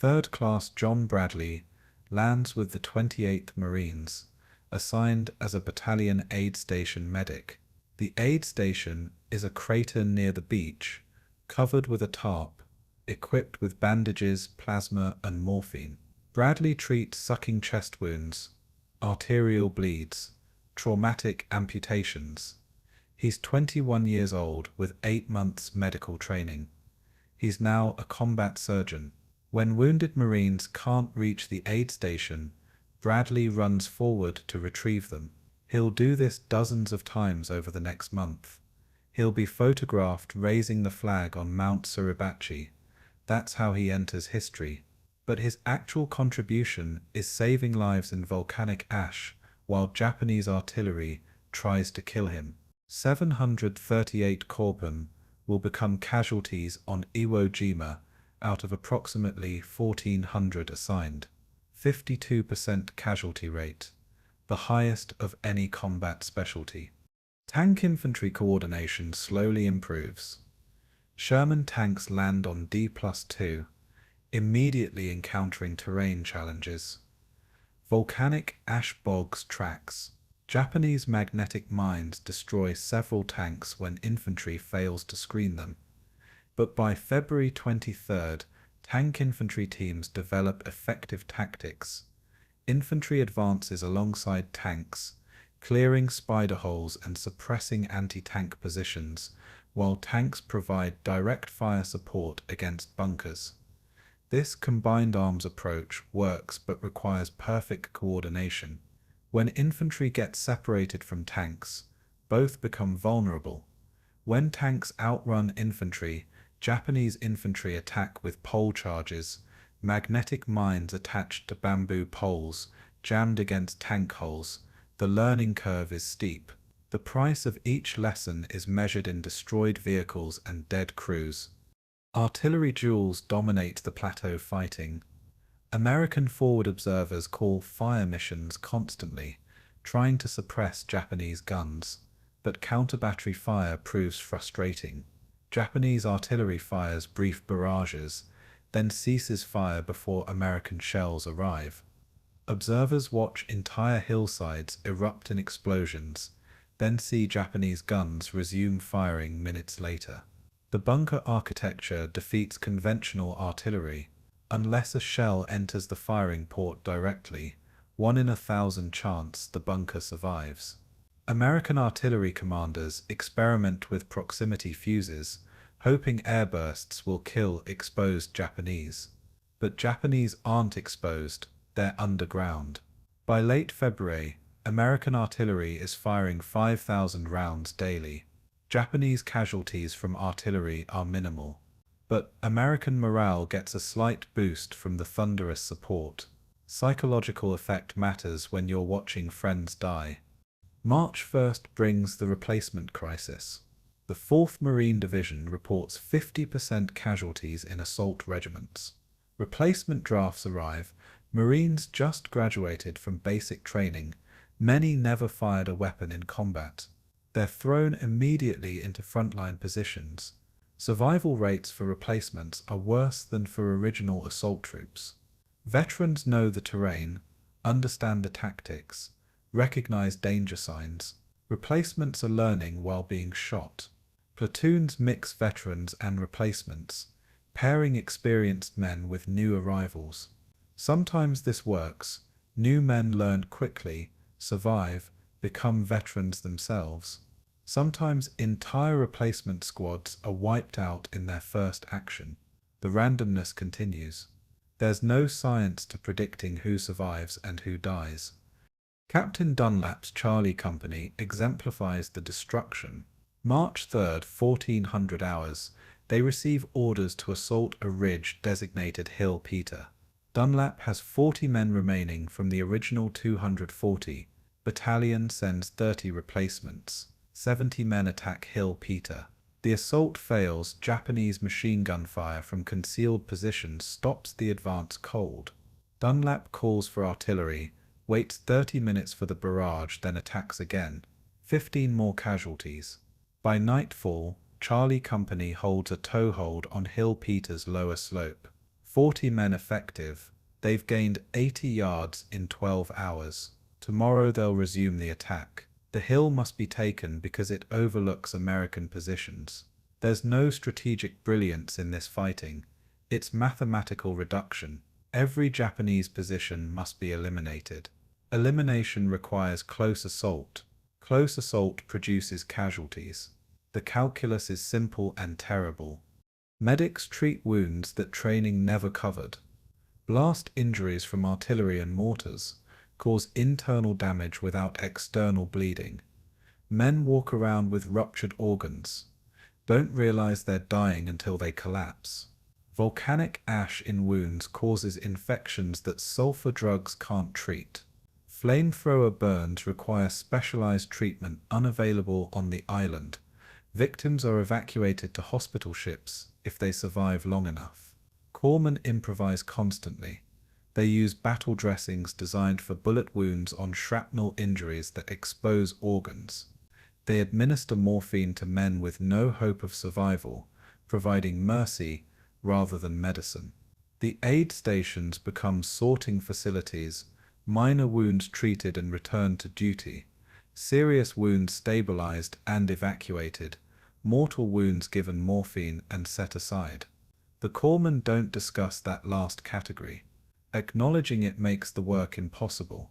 3rd Class John Bradley lands with the 28th Marines, assigned as a battalion aid station medic. The aid station is a crater near the beach, covered with a tarp, equipped with bandages, plasma, and morphine. Bradley treats sucking chest wounds, arterial bleeds, traumatic amputations. He's 21 years old with 8 months medical training. He's now a combat surgeon. When wounded Marines can't reach the aid station, Bradley runs forward to retrieve them. He'll do this dozens of times over the next month. He'll be photographed raising the flag on Mount Suribachi. That's how he enters history. But his actual contribution is saving lives in volcanic ash while Japanese artillery tries to kill him. 738 Corpsmen will become casualties on Iwo Jima out of approximately 1,400 assigned. 52% casualty rate, the highest of any combat specialty. Tank infantry coordination slowly improves. Sherman tanks land on D+2, immediately encountering terrain challenges. Volcanic ash bogs tracks. Japanese magnetic mines destroy several tanks when infantry fails to screen them. But by February 23rd, tank infantry teams develop effective tactics. Infantry advances alongside tanks, clearing spider holes and suppressing anti-tank positions, while tanks provide direct fire support against bunkers. This combined arms approach works but requires perfect coordination. When infantry gets separated from tanks, both become vulnerable. When tanks outrun infantry, Japanese infantry attack with pole charges, magnetic mines attached to bamboo poles, jammed against tank hulls. The learning curve is steep. The price of each lesson is measured in destroyed vehicles and dead crews. Artillery duels dominate the plateau fighting. American forward observers call fire missions constantly, trying to suppress Japanese guns, but counter-battery fire proves frustrating. Japanese artillery fires brief barrages, then ceases fire before American shells arrive. Observers watch entire hillsides erupt in explosions, then see Japanese guns resume firing minutes later. The bunker architecture defeats conventional artillery. Unless a shell enters the firing port directly, 1 in 1,000 chance the bunker survives. American artillery commanders experiment with proximity fuses, hoping airbursts will kill exposed Japanese. But Japanese aren't exposed, they're underground. By late February, American artillery is firing 5,000 rounds daily. Japanese casualties from artillery are minimal. But American morale gets a slight boost from the thunderous support. Psychological effect matters when you're watching friends die. March 1st brings the replacement crisis. The 4th Marine Division reports 50% casualties in assault regiments. Replacement drafts arrive. Marines just graduated from basic training. Many never fired a weapon in combat. They're thrown immediately into frontline positions. Survival rates for replacements are worse than for original assault troops. Veterans know the terrain, understand the tactics, recognize danger signs. Replacements are learning while being shot. Platoons mix veterans and replacements, pairing experienced men with new arrivals. Sometimes this works. New men learn quickly, survive, become veterans themselves. Sometimes entire replacement squads are wiped out in their first action. The randomness continues. There's no science to predicting who survives and who dies. Captain Dunlap's Charlie Company exemplifies the destruction. March 3rd, 1400 hours, they receive orders to assault a ridge designated Hill Peter. Dunlap has 40 men remaining from the original 240. Battalion sends 30 replacements. 70 men attack Hill Peter. The assault fails. Japanese machine gun fire from concealed positions stops the advance cold. Dunlap calls for artillery, waits 30 minutes for the barrage, then attacks again. 15 more casualties. By nightfall, Charlie Company holds a toehold on Hill Peter's lower slope. 40 men effective. They've gained 80 yards in 12 hours. Tomorrow they'll resume the attack. The hill must be taken because it overlooks American positions. There's no strategic brilliance in this fighting. It's mathematical reduction. Every Japanese position must be eliminated. Elimination requires close assault. Close assault produces casualties. The calculus is simple and terrible. Medics treat wounds that training never covered. Blast injuries from artillery and mortars cause internal damage without external bleeding. Men walk around with ruptured organs, don't realize they're dying until they collapse. Volcanic ash in wounds causes infections that sulfur drugs can't treat. Flamethrower burns require specialized treatment unavailable on the island. Victims are evacuated to hospital ships if they survive long enough. Corpsmen improvise constantly. They use battle dressings designed for bullet wounds on shrapnel injuries that expose organs. They administer morphine to men with no hope of survival, providing mercy rather than medicine. The aid stations become sorting facilities, minor wounds treated and returned to duty, serious wounds stabilized and evacuated, mortal wounds given morphine and set aside. The corpsmen don't discuss that last category. Acknowledging it makes the work impossible.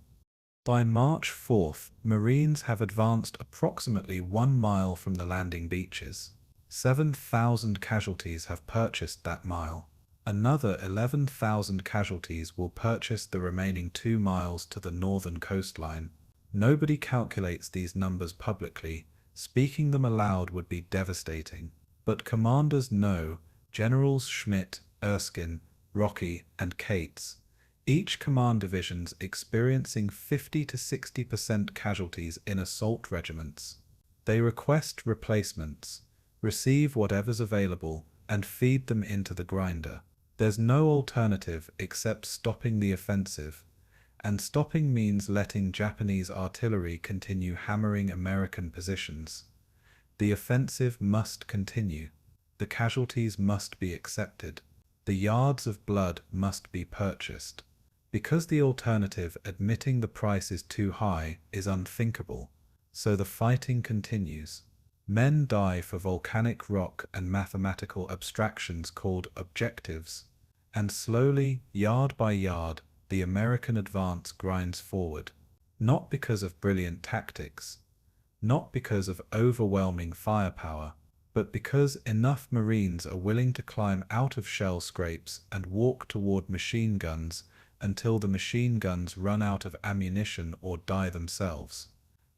By March 4th, Marines have advanced approximately 1 mile from the landing beaches. 7,000 casualties have purchased that mile. Another 11,000 casualties will purchase the remaining 2 miles to the northern coastline. Nobody calculates these numbers publicly. Speaking them aloud would be devastating. But commanders know, Generals Schmidt, Erskine, Rocky, and Cates, each command division's experiencing 50 to 60% casualties in assault regiments. They request replacements, receive whatever's available, and feed them into the grinder. There's no alternative except stopping the offensive, and stopping means letting Japanese artillery continue hammering American positions. The offensive must continue. The casualties must be accepted. The yards of blood must be purchased. Because the alternative, admitting the price is too high, is unthinkable, so the fighting continues. Men die for volcanic rock and mathematical abstractions called objectives, and slowly, yard by yard, the American advance grinds forward. Not because of brilliant tactics, not because of overwhelming firepower, but because enough Marines are willing to climb out of shell scrapes and walk toward machine guns until the machine guns run out of ammunition or die themselves.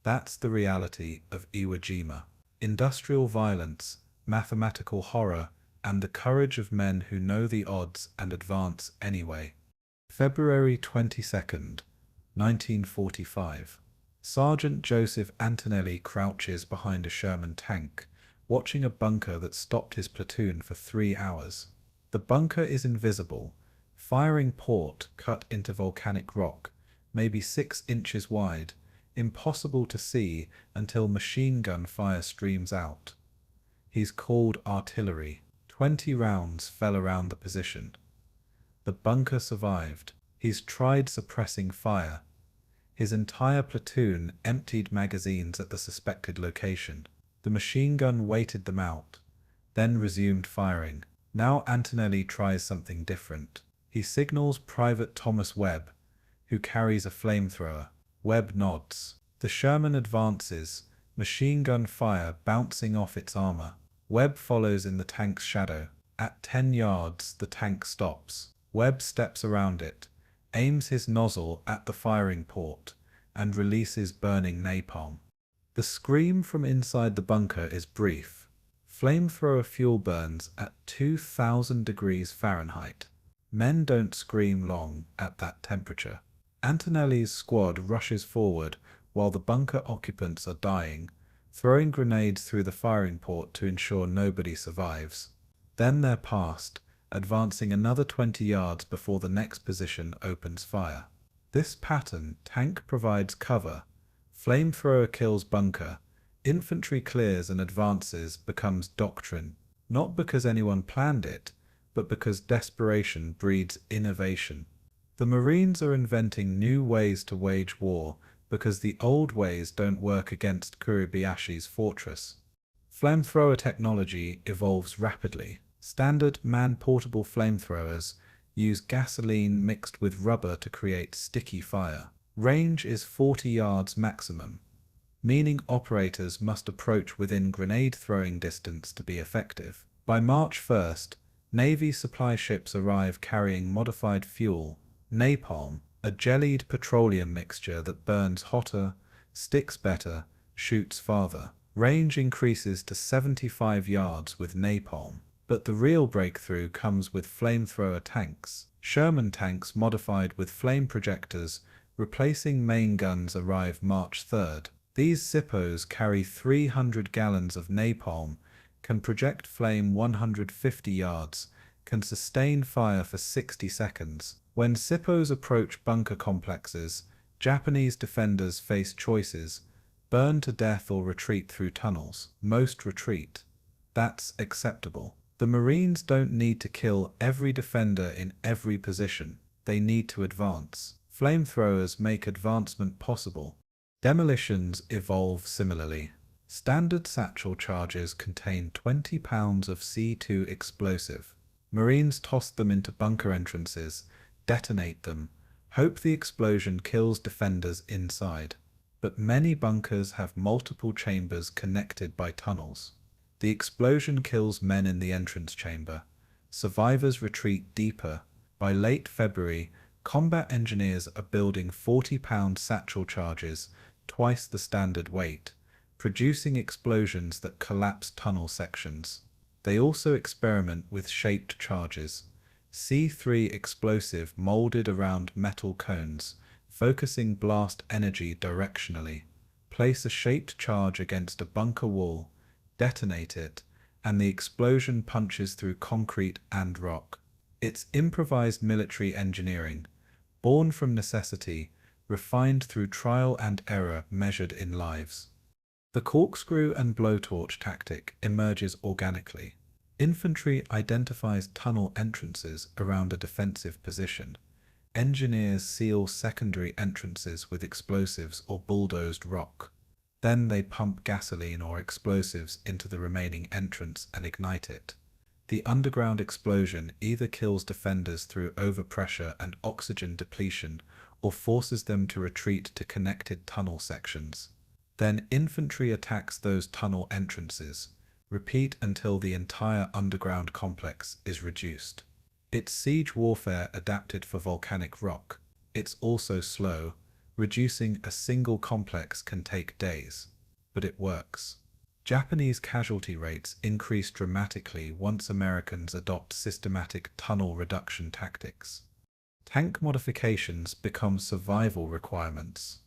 That's the reality of Iwo Jima. Industrial violence, mathematical horror, and the courage of men who know the odds and advance anyway. February 22nd, 1945. Sergeant Joseph Antonelli crouches behind a Sherman tank, watching a bunker that stopped his platoon for 3 hours. The bunker is invisible, firing port cut into volcanic rock, maybe 6 inches wide, impossible to see until machine gun fire streams out. He's called artillery. 20 rounds fell around the position. The bunker survived. He's tried suppressing fire. His entire platoon emptied magazines at the suspected location. The machine gun waited them out, then resumed firing. Now Antonelli tries something different. He signals Private Thomas Webb, who carries a flamethrower. Webb nods. The Sherman advances, machine gun fire bouncing off its armor. Webb follows in the tank's shadow. At 10 yards, the tank stops. Webb steps around it, aims his nozzle at the firing port, and releases burning napalm. The scream from inside the bunker is brief. Flamethrower fuel burns at 2,000 degrees Fahrenheit. Men don't scream long at that temperature. Antonelli's squad rushes forward while the bunker occupants are dying, throwing grenades through the firing port to ensure nobody survives. Then they're past, advancing another 20 yards before the next position opens fire. This pattern, tank provides cover, flamethrower kills bunker, infantry clears and advances, becomes doctrine, not because anyone planned it, but because desperation breeds innovation. The Marines are inventing new ways to wage war because the old ways don't work against Kuribayashi's fortress. Flamethrower technology evolves rapidly. Standard man-portable flamethrowers use gasoline mixed with rubber to create sticky fire. Range is 40 yards maximum, meaning operators must approach within grenade-throwing distance to be effective. By March 1st, Navy supply ships arrive carrying modified fuel, napalm, a jellied petroleum mixture that burns hotter, sticks better, shoots farther. Range increases to 75 yards with napalm. But the real breakthrough comes with flamethrower tanks. Sherman tanks modified with flame projectors, replacing main guns, arrive March 3rd. These Sippos carry 300 gallons of napalm, can project flame 150 yards, can sustain fire for 60 seconds. When Sippos approach bunker complexes, Japanese defenders face choices: burn to death or retreat through tunnels. Most retreat. That's acceptable. The Marines don't need to kill every defender in every position. They need to advance. Flamethrowers make advancement possible. Demolitions evolve similarly. Standard satchel charges contain 20 pounds of C2 explosive. Marines toss them into bunker entrances, detonate them, hope the explosion kills defenders inside. But many bunkers have multiple chambers connected by tunnels. The explosion kills men in the entrance chamber, Survivors retreat deeper. By late February, combat engineers are building 40-pound satchel charges, twice the standard weight, producing explosions that collapse tunnel sections. They also experiment with shaped charges. C3 explosive molded around metal cones, focusing blast energy directionally. Place a shaped charge against a bunker wall, detonate it, and the explosion punches through concrete and rock. It's improvised military engineering, born from necessity, refined through trial and error measured in lives. The corkscrew and blowtorch tactic emerges organically. Infantry identifies tunnel entrances around a defensive position. Engineers seal secondary entrances with explosives or bulldozed rock. Then they pump gasoline or explosives into the remaining entrance and ignite it. The underground explosion either kills defenders through overpressure and oxygen depletion or forces them to retreat to connected tunnel sections. Then infantry attacks those tunnel entrances. Repeat until the entire underground complex is reduced. It's siege warfare adapted for volcanic rock. It's also slow. Reducing a single complex can take days. But it works. Japanese casualty rates increase dramatically once Americans adopt systematic tunnel reduction tactics. Tank modifications become survival requirements.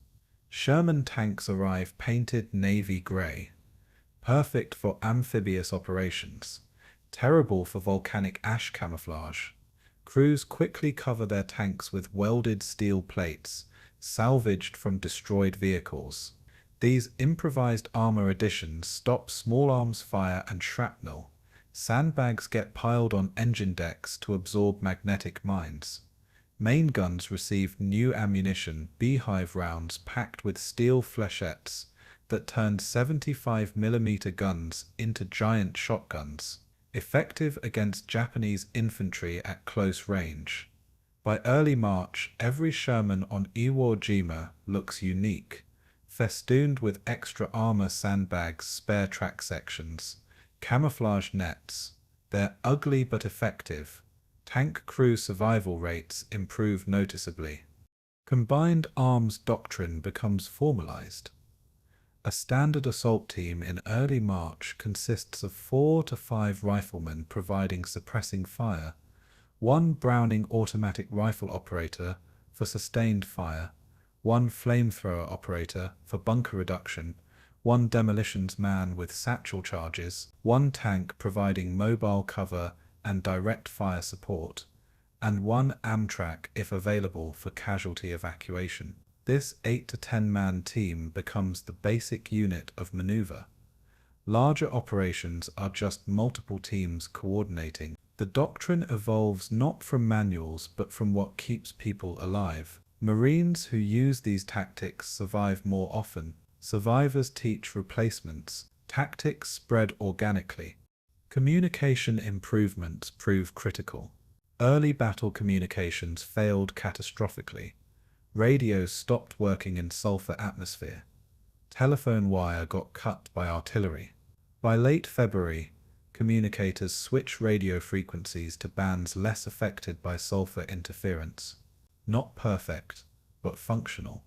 Sherman tanks arrive painted navy gray. Perfect for amphibious operations. Terrible for volcanic ash camouflage. Crews quickly cover their tanks with welded steel plates, salvaged from destroyed vehicles. These improvised armor additions stop small arms fire and shrapnel. Sandbags get piled on engine decks to absorb magnetic mines. Main guns receive new ammunition, beehive rounds packed with steel flechettes that turn 75mm guns into giant shotguns, effective against Japanese infantry at close range. By early March, every Sherman on Iwo Jima looks unique, festooned with extra armor sandbags, spare track sections, camouflage nets. They're ugly but effective. Tank crew survival rates improve noticeably. Combined arms doctrine becomes formalized. A standard assault team in early March consists of 4 to 5 riflemen providing suppressing fire, 1 Browning automatic rifle operator for sustained fire, 1 flamethrower operator for bunker reduction, 1 demolitions man with satchel charges, 1 tank providing mobile cover and direct fire support, and 1 Amtrak if available for casualty evacuation. This 8 to 10 man team becomes the basic unit of maneuver. Larger operations are just multiple teams coordinating. The doctrine evolves not from manuals but from what keeps people alive. Marines who use these tactics survive more often. Survivors teach replacements. Tactics spread organically. Communication improvements prove critical. Early battle communications failed catastrophically. Radios stopped working in sulfur atmosphere. Telephone wire got cut by artillery. By late February, communicators switch radio frequencies to bands less affected by sulfur interference. Not perfect, but functional.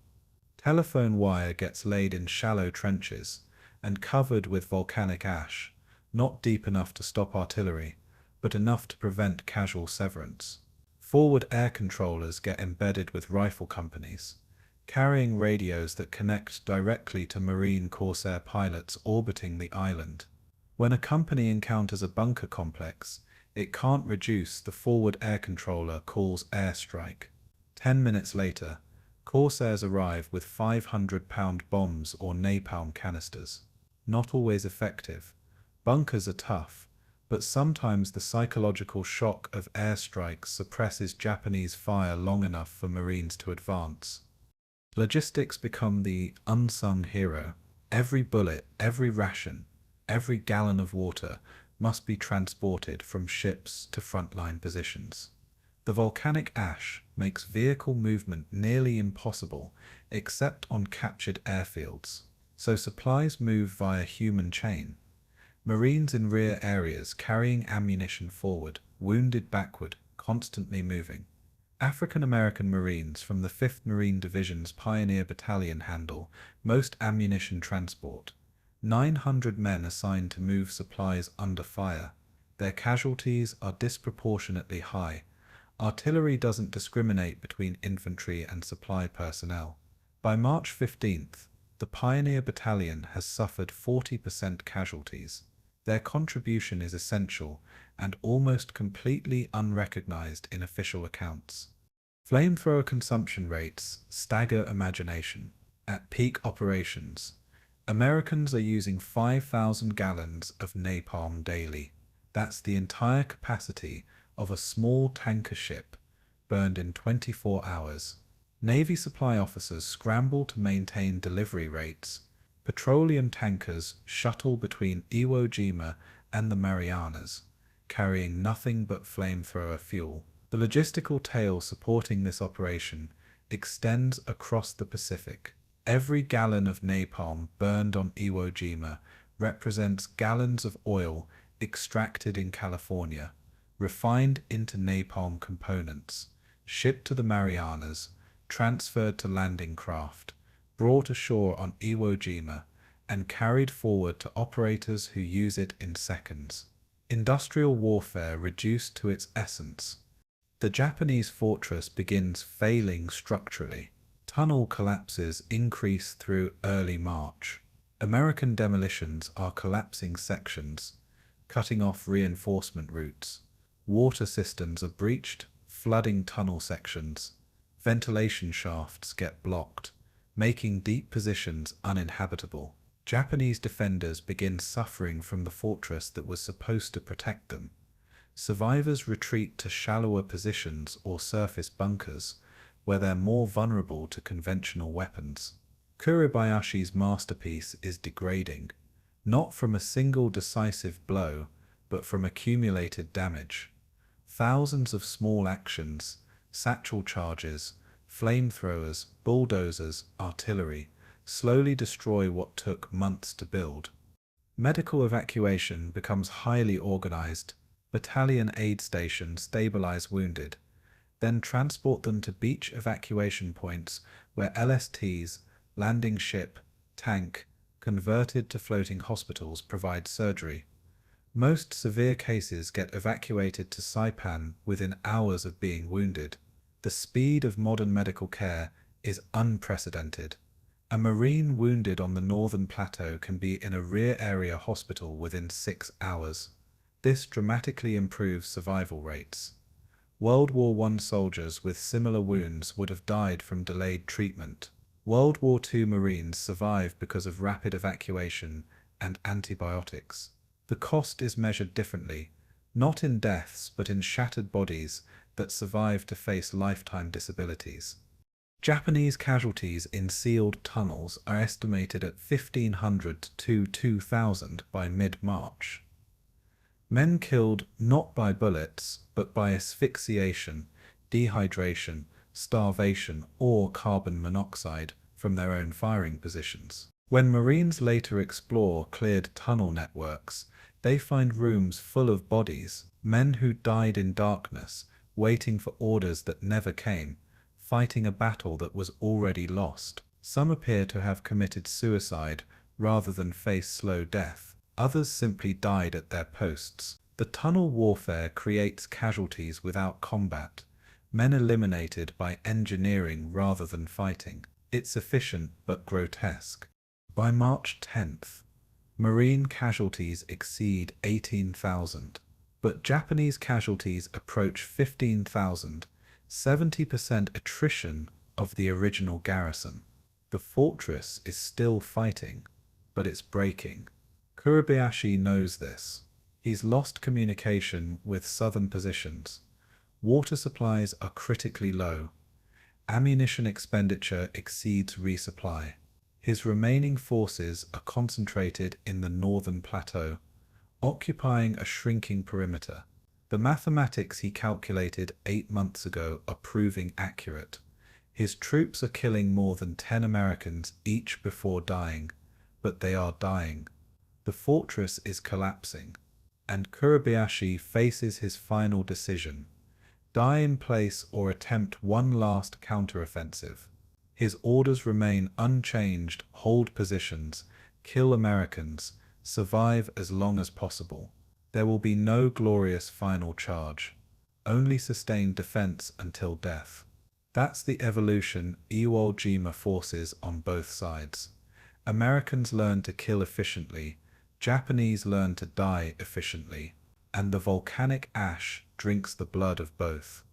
Telephone wire gets laid in shallow trenches and covered with volcanic ash, not deep enough to stop artillery, but enough to prevent casual severance. Forward air controllers get embedded with rifle companies, carrying radios that connect directly to Marine Corsair pilots orbiting the island. When a company encounters a bunker complex, it can't reduce, the forward air controller calls airstrike. 10 minutes later, Corsairs arrive with 500-pound bombs or napalm canisters. Not always effective. Bunkers are tough, but sometimes the psychological shock of airstrikes suppresses Japanese fire long enough for Marines to advance. Logistics become the unsung hero. Every bullet, every ration, every gallon of water must be transported from ships to frontline positions. The volcanic ash makes vehicle movement nearly impossible except on captured airfields, so supplies move via human chain. Marines in rear areas carrying ammunition forward, wounded backward, constantly moving. African American Marines from the 5th Marine Division's Pioneer Battalion handle most ammunition transport. 900 men assigned to move supplies under fire. Their casualties are disproportionately high. Artillery doesn't discriminate between infantry and supply personnel. By March 15th, the Pioneer Battalion has suffered 40% casualties. Their contribution is essential and almost completely unrecognized in official accounts. Flamethrower consumption rates stagger imagination. At peak operations, Americans are using 5,000 gallons of napalm daily. That's the entire capacity of a small tanker ship, burned in 24 hours. Navy supply officers scramble to maintain delivery rates. Petroleum tankers shuttle between Iwo Jima and the Marianas, carrying nothing but flamethrower fuel. The logistical tail supporting this operation extends across the Pacific. Every gallon of napalm burned on Iwo Jima represents gallons of oil extracted in California, refined into napalm components, shipped to the Marianas, transferred to landing craft, brought ashore on Iwo Jima, and carried forward to operators who use it in seconds. Industrial warfare reduced to its essence. The Japanese fortress begins failing structurally. Tunnel collapses increase through early March. American demolitions are collapsing sections, cutting off reinforcement routes. Water systems are breached, flooding tunnel sections. Ventilation shafts get blocked, making deep positions uninhabitable. Japanese defenders begin suffering from the fortress that was supposed to protect them. Survivors retreat to shallower positions or surface bunkers, where they're more vulnerable to conventional weapons. Kuribayashi's masterpiece is degrading, not from a single decisive blow, but from accumulated damage. Thousands of small actions, satchel charges, flamethrowers, bulldozers, artillery, slowly destroy what took months to build. Medical evacuation becomes highly organized. Battalion aid stations stabilize wounded, then transport them to beach evacuation points where LSTs, landing ship, tank, converted to floating hospitals provide surgery. Most severe cases get evacuated to Saipan within hours of being wounded. The speed of modern medical care is unprecedented. A Marine wounded on the northern plateau can be in a rear area hospital within 6 hours. This dramatically improves survival rates. World War I soldiers with similar wounds would have died from delayed treatment. World War II Marines survive because of rapid evacuation and antibiotics. The cost is measured differently, not in deaths but in shattered bodies that survive to face lifetime disabilities. Japanese casualties in sealed tunnels are estimated at 1,500 to 2,000 by mid-March. Men killed not by bullets, but by asphyxiation, dehydration, starvation, or carbon monoxide from their own firing positions. When Marines later explore cleared tunnel networks, they find rooms full of bodies, men who died in darkness, waiting for orders that never came, fighting a battle that was already lost. Some appear to have committed suicide rather than face slow death. Others simply died at their posts. The tunnel warfare creates casualties without combat, men eliminated by engineering rather than fighting. It's efficient but grotesque. By March 10th, Marine casualties exceed 18,000, but Japanese casualties approach 15,000, 70% attrition of the original garrison. The fortress is still fighting, but it's breaking. Kuribayashi knows this. He's lost communication with southern positions. Water supplies are critically low. Ammunition expenditure exceeds resupply. His remaining forces are concentrated in the northern plateau, occupying a shrinking perimeter. The mathematics he calculated 8 months ago are proving accurate. His troops are killing more than 10 Americans each before dying, but they are dying. The fortress is collapsing, and Kuribayashi faces his final decision: die in place or attempt one last counteroffensive. His orders remain unchanged: hold positions, kill Americans, survive as long as possible. There will be no glorious final charge, only sustained defense until death. That's the evolution Iwo Jima forces on both sides. Americans learn to kill efficiently, Japanese learn to die efficiently, and the volcanic ash drinks the blood of both.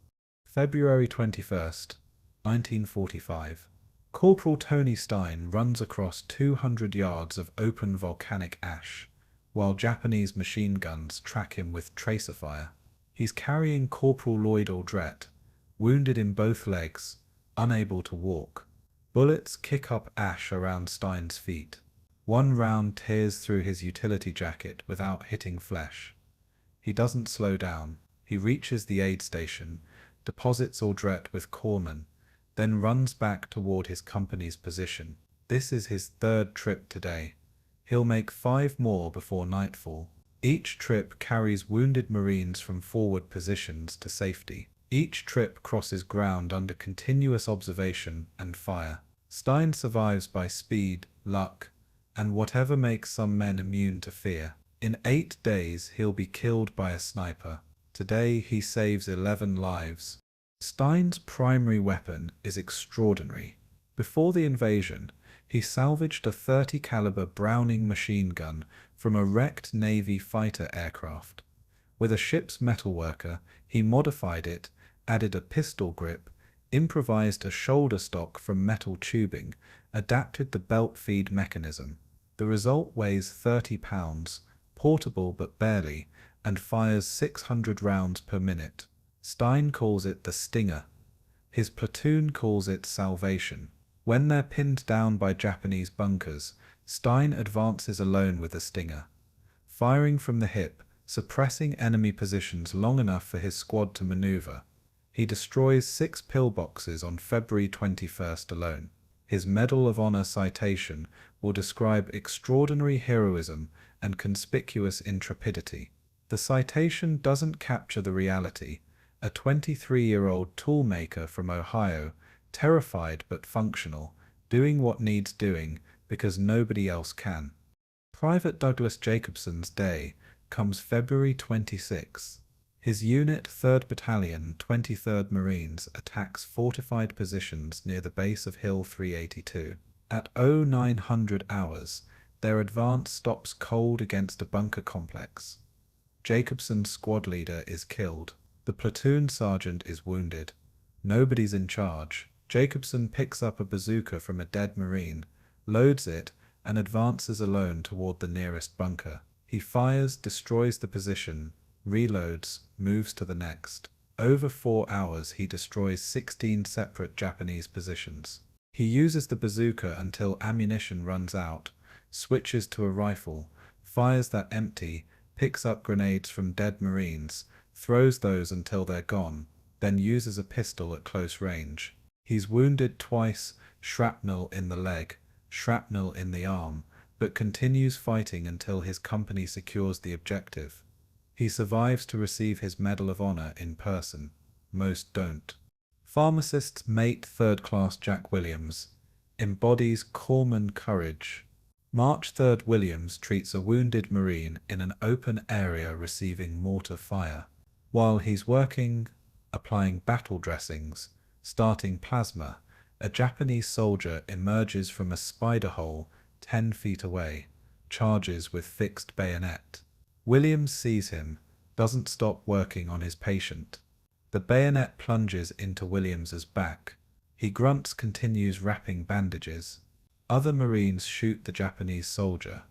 February 21st, 1945. Corporal Tony Stein runs across 200 yards of open volcanic ash, while Japanese machine guns track him with tracer fire. He's carrying Corporal Lloyd Aldrete, wounded in both legs, unable to walk. Bullets kick up ash around Stein's feet. One round tears through his utility jacket without hitting flesh. He doesn't slow down. He reaches the aid station, deposits Aldrete with corpsmen, then runs back toward his company's position. This is his third trip today. He'll make 5 more before nightfall. Each trip carries wounded Marines from forward positions to safety. Each trip crosses ground under continuous observation and fire. Stein survives by speed, luck, and whatever makes some men immune to fear. In 8 days he'll be killed by a sniper. Today he saves 11 lives. Stein's primary weapon is extraordinary. Before the invasion, he salvaged a .30 caliber Browning machine gun from a wrecked Navy fighter aircraft. With a ship's metalworker, he modified it, added a pistol grip, improvised a shoulder stock from metal tubing, adapted the belt feed mechanism. The result weighs 30 pounds, portable but barely, and fires 600 rounds per minute. Stein calls it the Stinger. His platoon calls it Salvation. When they're pinned down by Japanese bunkers, Stein advances alone with the Stinger, firing from the hip, suppressing enemy positions long enough for his squad to maneuver. He destroys 6 pillboxes on February 21st alone. His Medal of Honor citation will describe extraordinary heroism and conspicuous intrepidity. The citation doesn't capture the reality. A 23-year-old toolmaker from Ohio, terrified but functional, doing what needs doing because nobody else can. Private Douglas Jacobson's day comes February 26. His unit, 3rd Battalion, 23rd Marines, attacks fortified positions near the base of Hill 382. At 0900 hours, their advance stops cold against a bunker complex. Jacobson's squad leader is killed. The platoon sergeant is wounded. Nobody's in charge. Jacobson picks up a bazooka from a dead Marine, loads it, and advances alone toward the nearest bunker. He fires, destroys the position, reloads, moves to the next. Over 4 hours he destroys 16 separate Japanese positions. He uses the bazooka until ammunition runs out, switches to a rifle, fires that empty, picks up grenades from dead Marines, throws those until they're gone, then uses a pistol at close range. He's wounded twice, shrapnel in the leg, shrapnel in the arm, but continues fighting until his company secures the objective. He survives to receive his Medal of Honor in person. Most don't. Pharmacist's mate, 3rd Class Jack Williams, embodies corpsman courage. March 3rd Williams treats a wounded Marine in an open area receiving mortar fire. While he's working, applying battle dressings, starting plasma, a Japanese soldier emerges from a spider hole 10 feet away, charges with fixed bayonet. Williams sees him, doesn't stop working on his patient. The bayonet plunges into Williams's back. He grunts, continues wrapping bandages. Other Marines shoot the Japanese soldier.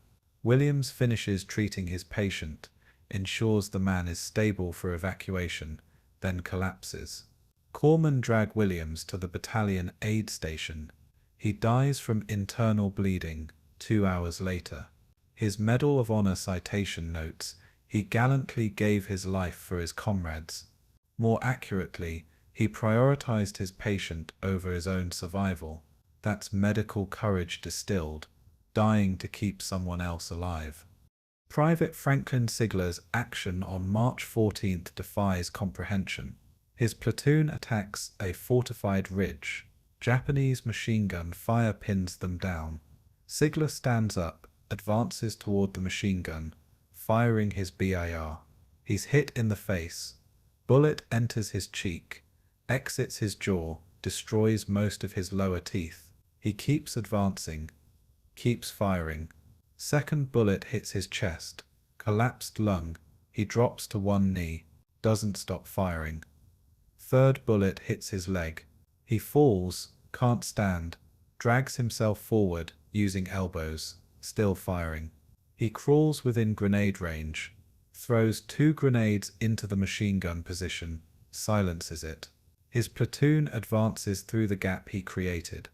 Williams finishes treating his patient, ensures the man is stable for evacuation, then collapses. Corpsmen drag Williams to the battalion aid station. He dies from internal bleeding 2 hours later. His Medal of Honor citation notes, he gallantly gave his life for his comrades. More accurately, he prioritized his patient over his own survival. That's medical courage distilled, dying to keep someone else alive. Private Franklin Sigler's action on March 14th defies comprehension. His platoon attacks a fortified ridge. Japanese machine gun fire pins them down. Sigler stands up, advances toward the machine gun, firing his BIR. He's hit in the face. Bullet enters his cheek, exits his jaw, destroys most of his lower teeth. He keeps advancing, keeps firing. Second bullet hits his chest, collapsed lung. He drops to one knee, doesn't stop firing. Third bullet hits his leg. He falls, can't stand, drags himself forward using elbows, still firing. He crawls within grenade range, throws 2 grenades into the machine gun position, silences it. His platoon advances through the gap he created.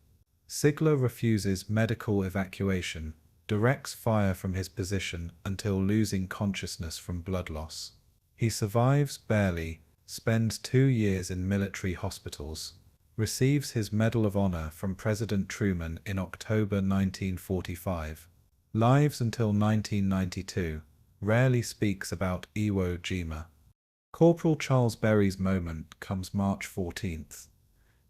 Sigler refuses medical evacuation, directs fire from his position until losing consciousness from blood loss. He survives barely, spends 2 years in military hospitals, receives his Medal of Honor from President Truman in October 1945, lives until 1992, rarely speaks about Iwo Jima. Corporal Charles Berry's moment comes March 14th.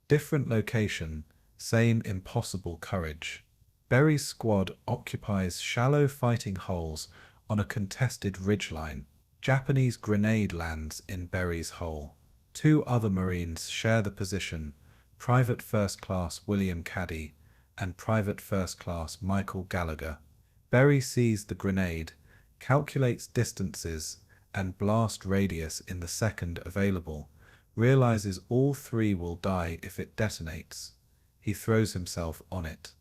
Different location, same impossible courage. Berry's squad occupies shallow fighting holes on a contested ridgeline. Japanese grenade lands in Berry's hole. 2 other Marines share the position, Private First Class William Caddy and Private First Class Michael Gallagher. Berry sees the grenade, calculates distances and blast radius in the second available, realizes all 3 will die if it detonates. He throws himself on it.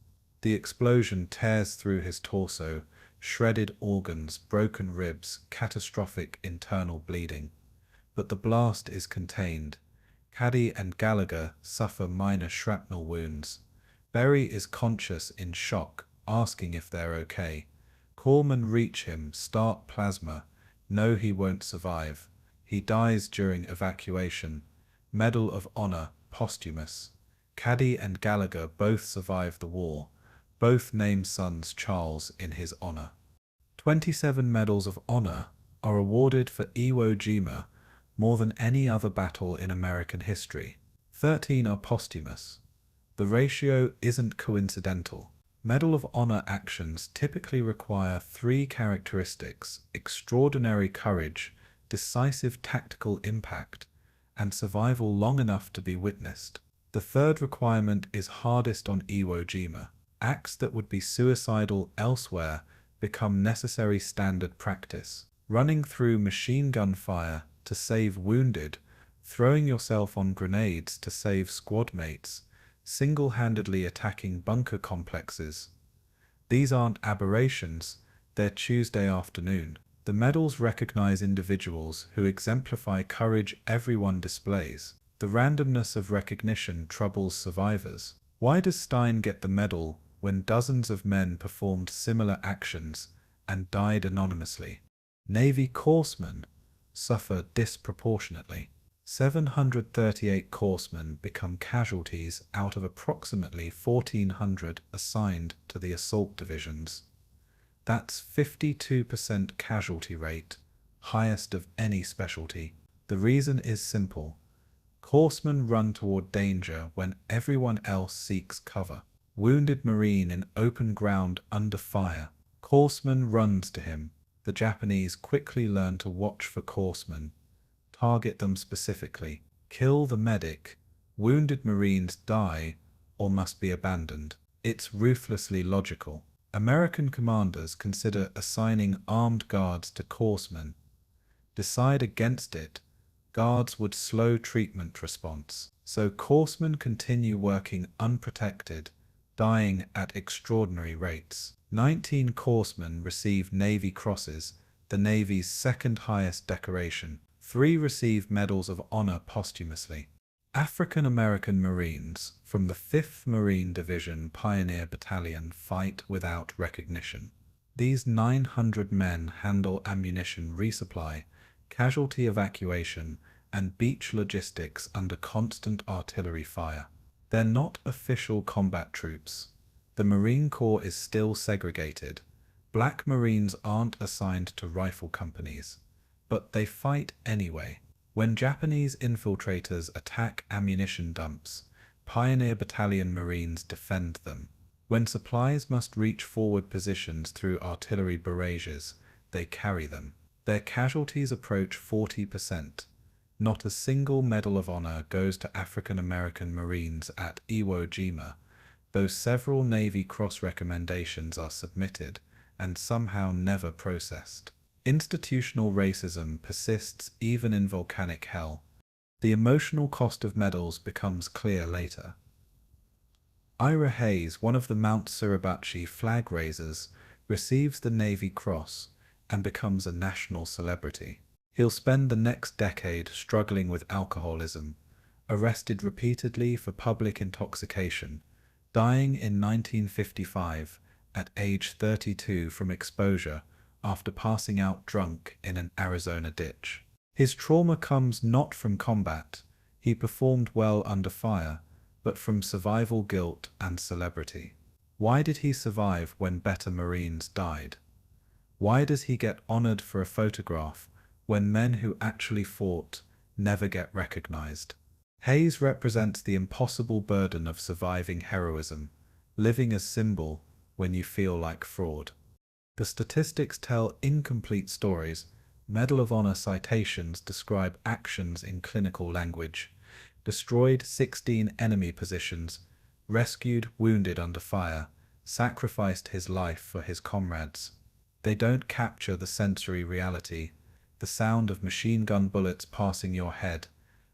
The explosion tears through his torso, shredded organs, broken ribs, catastrophic internal bleeding. But the blast is contained. Caddy and Gallagher suffer minor shrapnel wounds. Berry is conscious in shock, asking if they're okay. Corpsmen reach him, start plasma, know he won't survive. He dies during evacuation. Medal of Honor, posthumous. Caddy and Gallagher both survive the war. Both name sons Charles in his honor. 27 Medals of Honor are awarded for Iwo Jima, more than any other battle in American history. 13 are posthumous. The ratio isn't coincidental. Medal of Honor actions typically require 3 characteristics: extraordinary courage, decisive tactical impact, and survival long enough to be witnessed. The third requirement is hardest on Iwo Jima. Acts that would be suicidal elsewhere become necessary standard practice. Running through machine gun fire to save wounded, throwing yourself on grenades to save squad mates, single-handedly attacking bunker complexes. These aren't aberrations, they're Tuesday afternoon. The medals recognize individuals who exemplify courage everyone displays. The randomness of recognition troubles survivors. Why does Stein get the medal when dozens of men performed similar actions and died anonymously? Navy corpsmen suffer disproportionately. 738 corpsmen become casualties out of approximately 1,400 assigned to the assault divisions. That's 52% casualty rate, highest of any specialty. The reason is simple. Corpsmen run toward danger when everyone else seeks cover. Wounded Marine in open ground under fire. Corpsman runs to him. The Japanese quickly learn to watch for corpsmen, target them specifically, kill the medic. Wounded Marines die or must be abandoned. It's ruthlessly logical. American commanders consider assigning armed guards to corpsmen. Decide against it. Guards would slow treatment response. So corpsmen continue working unprotected, dying at extraordinary rates. 19 corpsmen receive Navy Crosses, the Navy's second highest decoration. 3 receive Medals of Honor posthumously. African American Marines from the 5th Marine Division Pioneer Battalion fight without recognition. These 900 men handle ammunition resupply, casualty evacuation, and beach logistics under constant artillery fire. They're not official combat troops. The Marine Corps is still segregated. Black Marines aren't assigned to rifle companies, but they fight anyway. When Japanese infiltrators attack ammunition dumps, Pioneer Battalion Marines defend them. When supplies must reach forward positions through artillery barrages, they carry them. Their casualties approach 40%. Not a single Medal of Honor goes to African American Marines at Iwo Jima, though several Navy Cross recommendations are submitted and somehow never processed. Institutional racism persists even in volcanic hell. The emotional cost of medals becomes clear later. Ira Hayes, one of the Mount Suribachi flag raisers, receives the Navy Cross and becomes a national celebrity. He'll spend the next decade struggling with alcoholism, arrested repeatedly for public intoxication, dying in 1955 at age 32 from exposure after passing out drunk in an Arizona ditch. His trauma comes not from combat, he performed well under fire, but from survival guilt and celebrity. Why did he survive when better Marines died? Why does he get honored for a photograph when men who actually fought never get recognized? Hayes represents the impossible burden of surviving heroism, living as symbol when you feel like fraud. The statistics tell incomplete stories. Medal of Honor citations describe actions in clinical language. Destroyed 16 enemy positions, rescued wounded under fire, sacrificed his life for his comrades. They don't capture the sensory reality, the sound of machine gun bullets passing your head,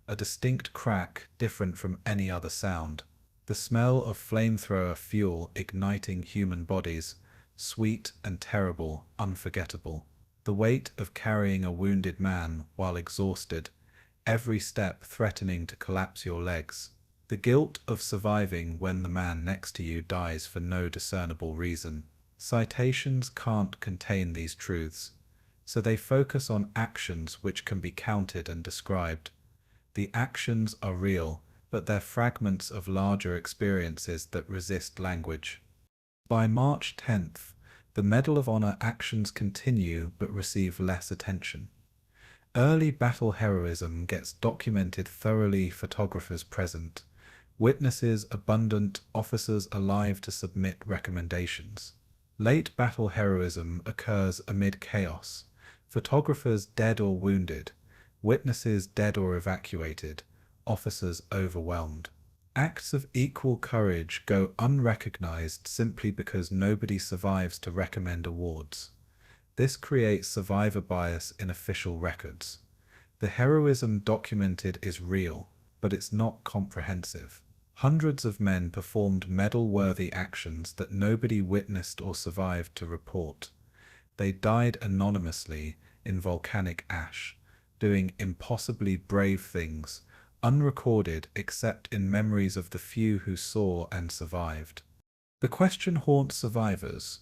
a distinct crack different from any other sound, the smell of flamethrower fuel igniting human bodies, sweet and terrible, unforgettable, the weight of carrying a wounded man while exhausted, every step threatening to collapse your legs, the guilt of surviving when the man next to you dies for no discernible reason. Citations can't contain these truths, so they focus on actions which can be counted and described. The actions are real, but they're fragments of larger experiences that resist language. By March 10th, the Medal of Honor actions continue but receive less attention. Early battle heroism gets documented thoroughly, photographers present, witnesses abundant, officers alive to submit recommendations. Late battle heroism occurs amid chaos, photographers dead or wounded, witnesses dead or evacuated, officers overwhelmed. Acts of equal courage go unrecognized simply because nobody survives to recommend awards. This creates survivor bias in official records. The heroism documented is real, but it's not comprehensive. Hundreds of men performed medal-worthy actions that nobody witnessed or survived to report. They died anonymously in volcanic ash, doing impossibly brave things, unrecorded except in memories of the few who saw and survived. The question haunts survivors.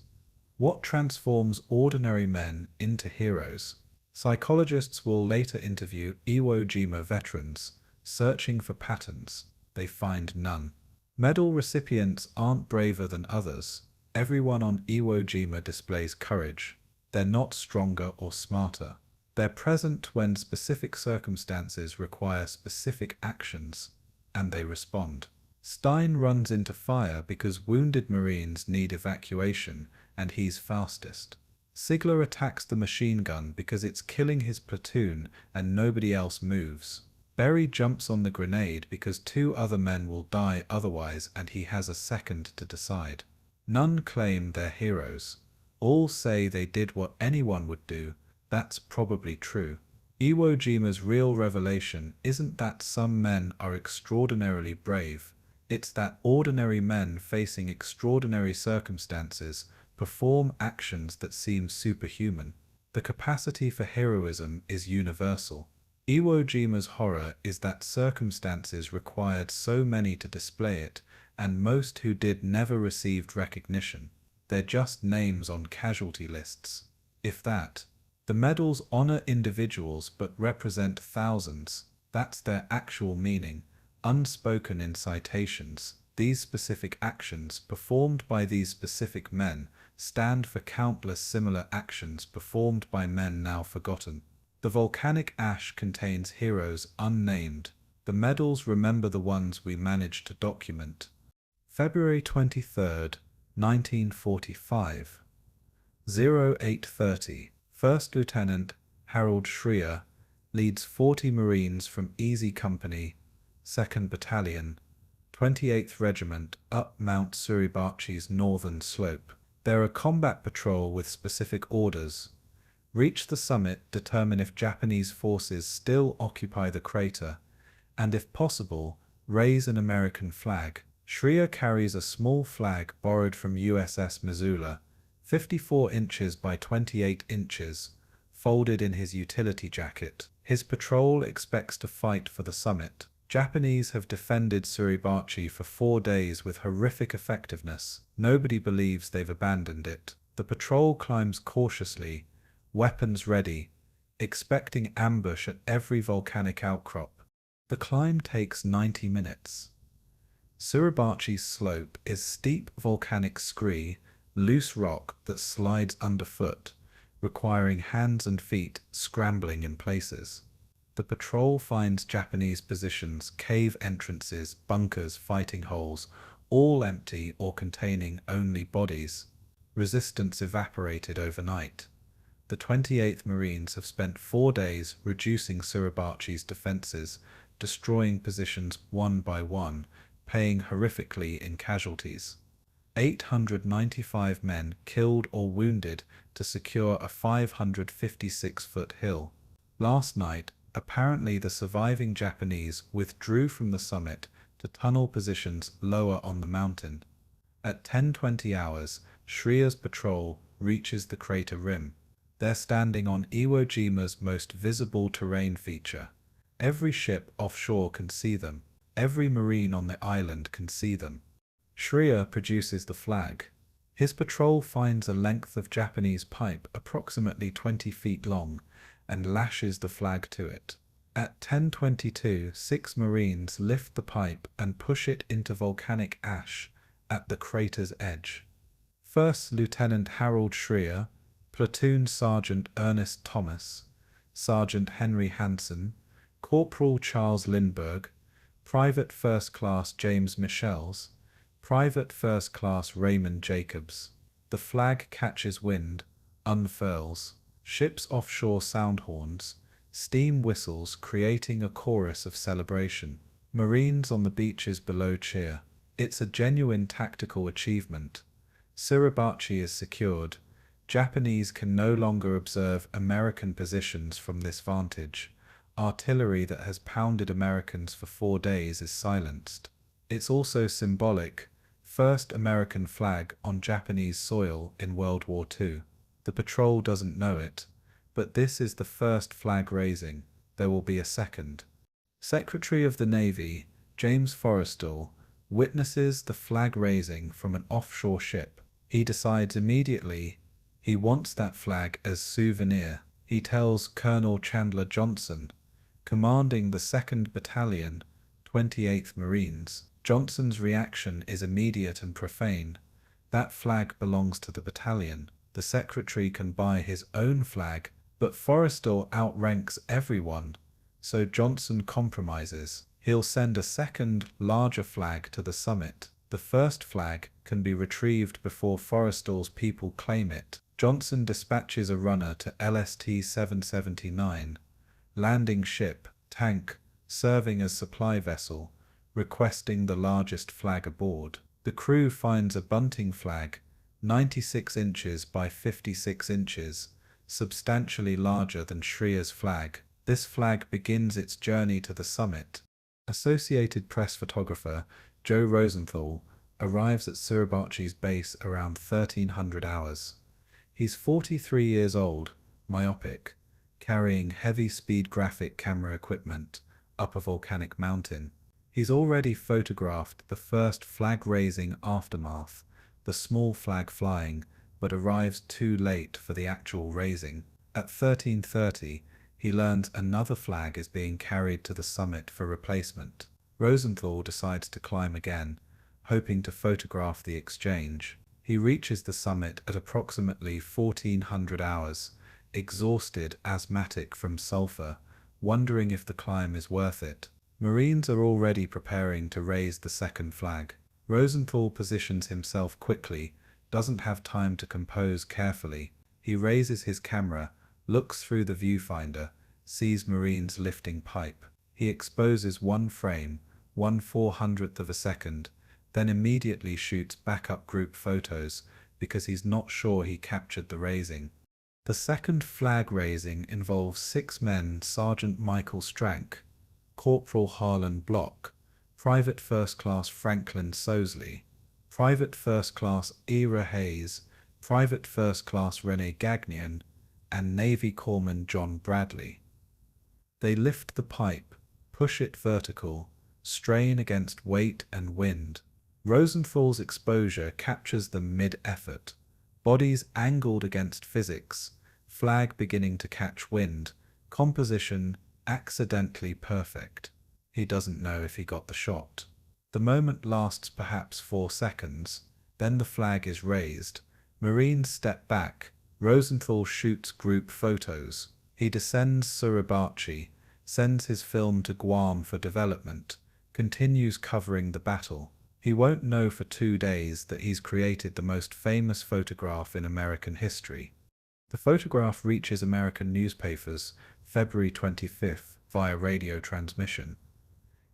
What transforms ordinary men into heroes? Psychologists will later interview Iwo Jima veterans, searching for patterns. They find none. Medal recipients aren't braver than others. Everyone on Iwo Jima displays courage. They're not stronger or smarter. They're present when specific circumstances require specific actions, and they respond. Stein runs into fire because wounded Marines need evacuation, and he's fastest. Sigler attacks the machine gun because it's killing his platoon and nobody else moves. Berry jumps on the grenade because 2 other men will die otherwise and he has a second to decide. None claim they're heroes. All say they did what anyone would do. That's probably true. Iwo Jima's real revelation isn't that some men are extraordinarily brave. It's that ordinary men facing extraordinary circumstances perform actions that seem superhuman. The capacity for heroism is universal. Iwo Jima's horror is that circumstances required so many to display it, and most who did never received recognition. They're just names on casualty lists. If that. The medals honor individuals but represent thousands. That's their actual meaning, unspoken in citations. These specific actions, performed by these specific men, stand for countless similar actions performed by men now forgotten. The volcanic ash contains heroes unnamed. The medals remember the ones we managed to document. February 23rd, 1945. 0830. First Lieutenant Harold Schreier leads 40 Marines from Easy Company, 2nd Battalion, 28th Regiment up Mount Suribachi's northern slope. They're a combat patrol with specific orders. Reach the summit, determine if Japanese forces still occupy the crater, and if possible, raise an American flag. Schreier carries a small flag borrowed from USS Missoula, 54 inches by 28 inches, folded in his utility jacket. His patrol expects to fight for the summit. Japanese have defended Suribachi for 4 days with horrific effectiveness. Nobody believes they've abandoned it. The patrol climbs cautiously, weapons ready, expecting ambush at every volcanic outcrop. The climb takes 90 minutes. Suribachi's slope is steep volcanic scree, loose rock that slides underfoot, requiring hands and feet scrambling in places. The patrol finds Japanese positions, cave entrances, bunkers, fighting holes, all empty or containing only bodies. Resistance evaporated overnight. The 28th Marines have spent 4 days reducing Suribachi's defenses, destroying positions one by one, paying horrifically in casualties. 895 men killed or wounded to secure a 556-foot hill. Last night, apparently the surviving Japanese withdrew from the summit to tunnel positions lower on the mountain. At 10:20 hours, Schreier's patrol reaches the crater rim. They're standing on Iwo Jima's most visible terrain feature. Every ship offshore can see them. Every Marine on the island can see them. Schreier produces the flag. His patrol finds a length of Japanese pipe approximately 20 feet long and lashes the flag to it. At 10:22, 6 Marines lift the pipe and push it into volcanic ash at the crater's edge. First Lieutenant Harold Schreier, Platoon Sergeant Ernest Thomas, Sergeant Henry Hansen, Corporal Charles Lindbergh, Private First Class James Michels, Private First Class Raymond Jacobs. The flag catches wind, unfurls. Ships offshore sound horns, steam whistles creating a chorus of celebration. Marines on the beaches below cheer. It's a genuine tactical achievement. Suribachi is secured. Japanese can no longer observe American positions from this vantage. Artillery that has pounded Americans for 4 days is silenced. It's also symbolic. First American flag on Japanese soil in World War II. The patrol doesn't know it, but this is the first flag raising. There will be a second. Secretary of the Navy, James Forrestal, witnesses the flag raising from an offshore ship. He decides immediately he wants that flag as souvenir. He tells Colonel Chandler Johnson, commanding the 2nd Battalion, 28th Marines. Johnson's reaction is immediate and profane. That flag belongs to the battalion. The secretary can buy his own flag, but Forrestal outranks everyone, so Johnson compromises. He'll send a second, larger flag to the summit. The first flag can be retrieved before Forrestal's people claim it. Johnson dispatches a runner to LST 779, landing ship, tank, serving as supply vessel, requesting the largest flag aboard. The crew finds a bunting flag, 96 inches by 56 inches, substantially larger than Schreier's flag. This flag begins its journey to the summit. Associated Press photographer Joe Rosenthal arrives at Suribachi's base around 1300 hours. He's 43 years old, myopic, carrying heavy-speed graphic camera equipment up a volcanic mountain. He's already photographed the first flag-raising aftermath, the small flag flying, but arrives too late for the actual raising. At 13:30, he learns another flag is being carried to the summit for replacement. Rosenthal decides to climb again, hoping to photograph the exchange. He reaches the summit at approximately 1400 hours, exhausted, asthmatic from sulfur, wondering if the climb is worth it. Marines are already preparing to raise the second flag. Rosenthal positions himself quickly, doesn't have time to compose carefully. He raises his camera, looks through the viewfinder, sees Marines lifting pipe. He exposes one frame, 1/400th of a second, then immediately shoots backup group photos because he's not sure he captured the raising. The second flag raising involves 6 men: Sergeant Michael Strank, Corporal Harlan Block, Private First Class Franklin Sosley, Private First Class Ira Hayes, Private First Class Rene Gagnon, and Navy Corpsman John Bradley. They lift the pipe, push it vertical, strain against weight and wind. Rosenthal's exposure captures them mid-effort. Bodies angled against physics, flag beginning to catch wind, composition accidentally perfect. He doesn't know if he got the shot. The moment lasts perhaps 4 seconds, then the flag is raised. Marines step back. Rosenthal shoots group photos. He descends Suribachi, sends his film to Guam for development, continues covering the battle. He won't know for 2 days that he's created the most famous photograph in American history. The photograph reaches American newspapers February 25th via radio transmission.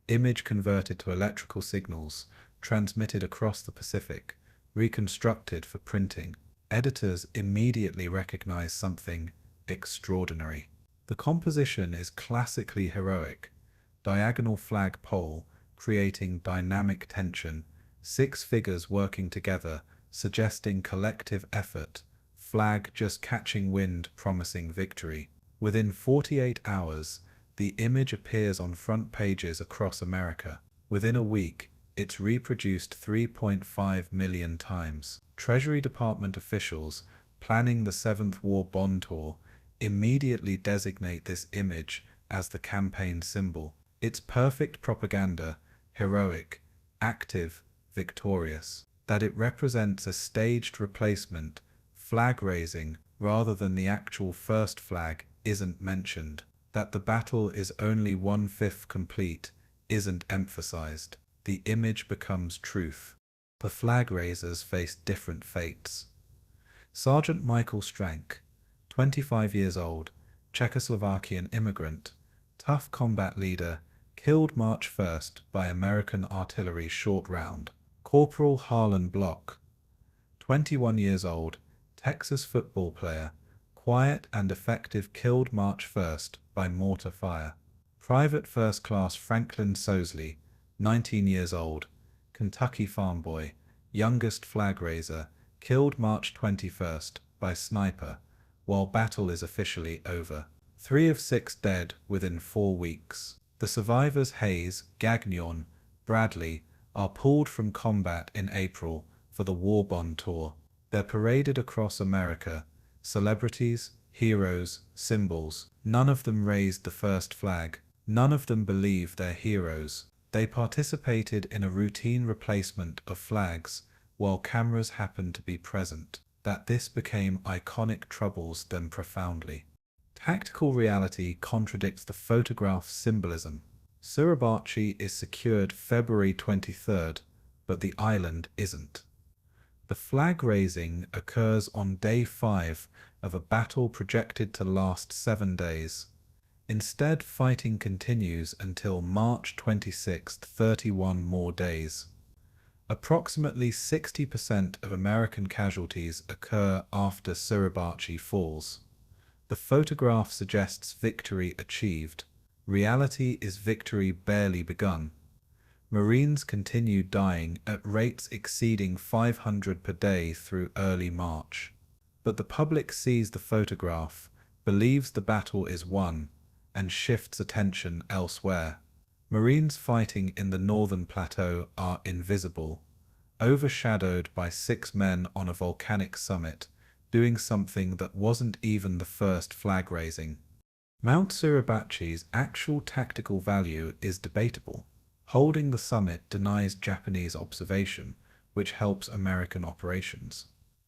Image converted to electrical signals, transmitted across the Pacific, reconstructed for printing. Editors immediately recognize something extraordinary. The composition is classically heroic. Diagonal flag pole, creating dynamic tension, 6 figures working together, suggesting collective effort, flag just catching wind, promising victory. Within 48 hours, the image appears on front pages across America. Within a week, it's reproduced 3.5 million times. Treasury Department officials, planning the 7th War Bond Tour, immediately designate this image as the campaign symbol. It's perfect propaganda, heroic, active, victorious. That it represents a staged replacement, flag raising, rather than the actual first flag isn't mentioned. That the battle is only 1/5 complete isn't emphasized. The image becomes truth. The flag raisers face different fates. Sergeant Michael Strank, 25 years old, Czechoslovakian immigrant, tough combat leader, killed March 1st by American artillery short round. Corporal Harlan Block, 21 years old, Texas football player, quiet and effective, killed March 1st by mortar fire. Private First Class Franklin Sosley, 19 years old, Kentucky farm boy, youngest flag raiser, killed March 21st by sniper, while battle is officially over. 3 of 6 dead within 4 weeks. The survivors Hayes, Gagnon, Bradley are pulled from combat in April for the War Bond Tour. They're paraded across America, celebrities, heroes, symbols. None of them raised the first flag. None of them believe they're heroes. They participated in a routine replacement of flags while cameras happened to be present. That this became iconic troubles them profoundly. Tactical reality contradicts the photograph's symbolism. Suribachi is secured February 23rd, but the island isn't. The flag raising occurs on day 5 of a battle projected to last 7 days. Instead, fighting continues until March 26th, 31 more days. Approximately 60% of American casualties occur after Suribachi falls. The photograph suggests victory achieved. Reality is victory barely begun. Marines continue dying at rates exceeding 500 per day through early March. But the public sees the photograph, believes the battle is won, and shifts attention elsewhere. Marines fighting in the northern plateau are invisible, overshadowed by 6 men on a volcanic summit, doing something that wasn't even the first flag raising. Mount Suribachi's actual tactical value is debatable. Holding the summit denies Japanese observation, which helps American operations.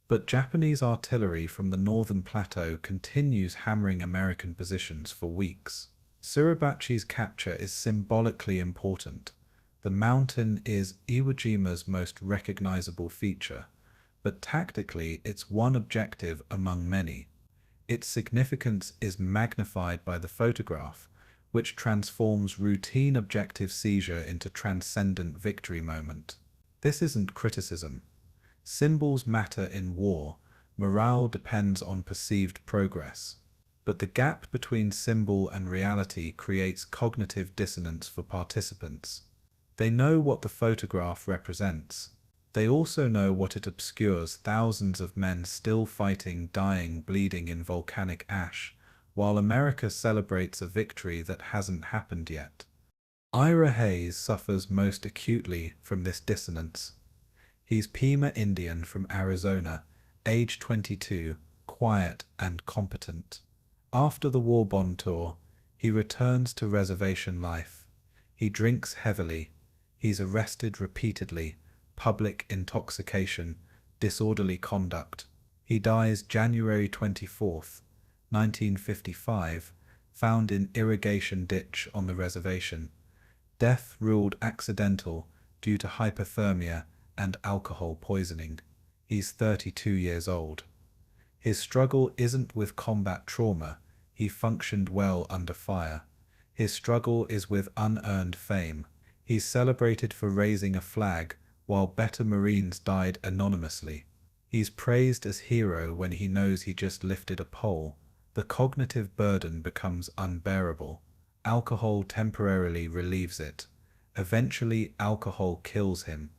But Japanese artillery from the northern plateau continues hammering American positions for weeks. Suribachi's capture is symbolically important. The mountain is Iwo Jima's most recognizable feature, but tactically it's one objective among many. Its significance is magnified by the photograph, which transforms routine objective seizure into transcendent victory moment. This isn't criticism. Symbols matter in war. Morale depends on perceived progress. But the gap between symbol and reality creates cognitive dissonance for participants. They know what the photograph represents. They also know what it obscures: thousands of men still fighting, dying, bleeding in volcanic ash, while America celebrates a victory that hasn't happened yet. Ira Hayes suffers most acutely from this dissonance. He's Pima Indian from Arizona, age 22, quiet and competent. After the war bond tour, he returns to reservation life. He drinks heavily. He's arrested repeatedly. Public intoxication, disorderly conduct. He dies January 24th, 1955, found in irrigation ditch on the reservation. Death ruled accidental due to hypothermia and alcohol poisoning. He's 32 years old. His struggle isn't with combat trauma. He functioned well under fire. His struggle is with unearned fame. He's celebrated for raising a flag, while better Marines died anonymously. He's praised as hero when he knows he just lifted a pole. The cognitive burden becomes unbearable. Alcohol temporarily relieves it. Eventually, alcohol kills him.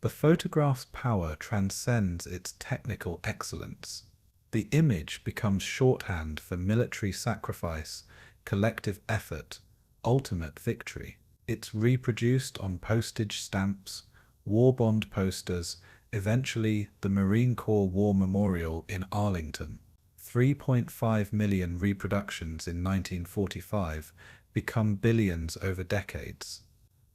The photograph's power transcends its technical excellence. The image becomes shorthand for military sacrifice, collective effort, ultimate victory. It's reproduced on postage stamps, war bond posters, eventually the Marine Corps War Memorial in Arlington. 3.5 million reproductions in 1945 become billions over decades.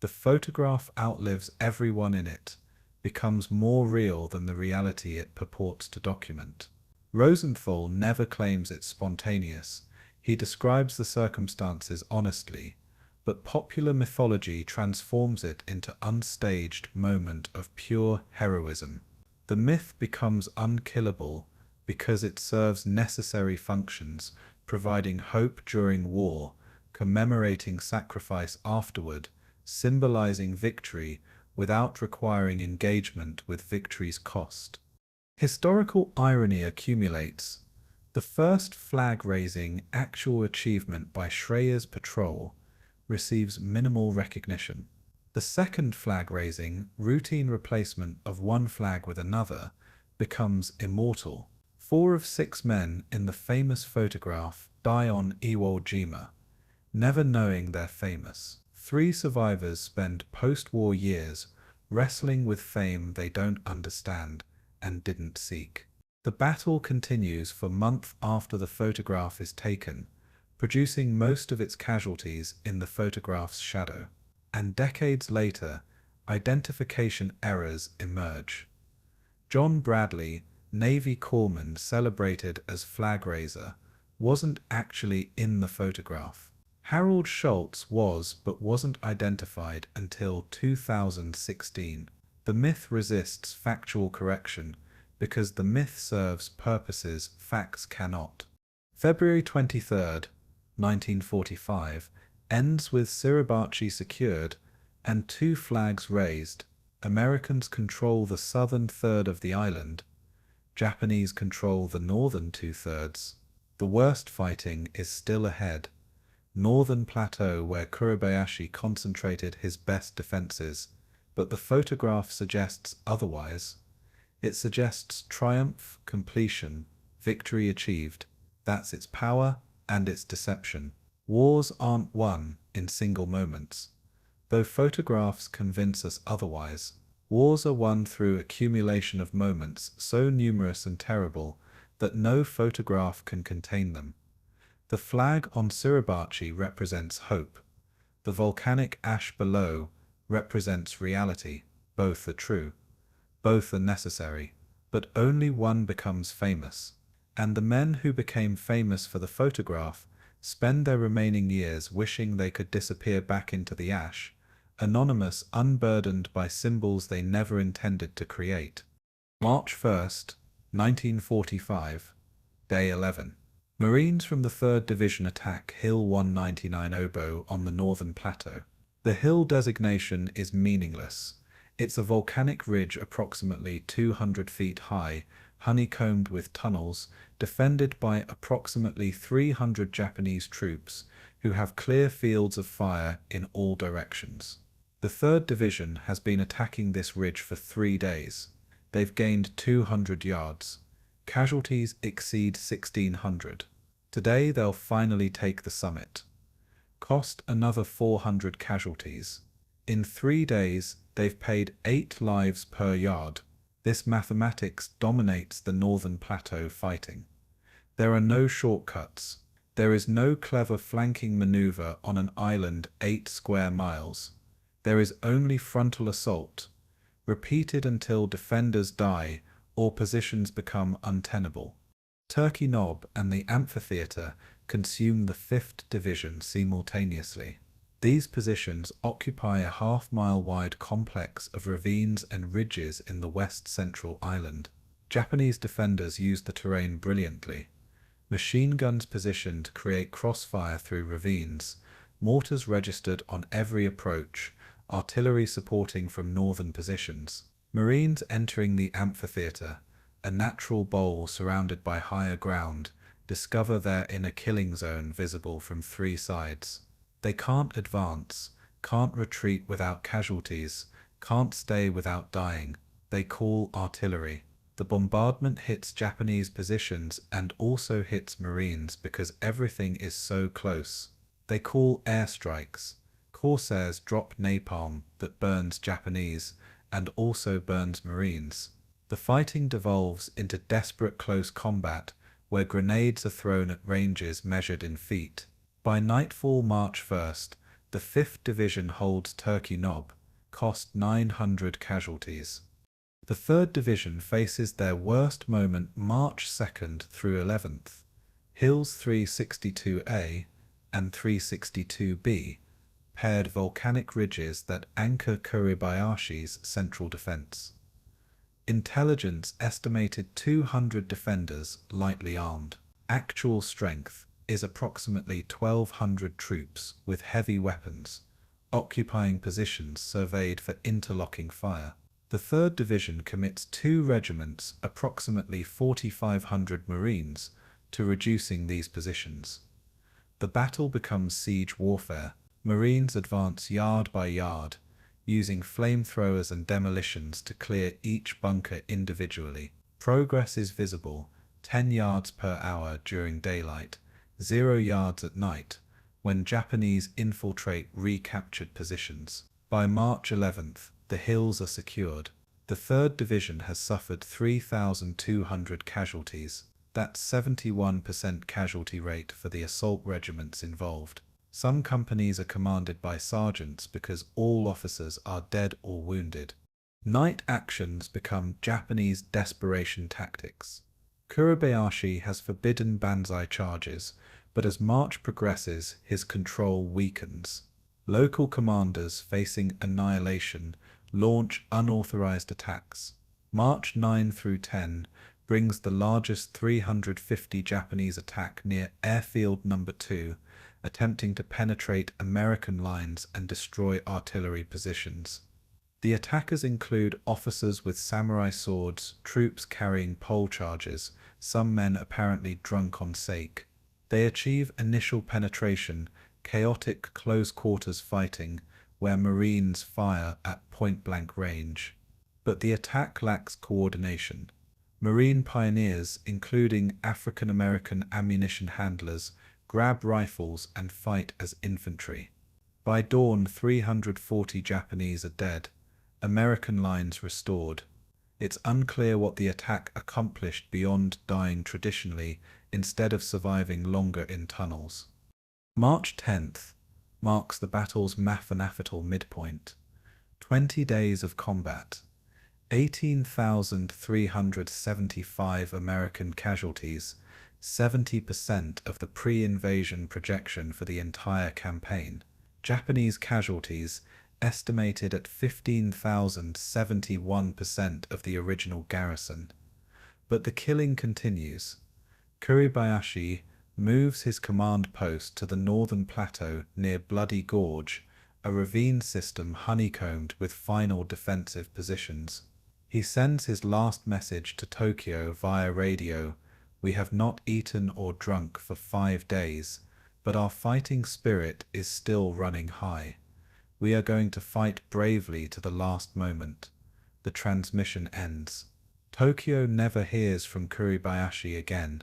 The photograph outlives everyone in it, becomes more real than the reality it purports to document. Rosenthal never claims it's spontaneous. He describes the circumstances honestly, but popular mythology transforms it into unstaged moment of pure heroism. The myth becomes unkillable because it serves necessary functions, providing hope during war, commemorating sacrifice afterward, symbolizing victory without requiring engagement with victory's cost. Historical irony accumulates. The first flag-raising actual achievement by Schreyer's patrol receives minimal recognition. The second flag-raising, routine replacement of one flag with another, becomes immortal. 4 of 6 men in the famous photograph die on Iwo Jima, never knowing they're famous. 3 survivors spend post-war years wrestling with fame they don't understand and didn't seek. The battle continues for months after the photograph is taken, producing most of its casualties in the photograph's shadow. And decades later, identification errors emerge. John Bradley, Navy corpsman celebrated as flag raiser, wasn't actually in the photograph. Harold Schultz was but wasn't identified until 2016. The myth resists factual correction because the myth serves purposes facts cannot. February 23rd, 1945, ends with Suribachi secured and 2 flags raised. Americans control the southern third of the island. Japanese control the northern 2/3. The worst fighting is still ahead. Northern plateau where Kuribayashi concentrated his best defenses, but the photograph suggests otherwise. It suggests triumph, completion, victory achieved. That's its power and its deception. Wars aren't won in single moments, though photographs convince us otherwise. Wars are won through accumulation of moments so numerous and terrible that no photograph can contain them. The flag on Suribachi represents hope. The volcanic ash below represents reality. Both are true. Both are necessary. But only one becomes famous. And the men who became famous for the photograph spend their remaining years wishing they could disappear back into the ash, anonymous, unburdened by symbols they never intended to create. March 1st, 1945, Day 11. Marines from the 3rd Division attack Hill 199 Obo on the northern plateau. The hill designation is meaningless. It's a volcanic ridge approximately 200 feet high, honeycombed with tunnels, defended by approximately 300 Japanese troops who have clear fields of fire in all directions. The 3rd Division has been attacking this ridge for 3 days. They've gained 200 yards. Casualties exceed 1,600. Today they'll finally take the summit. Cost another 400 casualties. In 3 days, they've paid 8 lives per yard. This mathematics dominates the northern plateau fighting. There are no shortcuts. There is no clever flanking maneuver on an island 8 square miles. There is only frontal assault, repeated until defenders die or positions become untenable. Turkey Knob and the amphitheater consume the 5th Division simultaneously. These positions occupy a half-mile wide complex of ravines and ridges in the west-central island. Japanese defenders use the terrain brilliantly. Machine guns positioned to create crossfire through ravines, mortars registered on every approach, artillery supporting from northern positions. Marines entering the amphitheater, a natural bowl surrounded by higher ground, discover they're in a killing zone visible from 3 sides. They can't advance, can't retreat without casualties, can't stay without dying. They call artillery. The bombardment hits Japanese positions and also hits Marines because everything is so close. They call airstrikes. Corsairs drop napalm that burns Japanese and also burns Marines. The fighting devolves into desperate close combat where grenades are thrown at ranges measured in feet. By nightfall March 1st, the 5th Division holds Turkey Knob, cost 900 casualties. The 3rd Division faces their worst moment March 2nd through 11th. Hills 362A and 362B, paired volcanic ridges that anchor Kuribayashi's central defense. Intelligence estimated 200 defenders lightly armed. Actual strength is approximately 1,200 troops with heavy weapons, occupying positions surveyed for interlocking fire. The 3rd Division commits 2 regiments, approximately 4,500 Marines, to reducing these positions. The battle becomes siege warfare. Marines advance yard by yard, using flamethrowers and demolitions to clear each bunker individually. Progress is visible, 10 yards per hour during daylight, 0 yards at night, when Japanese infiltrate recaptured positions. By March 11th, the hills are secured. The 3rd Division has suffered 3,200 casualties. That's 71% casualty rate for the assault regiments involved. Some companies are commanded by sergeants because all officers are dead or wounded. Night actions become Japanese desperation tactics. Kuribayashi has forbidden banzai charges, but as March progresses, his control weakens. Local commanders facing annihilation launch unauthorized attacks. March 9 through 10 brings the largest 350 Japanese attack near Airfield No. 2, attempting to penetrate American lines and destroy artillery positions. The attackers include officers with samurai swords, troops carrying pole charges, some men apparently drunk on sake. They achieve initial penetration, chaotic close-quarters fighting, where Marines fire at point-blank range. But the attack lacks coordination. Marine pioneers, including African-American ammunition handlers, grab rifles and fight as infantry. By dawn, 340 Japanese are dead. American lines restored. It's unclear what the attack accomplished beyond dying traditionally instead of surviving longer in tunnels. March 10th marks the battle's mathematical midpoint. 20 days of combat. 18,375 American casualties, 70% of the pre-invasion projection for the entire campaign. Japanese casualties estimated at 15,000, 71% of the original garrison. But the killing continues. Kuribayashi moves his command post to the northern plateau near Bloody Gorge, a ravine system honeycombed with final defensive positions. He sends his last message to Tokyo via radio: "We have not eaten or drunk for 5 days, but our fighting spirit is still running high. We are going to fight bravely to the last moment." The transmission ends. Tokyo never hears from Kuribayashi again.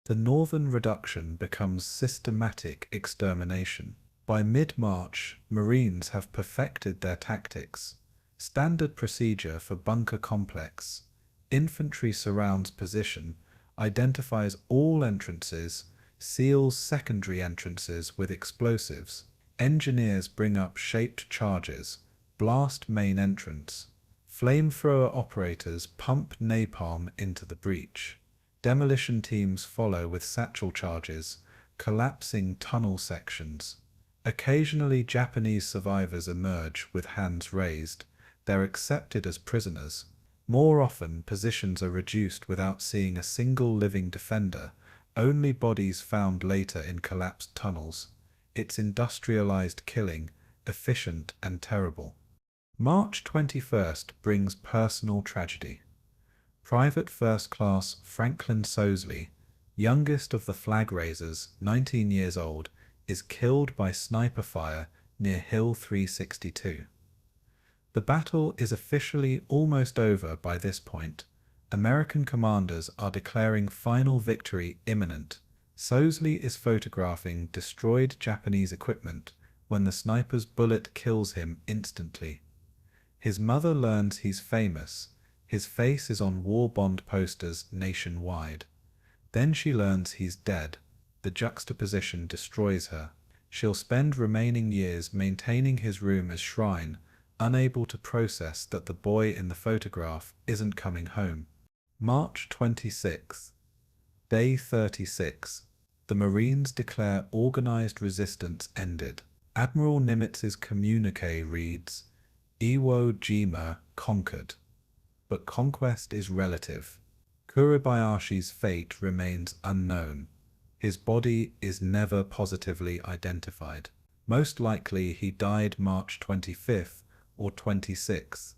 The northern reduction becomes systematic extermination. By mid-March, Marines have perfected their tactics. Standard procedure for bunker complex. Infantry surrounds position, identifies all entrances, seals secondary entrances with explosives. Engineers bring up shaped charges, blast main entrance. Flamethrower operators pump napalm into the breach. Demolition teams follow with satchel charges, collapsing tunnel sections. Occasionally Japanese survivors emerge with hands raised. They're accepted as prisoners. More often, positions are reduced without seeing a single living defender, only bodies found later in collapsed tunnels. It's industrialized killing, efficient and terrible. March 21st brings personal tragedy. Private First Class Franklin Sosley, youngest of the flag raisers, 19 years old, is killed by sniper fire near Hill 362. The battle is officially almost over by this point. American commanders are declaring final victory imminent. Sosley is photographing destroyed Japanese equipment when the sniper's bullet kills him instantly. His mother learns he's famous. His face is on war bond posters nationwide. Then she learns he's dead. The juxtaposition destroys her. She'll spend remaining years maintaining his room as shrine, unable to process that the boy in the photograph isn't coming home. March 26th. Day 36. The Marines declare organized resistance ended. Admiral Nimitz's communique reads, "Iwo Jima conquered." But conquest is relative. Kuribayashi's fate remains unknown. His body is never positively identified. Most likely he died March 25th or 26th,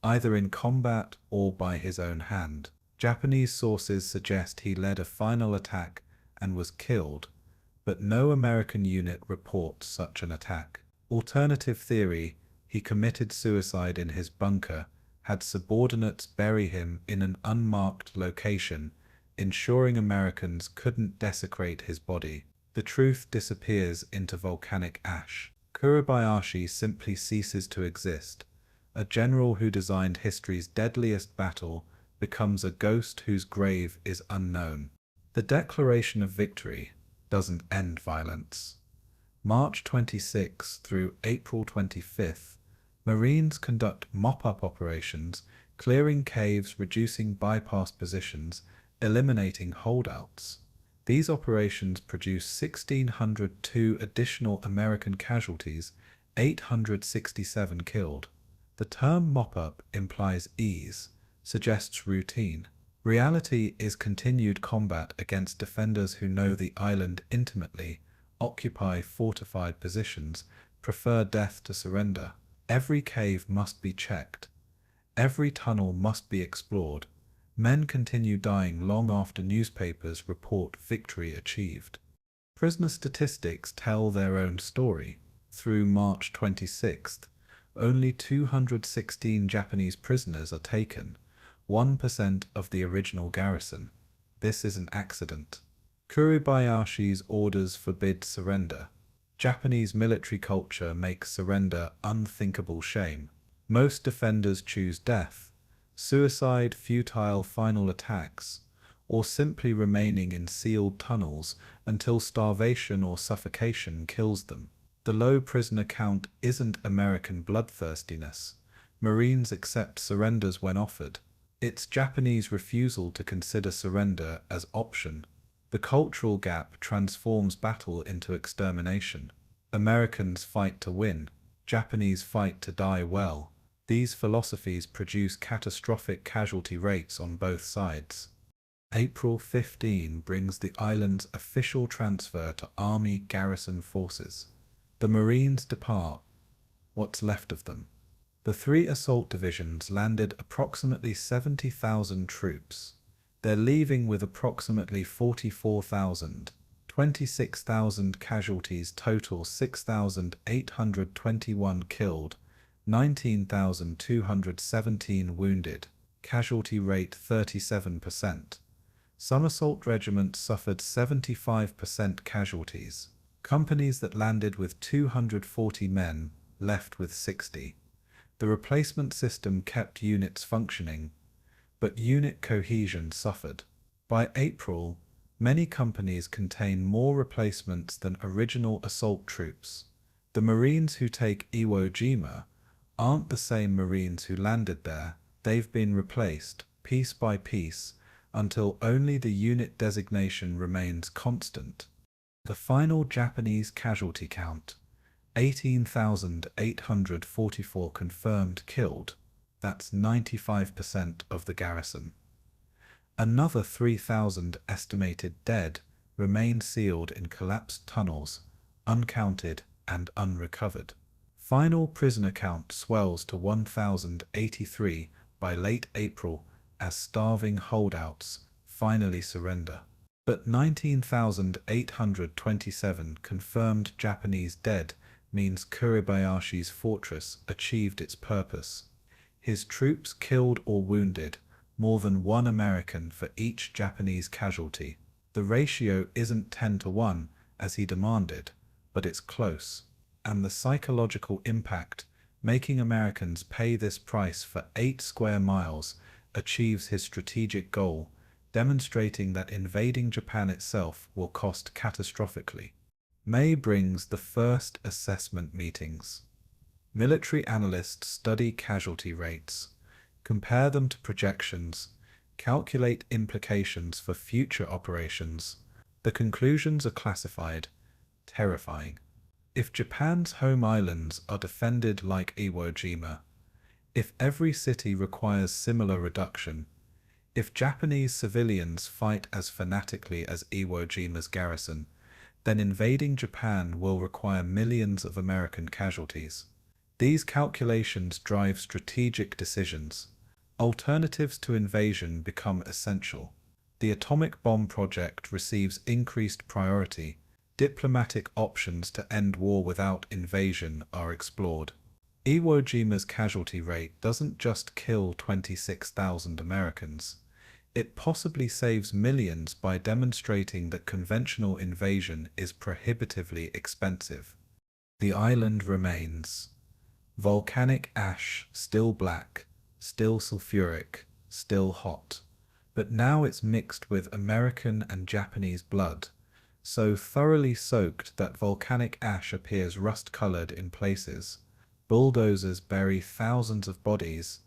either in combat or by his own hand. Japanese sources suggest he led a final attack and was killed, but no American unit reports such an attack. Alternative theory: he committed suicide in his bunker, had subordinates bury him in an unmarked location, ensuring Americans couldn't desecrate his body. The truth disappears into volcanic ash. Kuribayashi simply ceases to exist. A general who designed history's deadliest battle becomes a ghost whose grave is unknown. The declaration of victory doesn't end violence. March 26 through April 25th, Marines conduct mop-up operations, clearing caves, reducing bypass positions, eliminating holdouts. These operations produce 1,602 additional American casualties, 867 killed. The term mop-up implies ease, suggests routine. Reality is continued combat against defenders who know the island intimately, occupy fortified positions, prefer death to surrender. Every cave must be checked. Every tunnel must be explored. Men continue dying long after newspapers report victory achieved. Prisoner statistics tell their own story. Through March 26th, only 216 Japanese prisoners are taken, 1% of the original garrison. This is an accident. Kuribayashi's orders forbid surrender. Japanese military culture makes surrender unthinkable shame. Most defenders choose death, suicide, futile final attacks, or simply remaining in sealed tunnels until starvation or suffocation kills them. The low prisoner count isn't American bloodthirstiness, Marines accept surrenders when offered. It's Japanese refusal to consider surrender as option. The cultural gap transforms battle into extermination. Americans fight to win. Japanese fight to die well. These philosophies produce catastrophic casualty rates on both sides. April 15 brings the island's official transfer to Army garrison forces. The Marines depart. What's left of them? The three assault divisions landed approximately 70,000 troops. They're leaving with approximately 44,000. 26,000 casualties total, 6,821 killed, 19,217 wounded. Casualty rate 37%. Some assault regiments suffered 75% casualties. Companies that landed with 240 men left with 60. The replacement system kept units functioning, but unit cohesion suffered. By April, many companies contain more replacements than original assault troops. The Marines who take Iwo Jima aren't the same Marines who landed there. They've been replaced, piece by piece, until only the unit designation remains constant. The final Japanese casualty count: 18,844 confirmed killed. That's 95% of the garrison. Another 3,000 estimated dead remain sealed in collapsed tunnels, uncounted and unrecovered. Final prisoner count swells to 1,083 by late April as starving holdouts finally surrender. But 19,827 confirmed Japanese dead means Kuribayashi's fortress achieved its purpose. His troops killed or wounded more than one American for each Japanese casualty. The ratio isn't 10-1 as he demanded, but it's close. And the psychological impact, making Americans pay this price for 8 square miles, achieves his strategic goal, demonstrating that invading Japan itself will cost catastrophically. May brings the first assessment meetings. Military analysts study casualty rates, compare them to projections, calculate implications for future operations. The conclusions are classified: terrifying. If Japan's home islands are defended like Iwo Jima, if every city requires similar reduction, if Japanese civilians fight as fanatically as Iwo Jima's garrison, then invading Japan will require millions of American casualties. These calculations drive strategic decisions. Alternatives to invasion become essential. The atomic bomb project receives increased priority. Diplomatic options to end war without invasion are explored. Iwo Jima's casualty rate doesn't just kill 26,000 Americans. It possibly saves millions by demonstrating that conventional invasion is prohibitively expensive. The island remains. Volcanic ash, still black, still sulfuric, still hot. But now it's mixed with American and Japanese blood, so thoroughly soaked that volcanic ash appears rust-colored in places. Bulldozers bury thousands of bodies.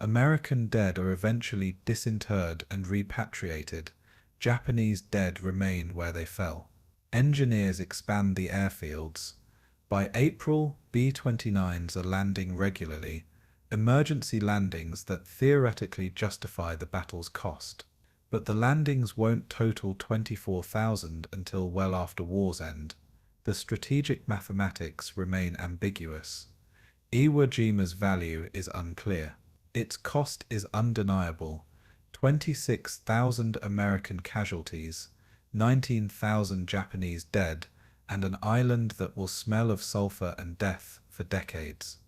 American dead are eventually disinterred and repatriated. Japanese dead remain where they fell. Engineers expand the airfields. By April, B-29s are landing regularly, emergency landings that theoretically justify the battle's cost. But the landings won't total 24,000 until well after war's end. The strategic mathematics remain ambiguous. Iwo Jima's value is unclear. Its cost is undeniable: 26,000 American casualties, 19,000 Japanese dead, and an island that will smell of sulfur and death for decades.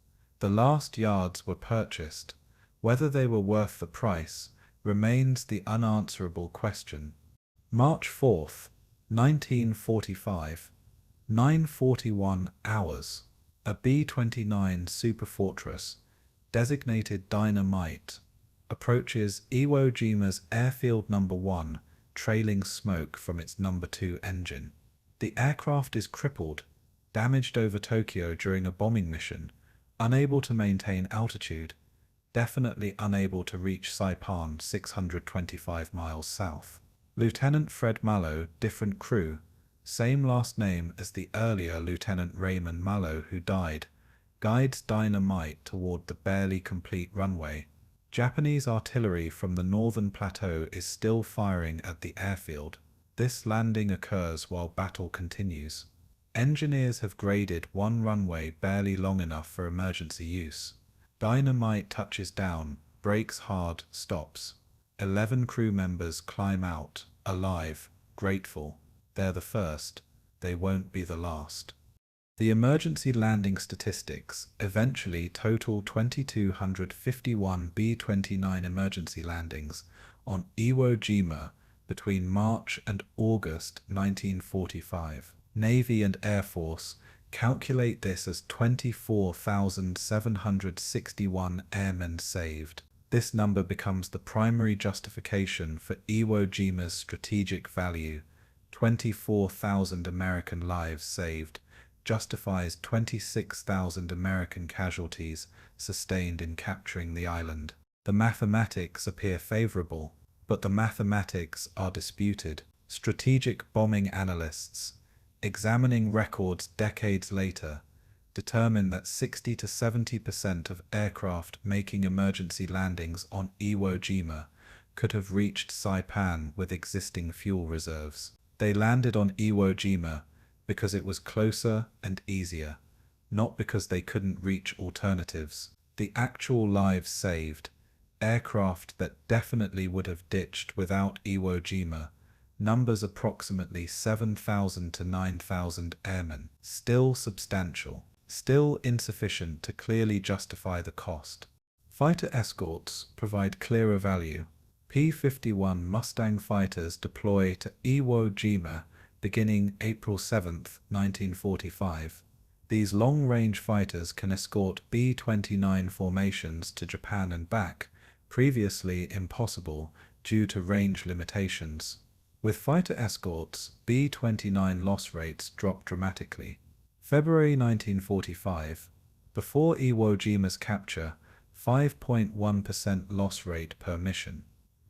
The last yards were purchased. Whether they were worth the price remains the unanswerable question. March 4th, 1945, 9:41 hours. A B-29 superfortress, designated Dynamite, approaches Iwo Jima's airfield number 1, trailing smoke from its number 2 engine. The aircraft is crippled, damaged over Tokyo during a bombing mission, unable to maintain altitude, definitely unable to reach Saipan 625 miles south. Lieutenant Fred Mallow, different crew, same last name as the earlier Lieutenant Raymond Mallow who died, guides dynamite toward the barely complete runway. Japanese artillery from the northern plateau is still firing at the airfield. This landing occurs while battle continues. Engineers have graded one runway barely long enough for emergency use. Dynamite touches down, brakes hard, stops. 11 crew members climb out, alive, grateful. They're the first. They won't be the last. The emergency landing statistics eventually total 2,251 B-29 emergency landings on Iwo Jima between March and August 1945. Navy and Air Force calculate this as 24,761 airmen saved. This number becomes the primary justification for Iwo Jima's strategic value. 24,000 American lives saved justifies 26,000 American casualties sustained in capturing the island. The mathematics appear favorable, but the mathematics are disputed. Strategic bombing analysts, examining records decades later, determine that 60 to 70% of aircraft making emergency landings on Iwo Jima could have reached Saipan with existing fuel reserves. They landed on Iwo Jima because it was closer and easier, not because they couldn't reach alternatives. The actual lives saved, aircraft that definitely would have ditched without Iwo Jima, numbers approximately 7,000 to 9,000 airmen. Still substantial, still insufficient to clearly justify the cost. Fighter escorts provide clearer value. P-51 Mustang fighters deploy to Iwo Jima beginning April 7, 1945. These long-range fighters can escort B-29 formations to Japan and back, previously impossible due to range limitations. With fighter escorts, B-29 loss rates drop dramatically. February 1945, before Iwo Jima's capture, 5.1% loss rate per mission.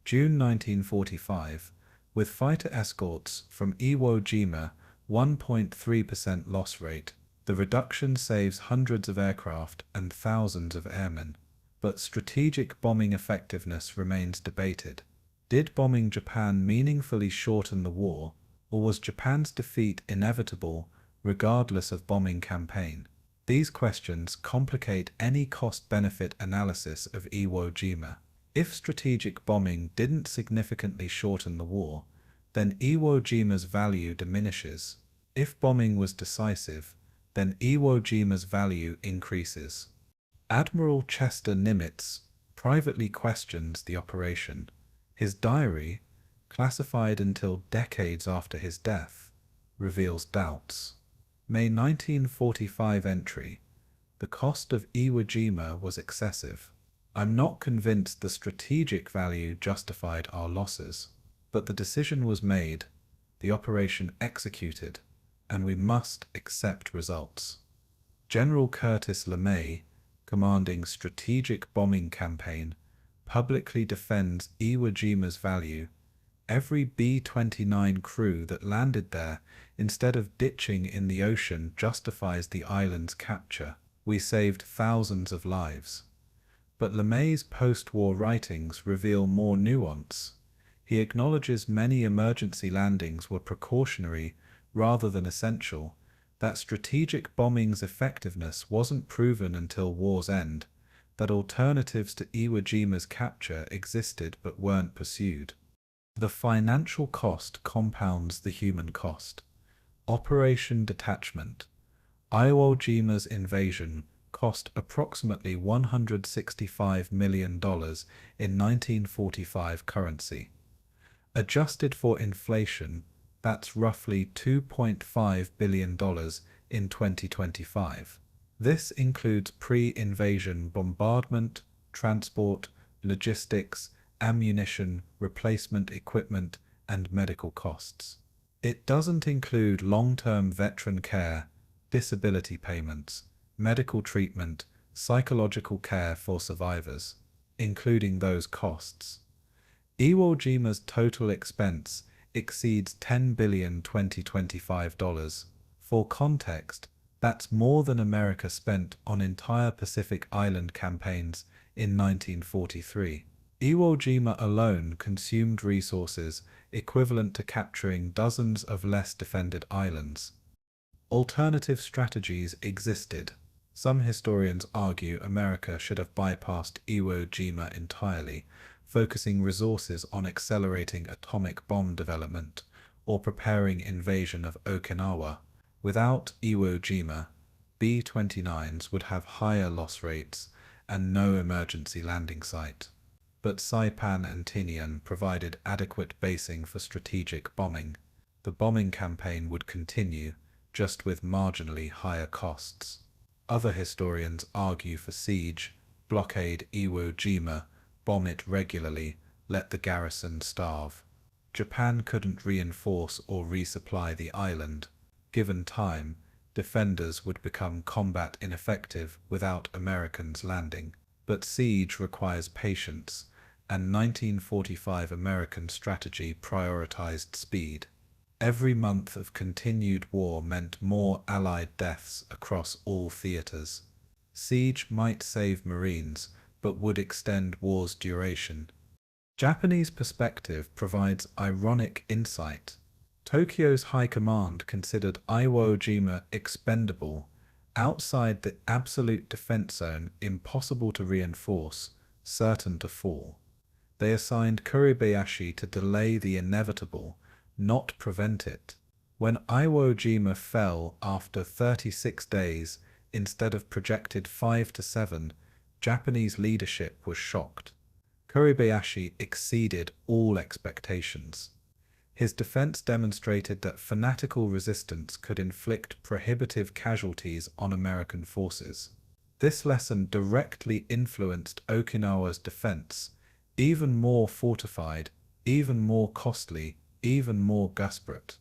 June 1945, with fighter escorts from Iwo Jima, 1.3% loss rate. The reduction saves hundreds of aircraft and thousands of airmen. But strategic bombing effectiveness remains debated. Did bombing Japan meaningfully shorten the war, or was Japan's defeat inevitable regardless of bombing campaign? These questions complicate any cost-benefit analysis of Iwo Jima. If strategic bombing didn't significantly shorten the war, then Iwo Jima's value diminishes. If bombing was decisive, then Iwo Jima's value increases. Admiral Chester Nimitz privately questions the operation. His diary, classified until decades after his death, reveals doubts. May 1945 entry. The cost of Iwo Jima was excessive. I'm not convinced the strategic value justified our losses, but the decision was made, the operation executed, and we must accept results. General Curtis LeMay, commanding Strategic Bombing Campaign, publicly defends Iwo Jima's value. Every B-29 crew that landed there instead of ditching in the ocean justifies the island's capture. We saved thousands of lives. But LeMay's post-war writings reveal more nuance. He acknowledges many emergency landings were precautionary rather than essential, that strategic bombing's effectiveness wasn't proven until war's end, that alternatives to Iwo Jima's capture existed but weren't pursued. The financial cost compounds the human cost. Operation Detachment. Iwo Jima's invasion cost approximately $165 million in 1945 currency. Adjusted for inflation, that's roughly $2.5 billion in 2025. This includes pre-invasion bombardment, transport, logistics, ammunition, replacement equipment, and medical costs. It doesn't include long-term veteran care, disability payments, medical treatment, psychological care for survivors. including those costs. Iwo Jima's total expense exceeds $10 billion 2025. For context, that's more than America spent on entire Pacific Island campaigns in 1943. Iwo Jima alone consumed resources equivalent to capturing dozens of less defended islands. Alternative strategies existed. Some historians argue America should have bypassed Iwo Jima entirely, focusing resources on accelerating atomic bomb development or preparing invasion of Okinawa. Without Iwo Jima, B-29s would have higher loss rates and no emergency landing site. But Saipan and Tinian provided adequate basing for strategic bombing. The bombing campaign would continue, just with marginally higher costs. Other historians argue for siege, blockade Iwo Jima, bomb it regularly, let the garrison starve. Japan couldn't reinforce or resupply the island. Given time, defenders would become combat ineffective without Americans landing. But siege requires patience, and 1945 American strategy prioritized speed. Every month of continued war meant more Allied deaths across all theaters. Siege might save Marines, but would extend war's duration. Japanese perspective provides ironic insight. Tokyo's high command considered Iwo Jima expendable, outside the absolute defense zone impossible to reinforce, certain to fall. They assigned Kuribayashi to delay the inevitable, not prevent it. When Iwo Jima fell after 36 days instead of projected 5 to 7, Japanese leadership was shocked. Kuribayashi exceeded all expectations. His defense demonstrated that fanatical resistance could inflict prohibitive casualties on American forces. This lesson directly influenced Okinawa's defense, even more fortified, even more costly, even more desperate.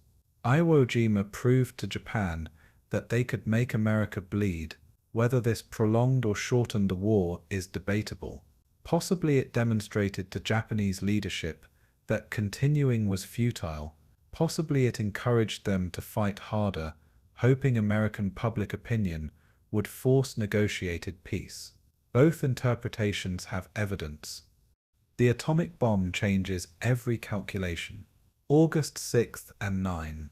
Iwo Jima proved to Japan that they could make America bleed. Whether this prolonged or shortened the war is debatable. Possibly it demonstrated to Japanese leadership that continuing was futile. Possibly it encouraged them to fight harder, hoping American public opinion would force negotiated peace. Both interpretations have evidence. The atomic bomb changes every calculation. August 6th and 9,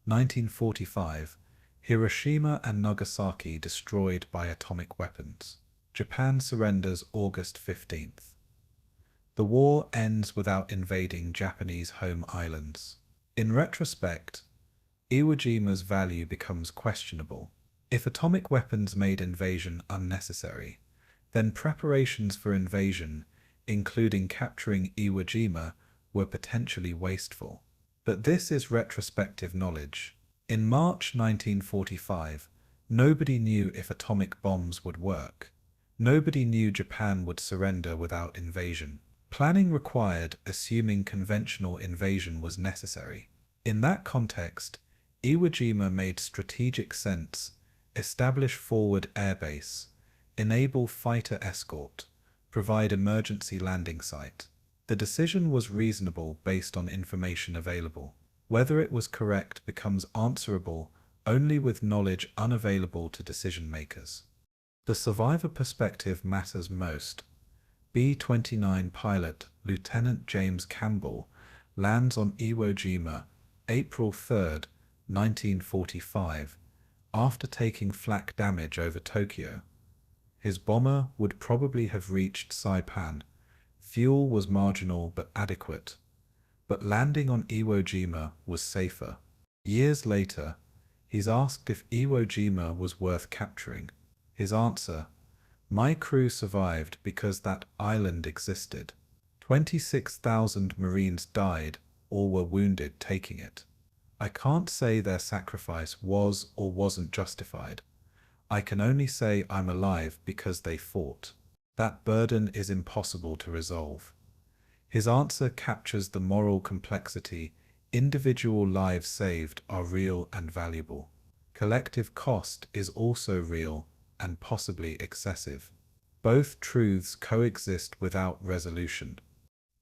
1945, Hiroshima and Nagasaki destroyed by atomic weapons. Japan surrenders August 15th. The war ends without invading Japanese home islands. In retrospect, Iwo Jima's value becomes questionable. If atomic weapons made invasion unnecessary, then preparations for invasion, including capturing Iwo Jima, were potentially wasteful. But this is retrospective knowledge. In March 1945, nobody knew if atomic bombs would work. Nobody knew Japan would surrender without invasion. Planning required assuming conventional invasion was necessary. In that context, Iwo Jima made strategic sense: establish forward airbase, enable fighter escort, provide emergency landing site. The decision was reasonable based on information available. Whether it was correct becomes answerable only with knowledge unavailable to decision makers. The survivor perspective matters most. B-29 pilot Lieutenant James Campbell lands on Iwo Jima April 3, 1945, after taking flak damage over Tokyo. His bomber would probably have reached Saipan. Fuel was marginal but adequate. But landing on Iwo Jima was safer. Years later, he's asked if Iwo Jima was worth capturing. His answer: "My crew survived because that island existed. 26,000 Marines died or were wounded taking it. I can't say their sacrifice was or wasn't justified. I can only say I'm alive because they fought. That burden is impossible to resolve." His answer captures the moral complexity. Individual lives saved are real and valuable. Collective cost is also real and possibly excessive. Both truths coexist without resolution.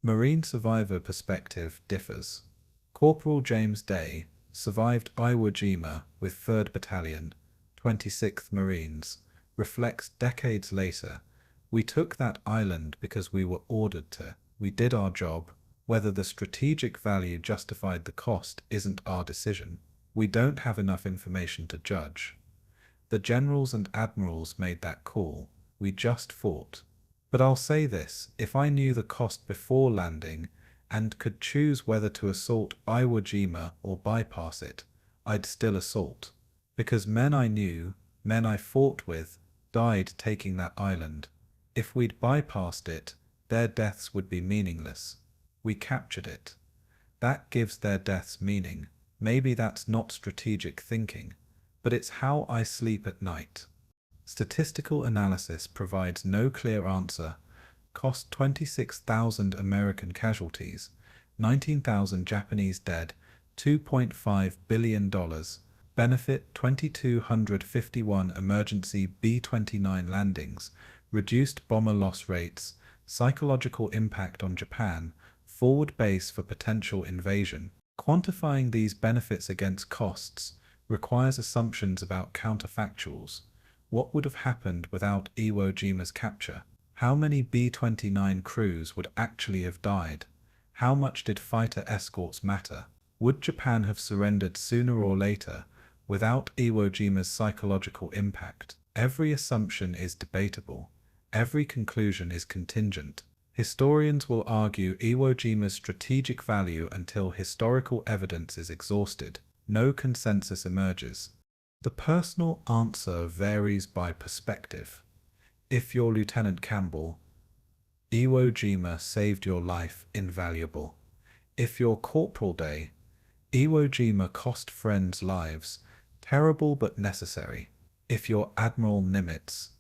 Marine survivor perspective differs. Corporal James Day survived Iwo Jima with 3rd Battalion, 26th Marines, reflects decades later, "We took that island because we were ordered to. We did our job. Whether the strategic value justified the cost isn't our decision. We don't have enough information to judge. The generals and admirals made that call. We just fought. But I'll say this, if I knew the cost before landing and could choose whether to assault Iwo Jima or bypass it, I'd still assault. Because men I knew, men I fought with, died taking that island. If we'd bypassed it, their deaths would be meaningless. We captured it. That gives their deaths meaning. Maybe that's not strategic thinking, but it's how I sleep at night." Statistical analysis provides no clear answer. Cost 26,000 American casualties, 19,000 Japanese dead, $2.5 billion. Benefit 2,251 emergency B-29 landings, reduced bomber loss rates, psychological impact on Japan, forward base for potential invasion. Quantifying these benefits against costs requires assumptions about counterfactuals. What would have happened without Iwo Jima's capture? How many B-29 crews would actually have died? How much did fighter escorts matter? Would Japan have surrendered sooner or later without Iwo Jima's psychological impact? Every assumption is debatable. Every conclusion is contingent. Historians will argue Iwo Jima's strategic value until historical evidence is exhausted. No consensus emerges. The personal answer varies by perspective. If you're Lieutenant Campbell, Iwo Jima saved your life, invaluable. If you're Corporal Day, Iwo Jima cost friends lives, terrible but necessary. If you're Admiral Nimitz,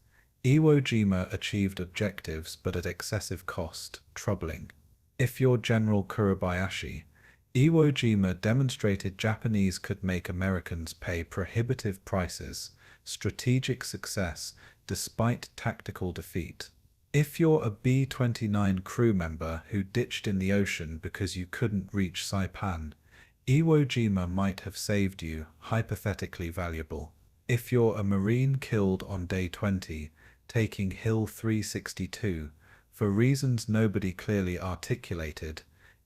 Iwo Jima achieved objectives but at excessive cost, troubling. If you're General Kuribayashi, Iwo Jima demonstrated Japanese could make Americans pay prohibitive prices, strategic success despite tactical defeat. If you're a B-29 crew member who ditched in the ocean because you couldn't reach Saipan, Iwo Jima might have saved you, hypothetically valuable. If you're a Marine killed on day 20, taking Hill 362, for reasons nobody clearly articulated,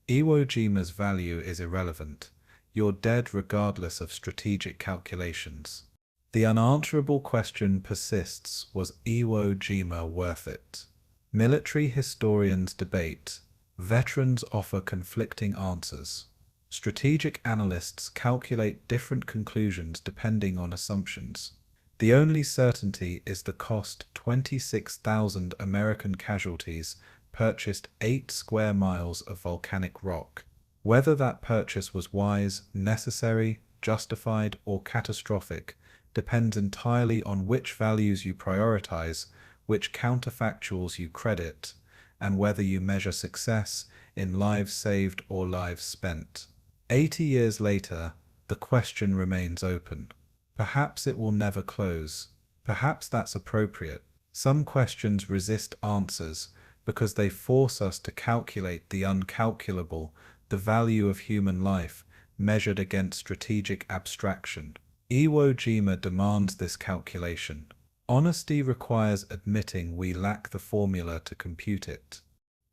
Iwo Jima's value is irrelevant. You're dead regardless of strategic calculations. The unanswerable question persists, was Iwo Jima worth it? Military historians debate. Veterans offer conflicting answers. Strategic analysts calculate different conclusions depending on assumptions. The only certainty is the cost. 26,000 American casualties purchased 8 square miles of volcanic rock. Whether that purchase was wise, necessary, justified, or catastrophic depends entirely on which values you prioritize, which counterfactuals you credit, and whether you measure success in lives saved or lives spent. 80 years later, the question remains open. Perhaps it will never close. Perhaps that's appropriate. Some questions resist answers because they force us to calculate the uncalculable, the value of human life measured against strategic abstraction. Iwo Jima demands this calculation. Honesty requires admitting we lack the formula to compute it.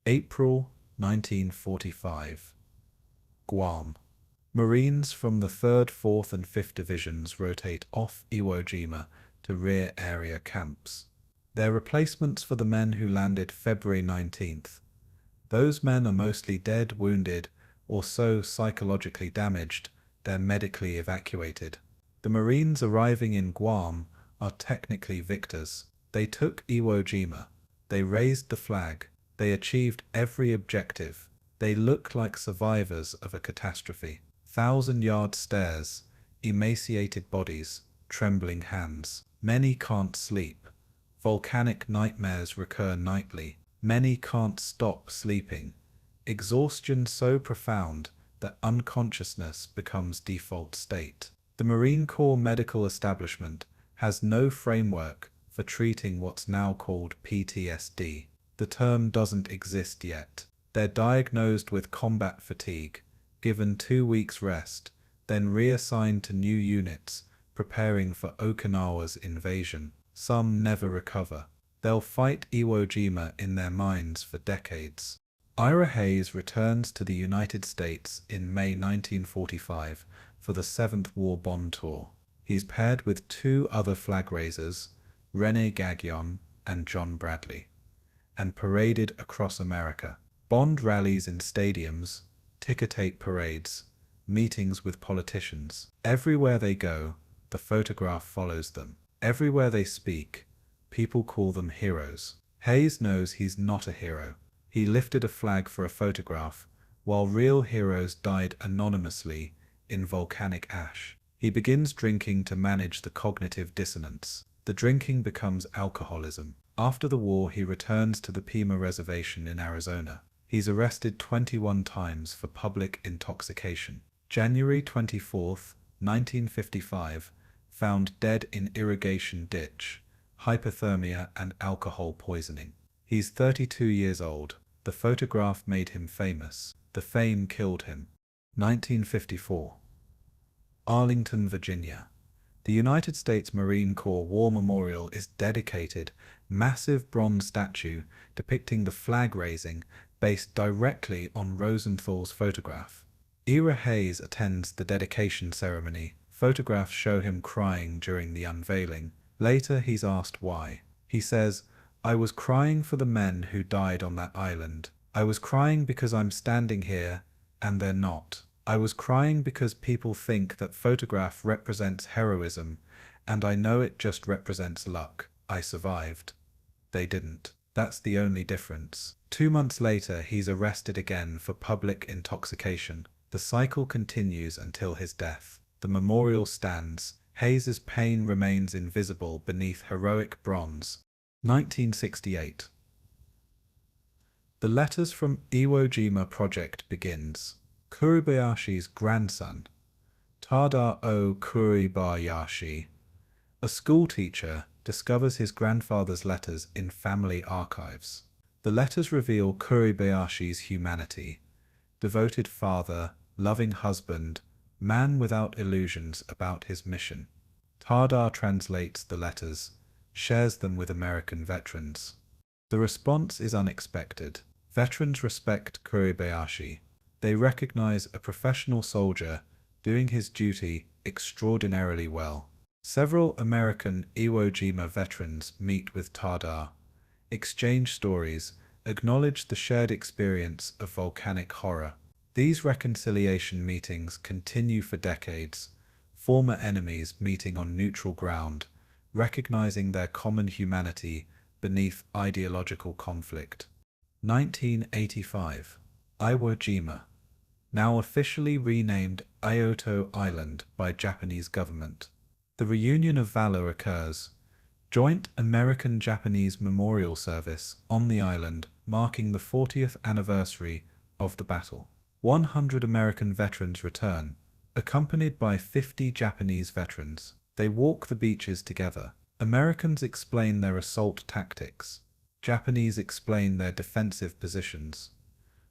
April 1945. Guam. Marines from the 3rd, 4th and 5th Divisions rotate off Iwo Jima to rear area camps. They're replacements for the men who landed February 19th. Those men are mostly dead, wounded, or so psychologically damaged they're medically evacuated. The Marines arriving in Guam are technically victors. They took Iwo Jima. They raised the flag. They achieved every objective. They look like survivors of a catastrophe. 1,000-yard stares, emaciated bodies, trembling hands. Many can't sleep. Volcanic nightmares recur nightly. Many can't stop sleeping. Exhaustion so profound that unconsciousness becomes default state. The Marine Corps medical establishment has no framework for treating what's now called PTSD. The term doesn't exist yet. They're diagnosed with combat fatigue, given 2 weeks rest, then reassigned to new units, preparing for Okinawa's invasion. Some never recover. They'll fight Iwo Jima in their minds for decades. Ira Hayes returns to the United States in May 1945 for the 7th War Bond Tour. He's paired with 2 other flag raisers, René Gagnon and John Bradley, and paraded across America. Bond rallies in stadiums, ticker-tape parades, meetings with politicians. Everywhere they go, the photograph follows them. Everywhere they speak, people call them heroes. Hayes knows he's not a hero. He lifted a flag for a photograph, while real heroes died anonymously in volcanic ash. He begins drinking to manage the cognitive dissonance. The drinking becomes alcoholism. After the war, he returns to the Pima Reservation in Arizona. He's arrested 21 times for public intoxication. January 24, 1955, found dead in irrigation ditch, hypothermia and alcohol poisoning. He's 32 years old. The photograph made him famous. The fame killed him. 1954. Arlington, Virginia. The United States Marine Corps War Memorial is dedicated, massive bronze statue depicting the flag raising based directly on Rosenthal's photograph. Ira Hayes attends the dedication ceremony. Photographs show him crying during the unveiling. Later he's asked why. He says, "I was crying for the men who died on that island. I was crying because I'm standing here, and they're not. I was crying because people think that photograph represents heroism, and I know it just represents luck. I survived. They didn't. That's the only difference." 2 months later, he's arrested again for public intoxication. The cycle continues until his death. The memorial stands. Hayes's pain remains invisible beneath heroic bronze. 1968. The Letters from Iwo Jima project begins. Kuribayashi's grandson, Tada O Kuribayashi, a schoolteacher, discovers his grandfather's letters in family archives. The letters reveal Kuribayashi's humanity, devoted father, loving husband, man without illusions about his mission. Tada translates the letters, shares them with American veterans. The response is unexpected. Veterans respect Kuribayashi. They recognize a professional soldier doing his duty extraordinarily well. Several American Iwo Jima veterans meet with Tada, exchange stories, acknowledge the shared experience of volcanic horror. These reconciliation meetings continue for decades, former enemies meeting on neutral ground, recognizing their common humanity beneath ideological conflict. 1985. Iwo Jima, now officially renamed Ioto Island by Japanese government. The reunion of valor occurs. Joint American-Japanese memorial service on the island marking the 40th anniversary of the battle. 100 American veterans return, accompanied by 50 Japanese veterans. They walk the beaches together. Americans explain their assault tactics. Japanese explain their defensive positions.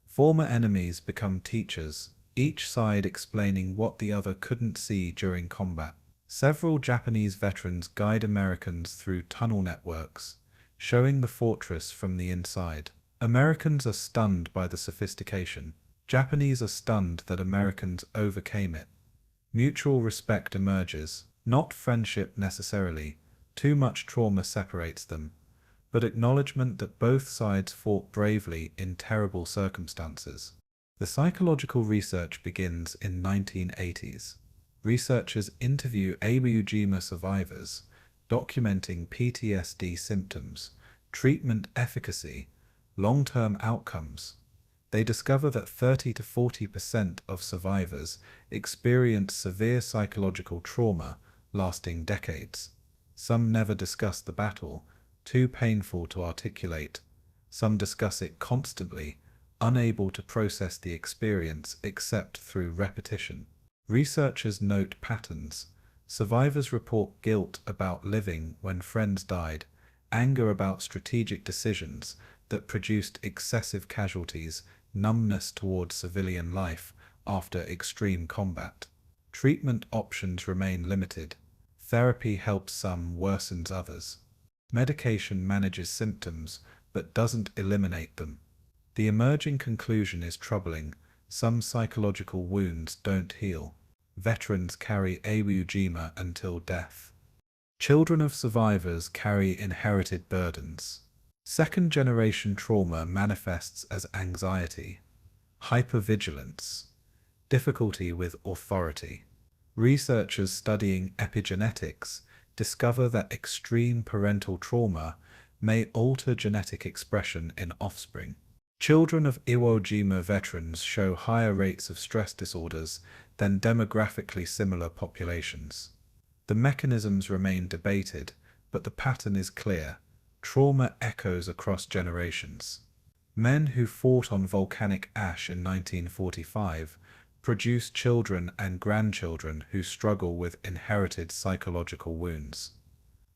Former enemies become teachers, each side explaining what the other couldn't see during combat. Several Japanese veterans guide Americans through tunnel networks, showing the fortress from the inside. Americans are stunned by the sophistication. Japanese are stunned that Americans overcame it. Mutual respect emerges, not friendship necessarily. Too much trauma separates them, but acknowledgement that both sides fought bravely in terrible circumstances. The psychological research begins in 1980s. Researchers interview Iwo Jima survivors, documenting PTSD symptoms, treatment efficacy, long-term outcomes. They discover that 30 to 40% of survivors experience severe psychological trauma lasting decades. Some never discuss the battle, too painful to articulate. Some discuss it constantly, unable to process the experience except through repetition. Researchers note patterns. Survivors report guilt about living when friends died, anger about strategic decisions that produced excessive casualties, numbness towards civilian life after extreme combat. Treatment options remain limited. Therapy helps some, worsens others. Medication manages symptoms, but doesn't eliminate them. The emerging conclusion is troubling. Some psychological wounds don't heal. Veterans carry Iwo Jima until death. Children of survivors carry inherited burdens. Second-generation trauma manifests as anxiety, hypervigilance, difficulty with authority. Researchers studying epigenetics discover that extreme parental trauma may alter genetic expression in offspring. Children of Iwo Jima veterans show higher rates of stress disorders than demographically similar populations. The mechanisms remain debated, but the pattern is clear. Trauma echoes across generations. Men who fought on volcanic ash in 1945 produce children and grandchildren who struggle with inherited psychological wounds.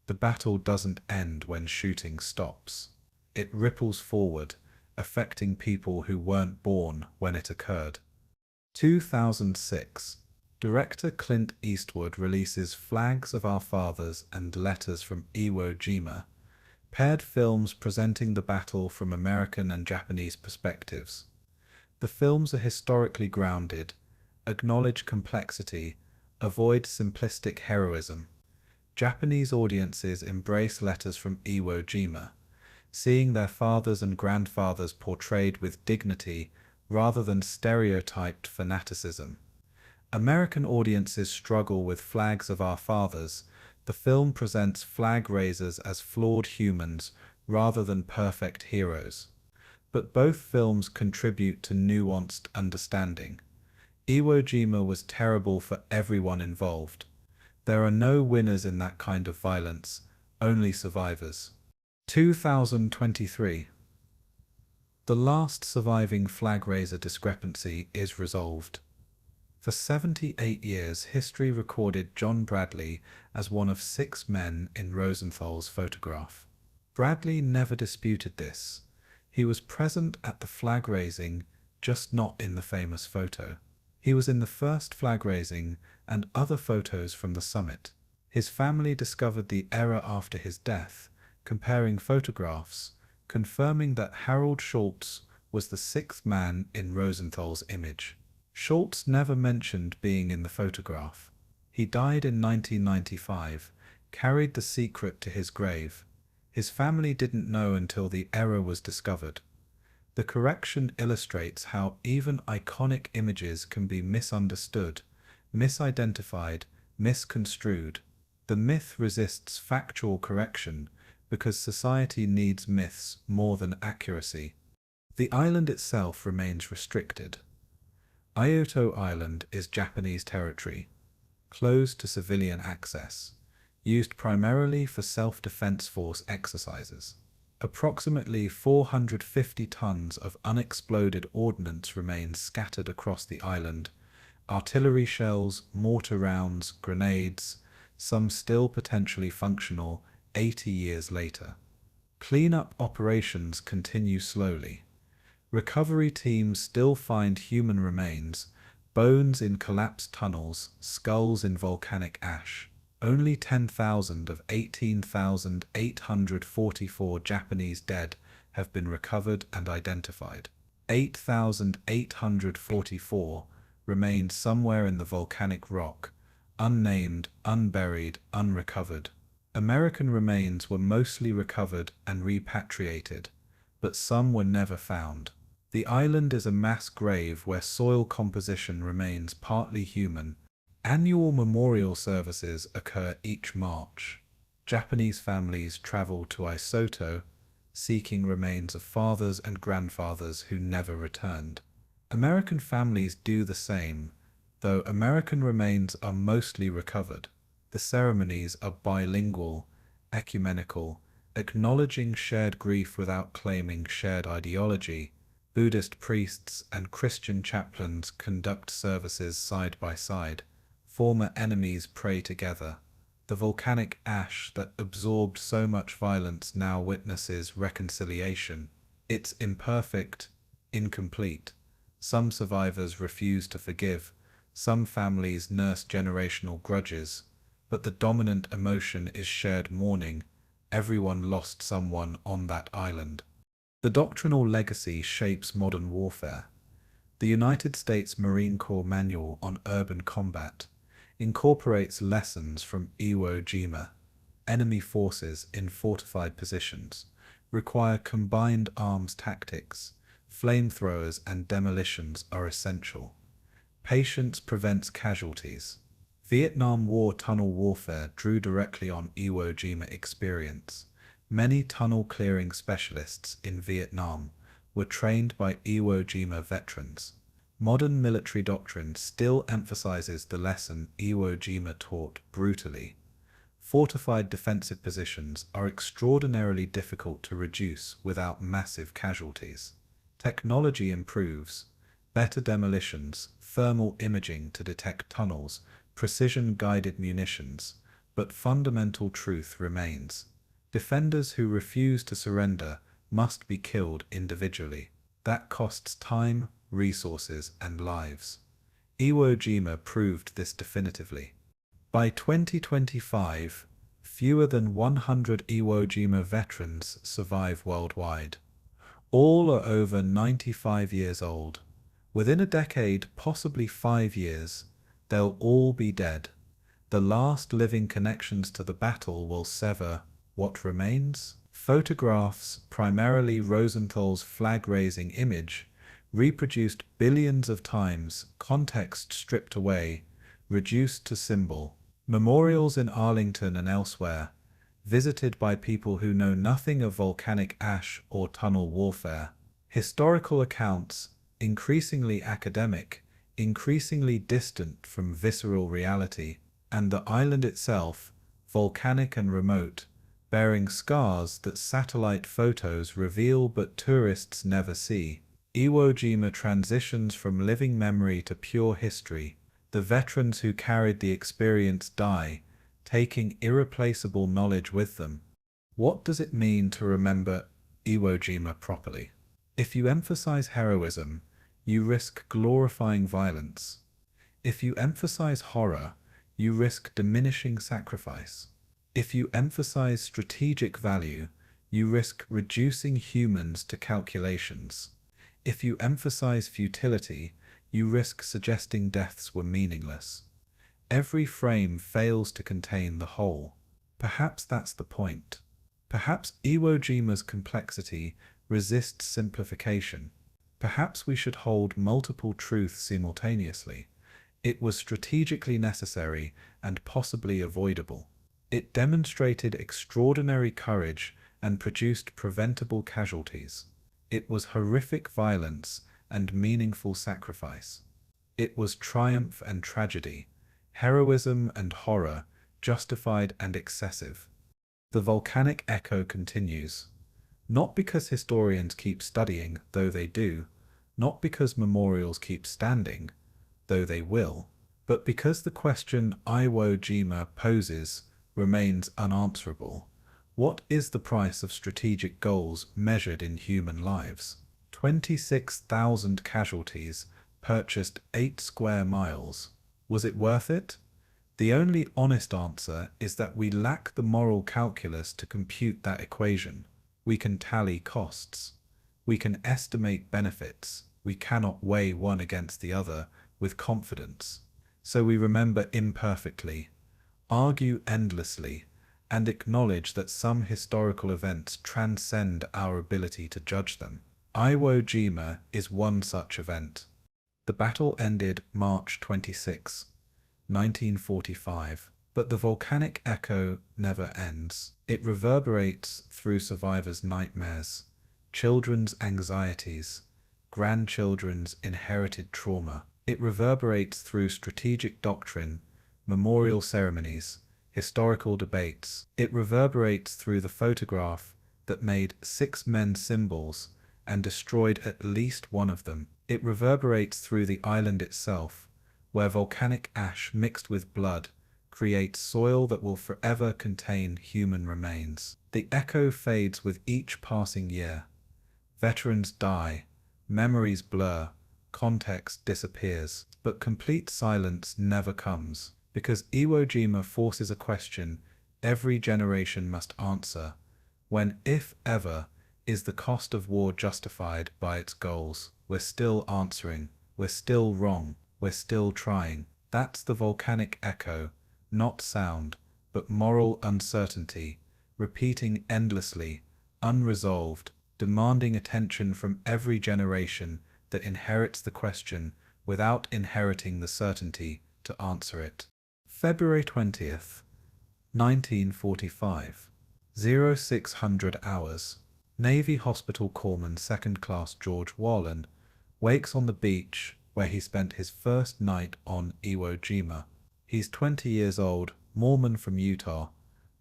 The battle doesn't end when shooting stops. It ripples forward, affecting people who weren't born when it occurred. 2006. Director Clint Eastwood releases Flags of Our Fathers and Letters from Iwo Jima, paired films presenting the battle from American and Japanese perspectives. The films are historically grounded, acknowledge complexity, avoid simplistic heroism. Japanese audiences embrace Letters from Iwo Jima, seeing their fathers and grandfathers portrayed with dignity rather than stereotyped fanaticism. American audiences struggle with Flags of Our Fathers. The film presents flag raisers as flawed humans rather than perfect heroes. But both films contribute to nuanced understanding. Iwo Jima was terrible for everyone involved. There are no winners in that kind of violence, only survivors. 2023. The last surviving flag raiser discrepancy is resolved. For 78 years, history recorded John Bradley as one of 6 men in Rosenthal's photograph. Bradley never disputed this. He was present at the flag raising, just not in the famous photo. He was in the first flag raising and other photos from the summit. His family discovered the error after his death, comparing photographs, confirming that Harold Schultz was the 6th man in Rosenthal's image. Schultz never mentioned being in the photograph. He died in 1995, carried the secret to his grave. His family didn't know until the error was discovered. The correction illustrates how even iconic images can be misunderstood, misidentified, misconstrued. The myth resists factual correction because society needs myths more than accuracy. The island itself remains restricted. Iwo Island is Japanese territory, closed to civilian access, used primarily for self-defense force exercises. Approximately 450 tons of unexploded ordnance remains scattered across the island, artillery shells, mortar rounds, grenades, some still potentially functional 80 years later. Cleanup operations continue slowly. Recovery teams still find human remains, bones in collapsed tunnels, skulls in volcanic ash. Only 10,000 of 18,844 Japanese dead have been recovered and identified. 8,844 remain somewhere in the volcanic rock, unnamed, unburied, unrecovered. American remains were mostly recovered and repatriated, but some were never found. The island is a mass grave where soil composition remains partly human. Annual memorial services occur each March. Japanese families travel to Isoto, seeking remains of fathers and grandfathers who never returned. American families do the same, though American remains are mostly recovered. The ceremonies are bilingual, ecumenical, acknowledging shared grief without claiming shared ideology. Buddhist priests and Christian chaplains conduct services side by side. Former enemies pray together. The volcanic ash that absorbed so much violence now witnesses reconciliation. It's imperfect, incomplete. Some survivors refuse to forgive. Some families nurse generational grudges. But the dominant emotion is shared mourning. Everyone lost someone on that island. The doctrinal legacy shapes modern warfare. The United States Marine Corps Manual on Urban Combat incorporates lessons from Iwo Jima. Enemy forces in fortified positions require combined arms tactics. Flamethrowers and demolitions are essential. Patience prevents casualties. Vietnam War tunnel warfare drew directly on Iwo Jima experience. Many tunnel clearing specialists in Vietnam were trained by Iwo Jima veterans. Modern military doctrine still emphasizes the lesson Iwo Jima taught brutally. Fortified defensive positions are extraordinarily difficult to reduce without massive casualties. Technology improves. Better demolitions, thermal imaging to detect tunnels, precision-guided munitions, but fundamental truth remains. Defenders who refuse to surrender must be killed individually. That costs time, resources, and lives. Iwo Jima proved this definitively. By 2025, fewer than 100 Iwo Jima veterans survive worldwide. All are over 95 years old. Within a decade, possibly 5 years, they'll all be dead. The last living connections to the battle will sever what remains. Photographs, primarily Rosenthal's flag-raising image, reproduced billions of times, context stripped away, reduced to symbol. Memorials in Arlington and elsewhere, visited by people who know nothing of volcanic ash or tunnel warfare. Historical accounts, increasingly academic, increasingly distant from visceral reality, and the island itself, volcanic and remote, bearing scars that satellite photos reveal but tourists never see. Iwo Jima transitions from living memory to pure history. The veterans who carried the experience die, taking irreplaceable knowledge with them. What does it mean to remember Iwo Jima properly? If you emphasize heroism, you risk glorifying violence. If you emphasize horror, you risk diminishing sacrifice. If you emphasize strategic value, you risk reducing humans to calculations. If you emphasize futility, you risk suggesting deaths were meaningless. Every frame fails to contain the whole. Perhaps that's the point. Perhaps Iwo Jima's complexity resists simplification. Perhaps we should hold multiple truths simultaneously. It was strategically necessary and possibly avoidable. It demonstrated extraordinary courage and produced preventable casualties. It was horrific violence and meaningful sacrifice. It was triumph and tragedy, heroism and horror, justified and excessive. The volcanic echo continues. Not because historians keep studying, though they do, not because memorials keep standing, though they will, but because the question Iwo Jima poses remains unanswerable. What is the price of strategic goals measured in human lives? 26,000 casualties, purchased 8 square miles. Was it worth it? The only honest answer is that we lack the moral calculus to compute that equation. We can tally costs. We can estimate benefits. We cannot weigh one against the other with confidence. So we remember imperfectly, argue endlessly, and acknowledge that some historical events transcend our ability to judge them. Iwo Jima is one such event. The battle ended March 26, 1945, but the volcanic echo never ends. It reverberates through survivors' nightmares, children's anxieties, grandchildren's inherited trauma. It reverberates through strategic doctrine, memorial ceremonies, historical debates. It reverberates through the photograph that made 6 men symbols and destroyed at least one of them. It reverberates through the island itself, where volcanic ash mixed with blood creates soil that will forever contain human remains. The echo fades with each passing year. Veterans die, memories blur, context disappears, but complete silence never comes, because Iwo Jima forces a question every generation must answer: when, if ever, is the cost of war justified by its goals? We're still answering, we're still wrong, we're still trying. That's the volcanic echo, not sound, but moral uncertainty, repeating endlessly, unresolved, demanding attention from every generation that inherits the question without inheriting the certainty to answer it. February 20th, 1945. 0600 hours. Navy Hospital Corpsman 2nd Class George Wallen wakes on the beach where he spent his first night on Iwo Jima. He's 20 years old, Mormon from Utah,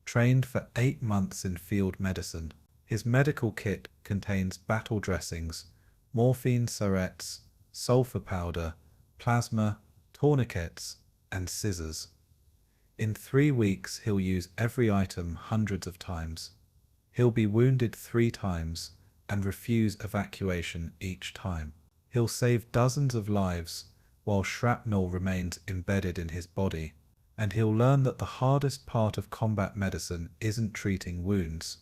trained for 8 months in field medicine. His medical kit contains battle dressings, morphine syrettes, sulfur powder, plasma, tourniquets, and scissors. In 3 weeks, he'll use every item hundreds of times. He'll be wounded 3 times and refuse evacuation each time. He'll save dozens of lives while shrapnel remains embedded in his body. And he'll learn that the hardest part of combat medicine isn't treating wounds.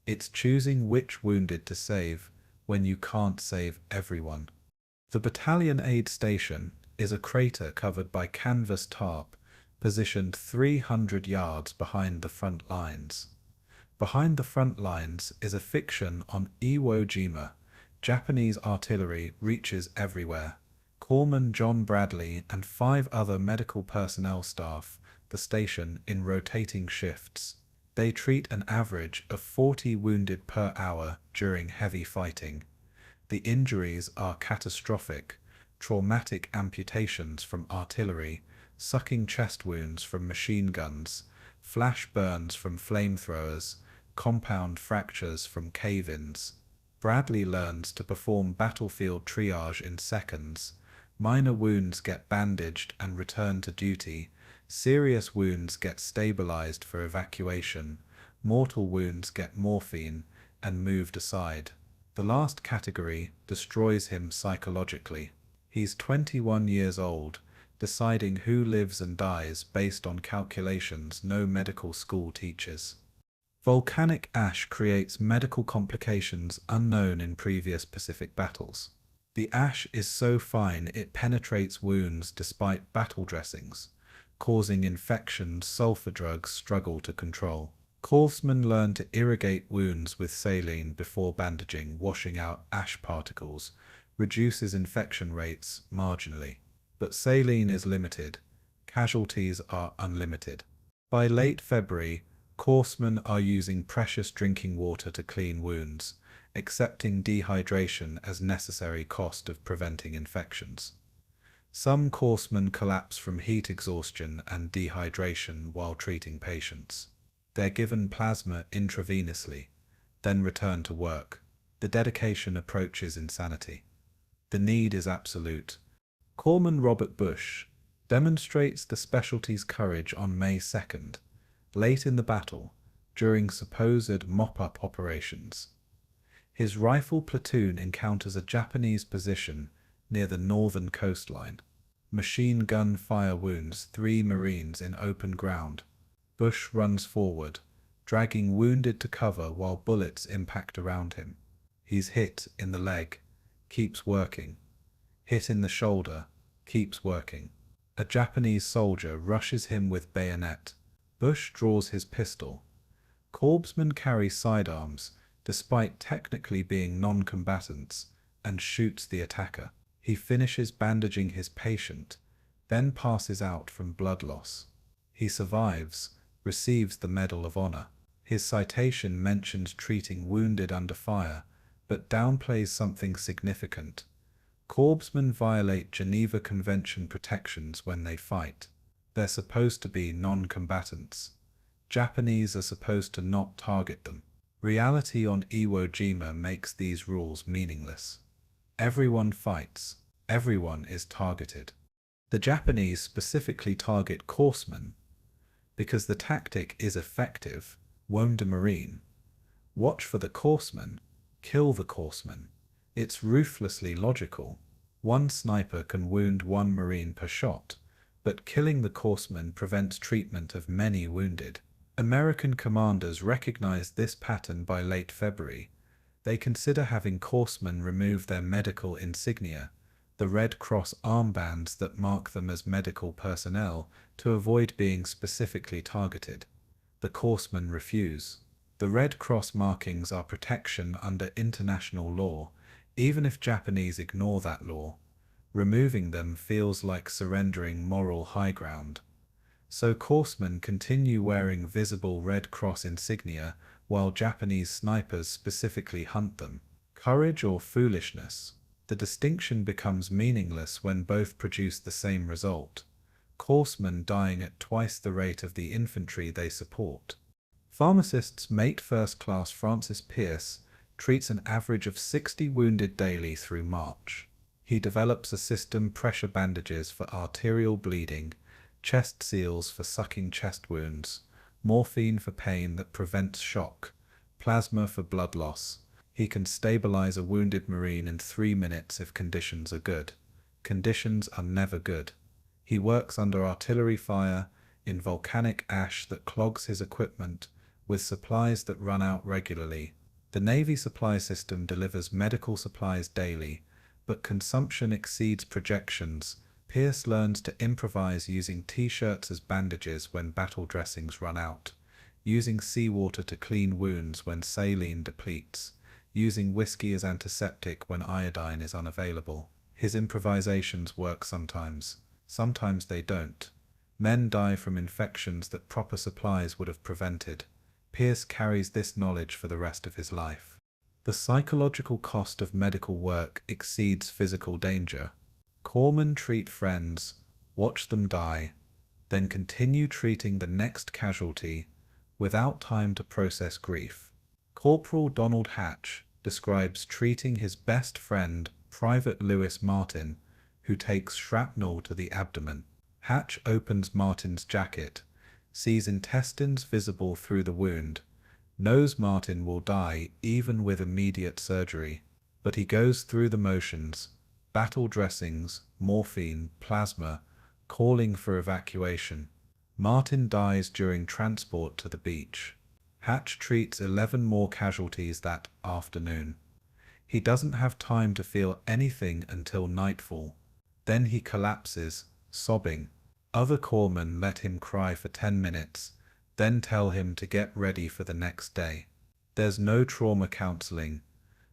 It's choosing which wounded to save when you can't save everyone. The battalion aid station is a crater covered by canvas tarp, positioned 300 yards behind the front lines. Behind the front lines is a fiction on Iwo Jima. Japanese artillery reaches everywhere. Corpsman John Bradley and 5 other medical personnel staff the station in rotating shifts. They treat an average of 40 wounded per hour during heavy fighting. The injuries are catastrophic: traumatic amputations from artillery, sucking chest wounds from machine guns, flash burns from flamethrowers, compound fractures from cave-ins. Bradley learns to perform battlefield triage in seconds. Minor wounds get bandaged and returned to duty. Serious wounds get stabilized for evacuation. Mortal wounds get morphine and moved aside. The last category destroys him psychologically. He's 21 years old, deciding who lives and dies based on calculations no medical school teaches. Volcanic ash creates medical complications unknown in previous Pacific battles. The ash is so fine it penetrates wounds despite battle dressings, causing infections sulfur drugs struggle to control. Corpsmen learn to irrigate wounds with saline before bandaging. Washing out ash particles reduces infection rates marginally. But saline is limited. Casualties are unlimited. By late February, corpsmen are using precious drinking water to clean wounds, accepting dehydration as necessary cost of preventing infections. Some corpsmen collapse from heat exhaustion and dehydration while treating patients. They're given plasma intravenously, then return to work. The dedication approaches insanity. The need is absolute. Corpsman Robert Bush demonstrates the specialty's courage on May 2nd, late in the battle, during supposed mop-up operations. His rifle platoon encounters a Japanese position near the northern coastline. Machine gun fire wounds 3 Marines in open ground. Bush runs forward, dragging wounded to cover while bullets impact around him. He's hit in the leg, keeps working. Hit in the shoulder, keeps working. A Japanese soldier rushes him with bayonet. Bush draws his pistol. Corpsmen carry sidearms, despite technically being non-combatants, and shoots the attacker. He finishes bandaging his patient, then passes out from blood loss. He survives, receives the Medal of Honor. His citation mentions treating wounded under fire, but downplays something significant. Corpsmen violate Geneva Convention protections when they fight. They're supposed to be non-combatants. Japanese are supposed to not target them. Reality on Iwo Jima makes these rules meaningless. Everyone fights. Everyone is targeted. The Japanese specifically target corpsmen. Because the tactic is effective, wound a Marine. Watch for the courseman, kill the courseman. It's ruthlessly logical. One sniper can wound one Marine per shot, but killing the courseman prevents treatment of many wounded. American commanders recognized this pattern by late February. They consider having coursemen remove their medical insignia, the Red Cross armbands that mark them as medical personnel, to avoid being specifically targeted. The coursemen refuse. The Red Cross markings are protection under international law, even if Japanese ignore that law. Removing them feels like surrendering moral high ground. So coursemen continue wearing visible Red Cross insignia while Japanese snipers specifically hunt them. Courage or foolishness? The distinction becomes meaningless when both produce the same result. Coursemen dying at twice the rate of the infantry they support. Pharmacist's mate First Class Francis Pierce treats an average of 60 wounded daily through March. He develops a system: pressure bandages for arterial bleeding, chest seals for sucking chest wounds, morphine for pain that prevents shock, plasma for blood loss. He can stabilize a wounded Marine in 3 minutes if conditions are good. Conditions are never good. He works under artillery fire, in volcanic ash that clogs his equipment, with supplies that run out regularly. The Navy supply system delivers medical supplies daily, but consumption exceeds projections. Pierce learns to improvise using t-shirts as bandages when battle dressings run out, using seawater to clean wounds when saline depletes, using whiskey as antiseptic when iodine is unavailable. His improvisations work sometimes. Sometimes they don't. Men die from infections that proper supplies would have prevented. Pierce carries this knowledge for the rest of his life. The psychological cost of medical work exceeds physical danger. Corpsmen treat friends, watch them die, then continue treating the next casualty without time to process grief. Corporal Donald Hatch describes treating his best friend, Private Lewis Martin, who takes shrapnel to the abdomen. Hatch opens Martin's jacket, sees intestines visible through the wound, knows Martin will die even with immediate surgery, but he goes through the motions: battle dressings, morphine, plasma, calling for evacuation. Martin dies during transport to the beach. Hatch treats 11 more casualties that afternoon. He doesn't have time to feel anything until nightfall. Then he collapses, sobbing. Other corpsmen let him cry for 10 minutes, then tell him to get ready for the next day. There's no trauma counseling,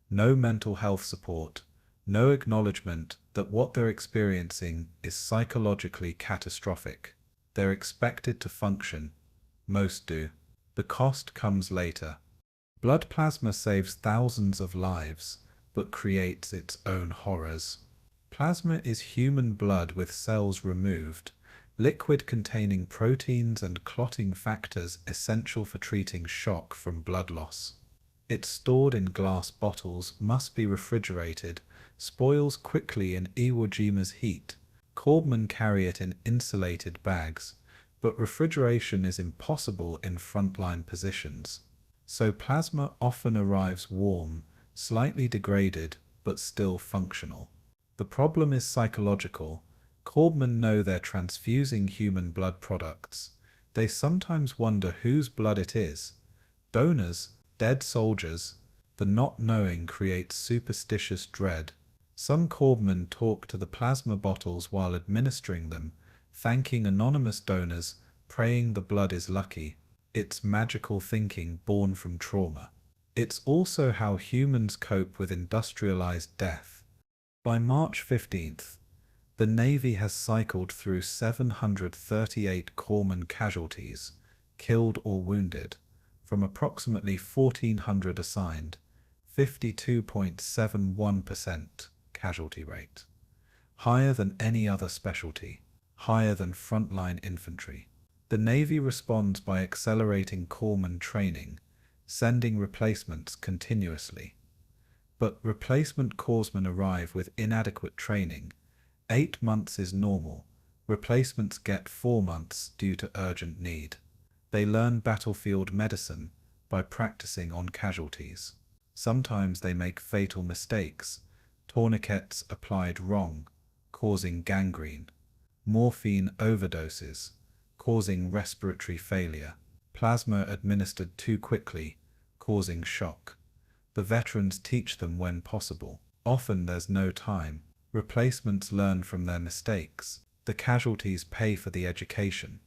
no mental health support, no acknowledgement that what they're experiencing is psychologically catastrophic. They're expected to function. Most do. The cost comes later. Blood plasma saves thousands of lives, but creates its own horrors. Plasma is human blood with cells removed, liquid containing proteins and clotting factors essential for treating shock from blood loss. It's stored in glass bottles, must be refrigerated, spoils quickly in Iwo Jima's heat. Corpsmen carry it in insulated bags, but refrigeration is impossible in frontline positions. So plasma often arrives warm, slightly degraded, but still functional. The problem is psychological. Corpsmen know they're transfusing human blood products. They sometimes wonder whose blood it is. Donors, dead soldiers. The not knowing creates superstitious dread. Some corpsmen talk to the plasma bottles while administering them, thanking anonymous donors, praying the blood is lucky. It's magical thinking born from trauma. It's also how humans cope with industrialized death. By March 15th, the Navy has cycled through 738 corpsman casualties, killed or wounded, from approximately 1,400 assigned, 52.71% casualty rate. Higher than any other specialty, higher than frontline infantry. The Navy responds by accelerating corpsman training, sending replacements continuously. But replacement corpsmen arrive with inadequate training. 8 months is normal. Replacements get 4 months due to urgent need. They learn battlefield medicine by practicing on casualties. Sometimes they make fatal mistakes, tourniquets applied wrong, causing gangrene, morphine overdoses, causing respiratory failure, plasma administered too quickly, causing shock. The veterans teach them when possible. Often there's no time. Replacements learn from their mistakes. The casualties pay for the education.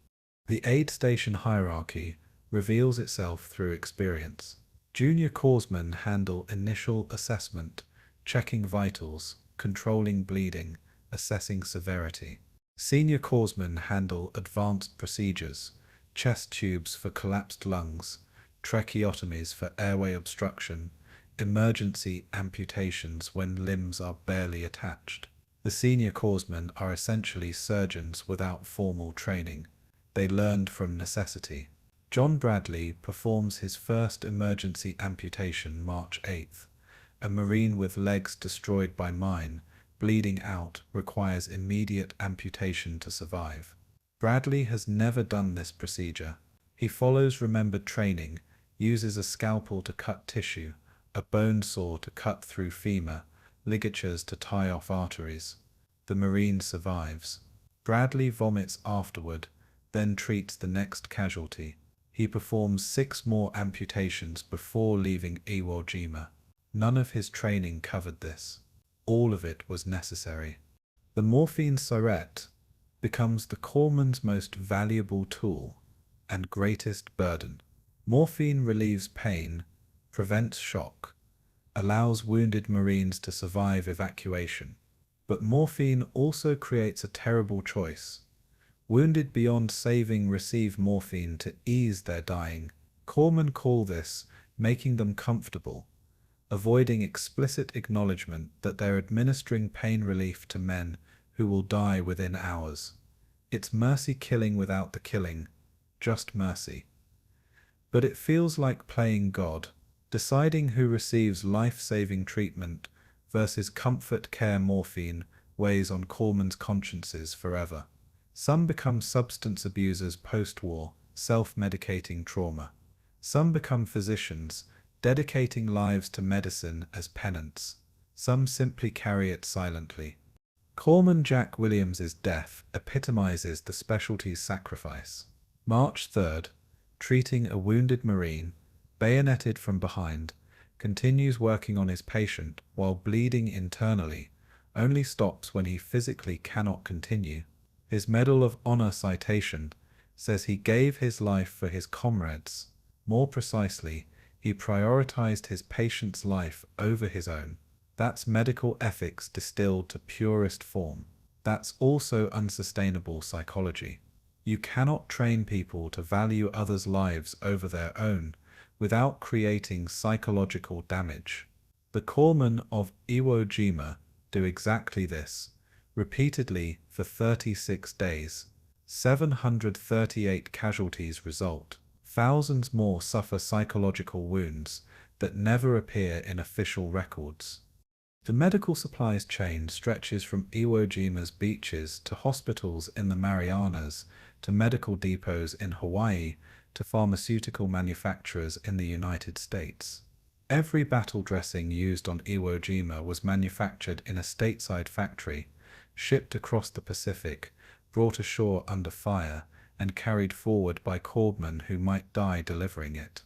The aid station hierarchy reveals itself through experience. Junior corpsmen handle initial assessment, checking vitals, controlling bleeding, assessing severity. Senior corpsmen handle advanced procedures, chest tubes for collapsed lungs, tracheotomies for airway obstruction, emergency amputations when limbs are barely attached. The senior corpsmen are essentially surgeons without formal training. They learned from necessity. John Bradley performs his first emergency amputation March 8th. A Marine with legs destroyed by mine, bleeding out, requires immediate amputation to survive. Bradley has never done this procedure. He follows remembered training, uses a scalpel to cut tissue, a bone saw to cut through femur, ligatures to tie off arteries. The Marine survives. Bradley vomits afterward, then treats the next casualty. He performs 6 more amputations before leaving Iwo Jima. None of his training covered this. All of it was necessary. The morphine syringe becomes the corpsman's most valuable tool and greatest burden. Morphine relieves pain, prevents shock, allows wounded Marines to survive evacuation. But morphine also creates a terrible choice. Wounded beyond saving receive morphine to ease their dying. Corpsmen call this making them comfortable, avoiding explicit acknowledgement that they're administering pain relief to men who will die within hours. It's mercy killing without the killing, just mercy. But it feels like playing God, deciding who receives life-saving treatment versus comfort care. Morphine weighs on corpsmen's consciences forever. Some become substance abusers post-war, self-medicating trauma. Some become physicians, dedicating lives to medicine as penance. Some simply carry it silently. Corpsman Jack Williams's death epitomizes the specialty's sacrifice. March 3rd, treating a wounded Marine, bayoneted from behind, continues working on his patient while bleeding internally, only stops when he physically cannot continue. His Medal of Honor citation says he gave his life for his comrades. More precisely, he prioritized his patient's life over his own. That's medical ethics distilled to purest form. That's also unsustainable psychology. You cannot train people to value others' lives over their own without creating psychological damage. The corpsmen of Iwo Jima do exactly this, repeatedly for 36 days. 738 casualties result. Thousands more suffer psychological wounds that never appear in official records. The medical supplies chain stretches from Iwo Jima's beaches to hospitals in the Marianas, to medical depots in Hawaii, to pharmaceutical manufacturers in the United States. Every battle dressing used on Iwo Jima was manufactured in a stateside factory, shipped across the Pacific, brought ashore under fire, and carried forward by corpsmen who might die delivering it.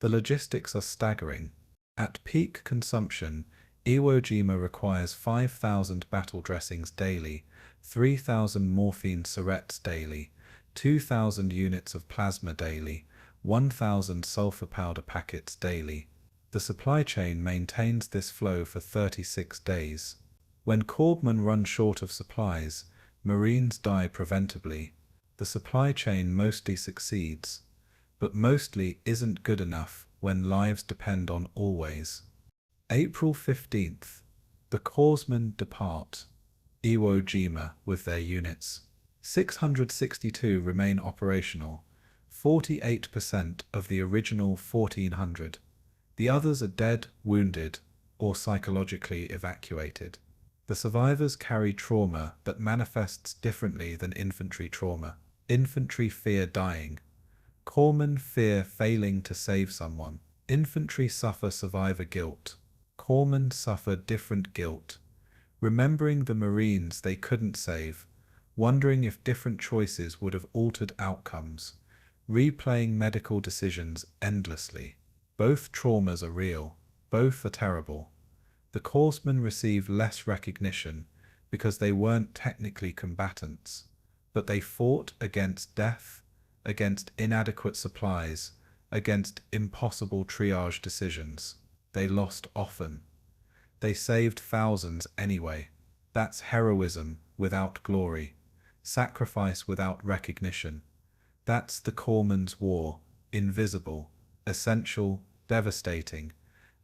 The logistics are staggering. At peak consumption, Iwo Jima requires 5,000 battle dressings daily, 3,000 morphine syringes daily, 2,000 units of plasma daily, 1,000 sulfur powder packets daily. The supply chain maintains this flow for 36 days. When corpsmen run short of supplies, Marines die preventably. The supply chain mostly succeeds, but mostly isn't good enough when lives depend on always. April 15th, the corpsmen depart Iwo Jima with their units. 662 remain operational, 48% of the original 1,400. The others are dead, wounded, or psychologically evacuated. The survivors carry trauma that manifests differently than infantry trauma. Infantry fear dying. Corpsmen fear failing to save someone. Infantry suffer survivor guilt. Corpsmen suffer different guilt, remembering the Marines they couldn't save, wondering if different choices would have altered outcomes, replaying medical decisions endlessly. Both traumas are real, both are terrible. The corpsmen receive less recognition because they weren't technically combatants, but they fought against death, against inadequate supplies, against impossible triage decisions. They lost often. They saved thousands anyway. That's heroism without glory, sacrifice without recognition. That's the corpsmen's war, invisible, essential, devastating,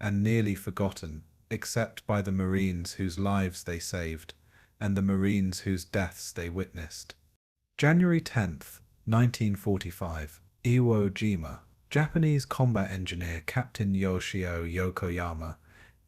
and nearly forgotten, except by the Marines whose lives they saved, and the Marines whose deaths they witnessed. January 10th, 1945, Iwo Jima. Japanese combat engineer Captain Yoshio Yokoyama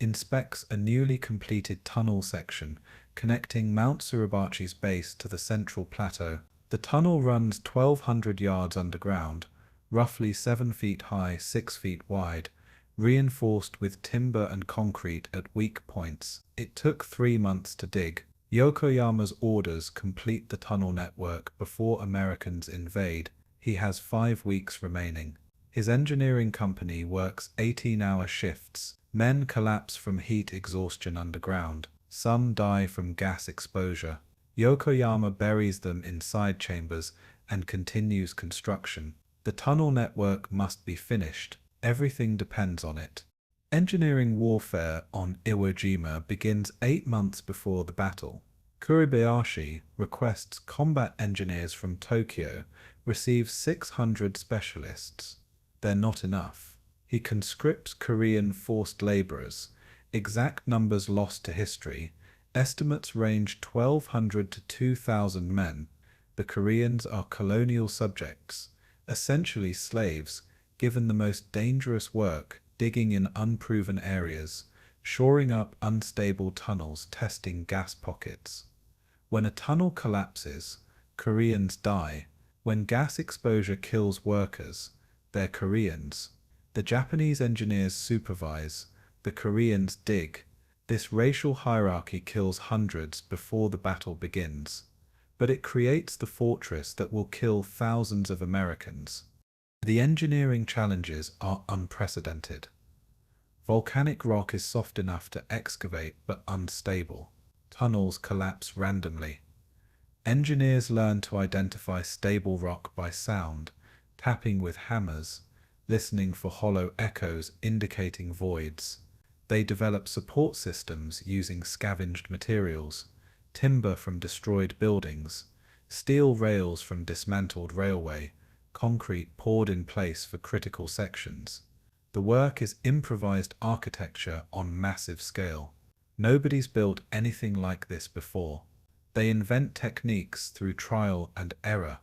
inspects a newly completed tunnel section connecting Mount Suribachi's base to the central plateau. The tunnel runs 1,200 yards underground, roughly 7 feet high, 6 feet wide, reinforced with timber and concrete at weak points. It took 3 months to dig. Yokoyama's orders complete the tunnel network before Americans invade. He has 5 weeks remaining. His engineering company works 18-hour shifts. Men collapse from heat exhaustion underground. Some die from gas exposure. Yokoyama buries them in side chambers and continues construction. The tunnel network must be finished. Everything depends on it. Engineering warfare on Iwo Jima begins 8 months before the battle. Kuribayashi requests combat engineers from Tokyo, receives 600 specialists. They're not enough. He conscripts Korean forced laborers. Exact numbers lost to history. Estimates range 1,200 to 2,000 men. The Koreans are colonial subjects, essentially slaves, given the most dangerous work, digging in unproven areas, shoring up unstable tunnels, testing gas pockets. When a tunnel collapses, Koreans die. When gas exposure kills workers, they're Koreans. The Japanese engineers supervise, the Koreans dig. This racial hierarchy kills hundreds before the battle begins, but it creates the fortress that will kill thousands of Americans. The engineering challenges are unprecedented. Volcanic rock is soft enough to excavate but unstable. Tunnels collapse randomly. Engineers learn to identify stable rock by sound, tapping with hammers, listening for hollow echoes indicating voids. They develop support systems using scavenged materials, timber from destroyed buildings, steel rails from dismantled railway, concrete poured in place for critical sections. The work is improvised architecture on massive scale. Nobody's built anything like this before. They invent techniques through trial and error.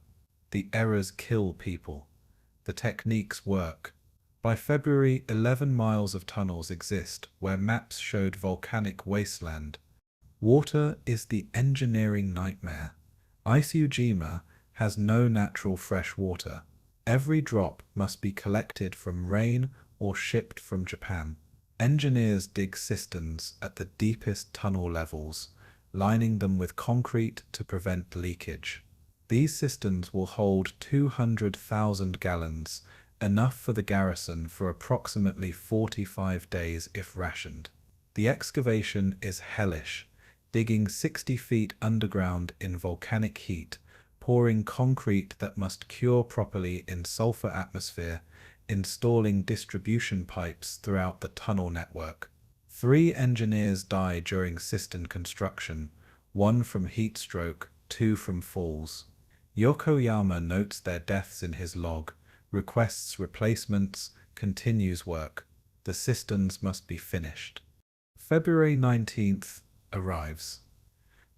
The errors kill people. The techniques work. By February, 11 miles of tunnels exist where maps showed volcanic wasteland. Water is the engineering nightmare. Iwo Jima has no natural fresh water. Every drop must be collected from rain or shipped from Japan. Engineers dig cisterns at the deepest tunnel levels, lining them with concrete to prevent leakage. These cisterns will hold 200,000 gallons, enough for the garrison for approximately 45 days if rationed. The excavation is hellish, digging 60 feet underground in volcanic heat, pouring concrete that must cure properly in sulfur atmosphere, installing distribution pipes throughout the tunnel network. 3 engineers die during cistern construction, 1 from heat stroke, 2 from falls. Yokoyama notes their deaths in his log, requests replacements, continues work. The cisterns must be finished. February 19th arrives.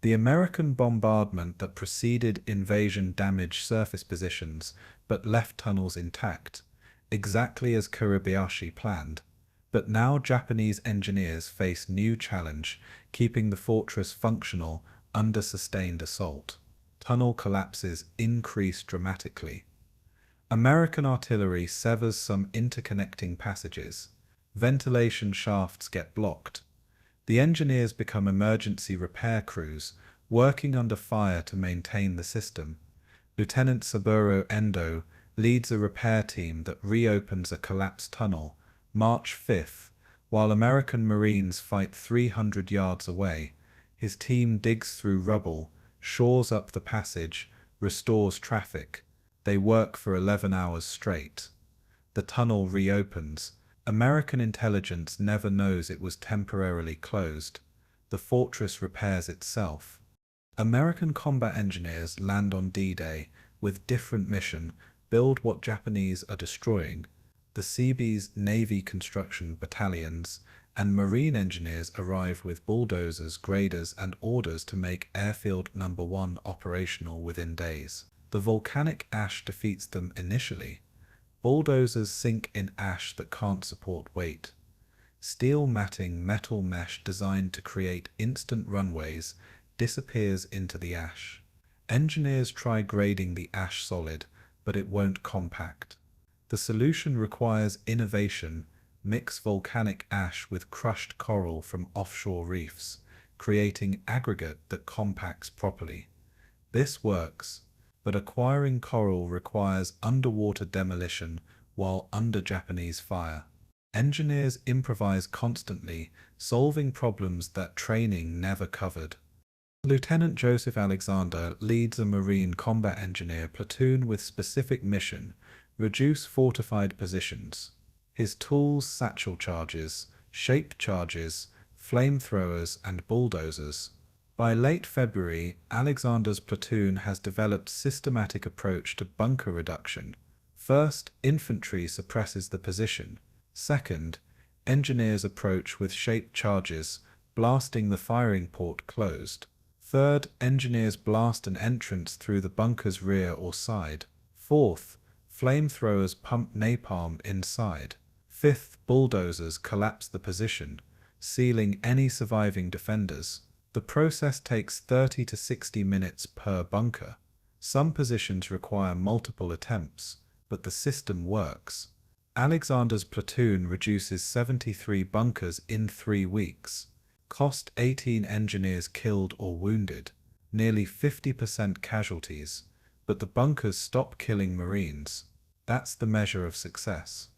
The American bombardment that preceded invasion damaged surface positions, but left tunnels intact, exactly as Kuribayashi planned. But now Japanese engineers face new challenge, keeping the fortress functional under sustained assault. Tunnel collapses increase dramatically. American artillery severs some interconnecting passages. Ventilation shafts get blocked. The engineers become emergency repair crews, working under fire to maintain the system. Lieutenant Saburo Endo leads a repair team that reopens a collapsed tunnel, March 5th, while American Marines fight 300 yards away. His team digs through rubble, shores up the passage, restores traffic. They work for 11 hours straight. The tunnel reopens. American intelligence never knows it was temporarily closed. The fortress repairs itself. American combat engineers land on D-Day with different mission, build what Japanese are destroying. The Seabees Navy construction battalions and Marine engineers arrive with bulldozers, graders, and orders to make Airfield No. 1 operational within days. The volcanic ash defeats them initially. Bulldozers sink in ash that can't support weight. Steel matting metal mesh designed to create instant runways disappears into the ash. Engineers try grading the ash solid, but it won't compact. The solution requires innovation. Mix volcanic ash with crushed coral from offshore reefs, creating aggregate that compacts properly. This works, but acquiring coral requires underwater demolition while under Japanese fire. Engineers improvise constantly, solving problems that training never covered. Lieutenant Joseph Alexander leads a Marine combat engineer platoon with specific mission: reduce fortified positions. His tools: satchel charges, shaped charges, flamethrowers, and bulldozers. By late February, Alexander's platoon has developed systematic approach to bunker reduction. First, infantry suppresses the position. Second, engineers approach with shaped charges, blasting the firing port closed. Third, engineers blast an entrance through the bunker's rear or side. Fourth, flamethrowers pump napalm inside. Fifth, bulldozers collapse the position, sealing any surviving defenders. The process takes 30 to 60 minutes per bunker. Some positions require multiple attempts, but the system works. Alexander's platoon reduces 73 bunkers in 3 weeks. Cost: 18 engineers killed or wounded, nearly 50% casualties, but the bunkers stop killing Marines. That's the measure of success.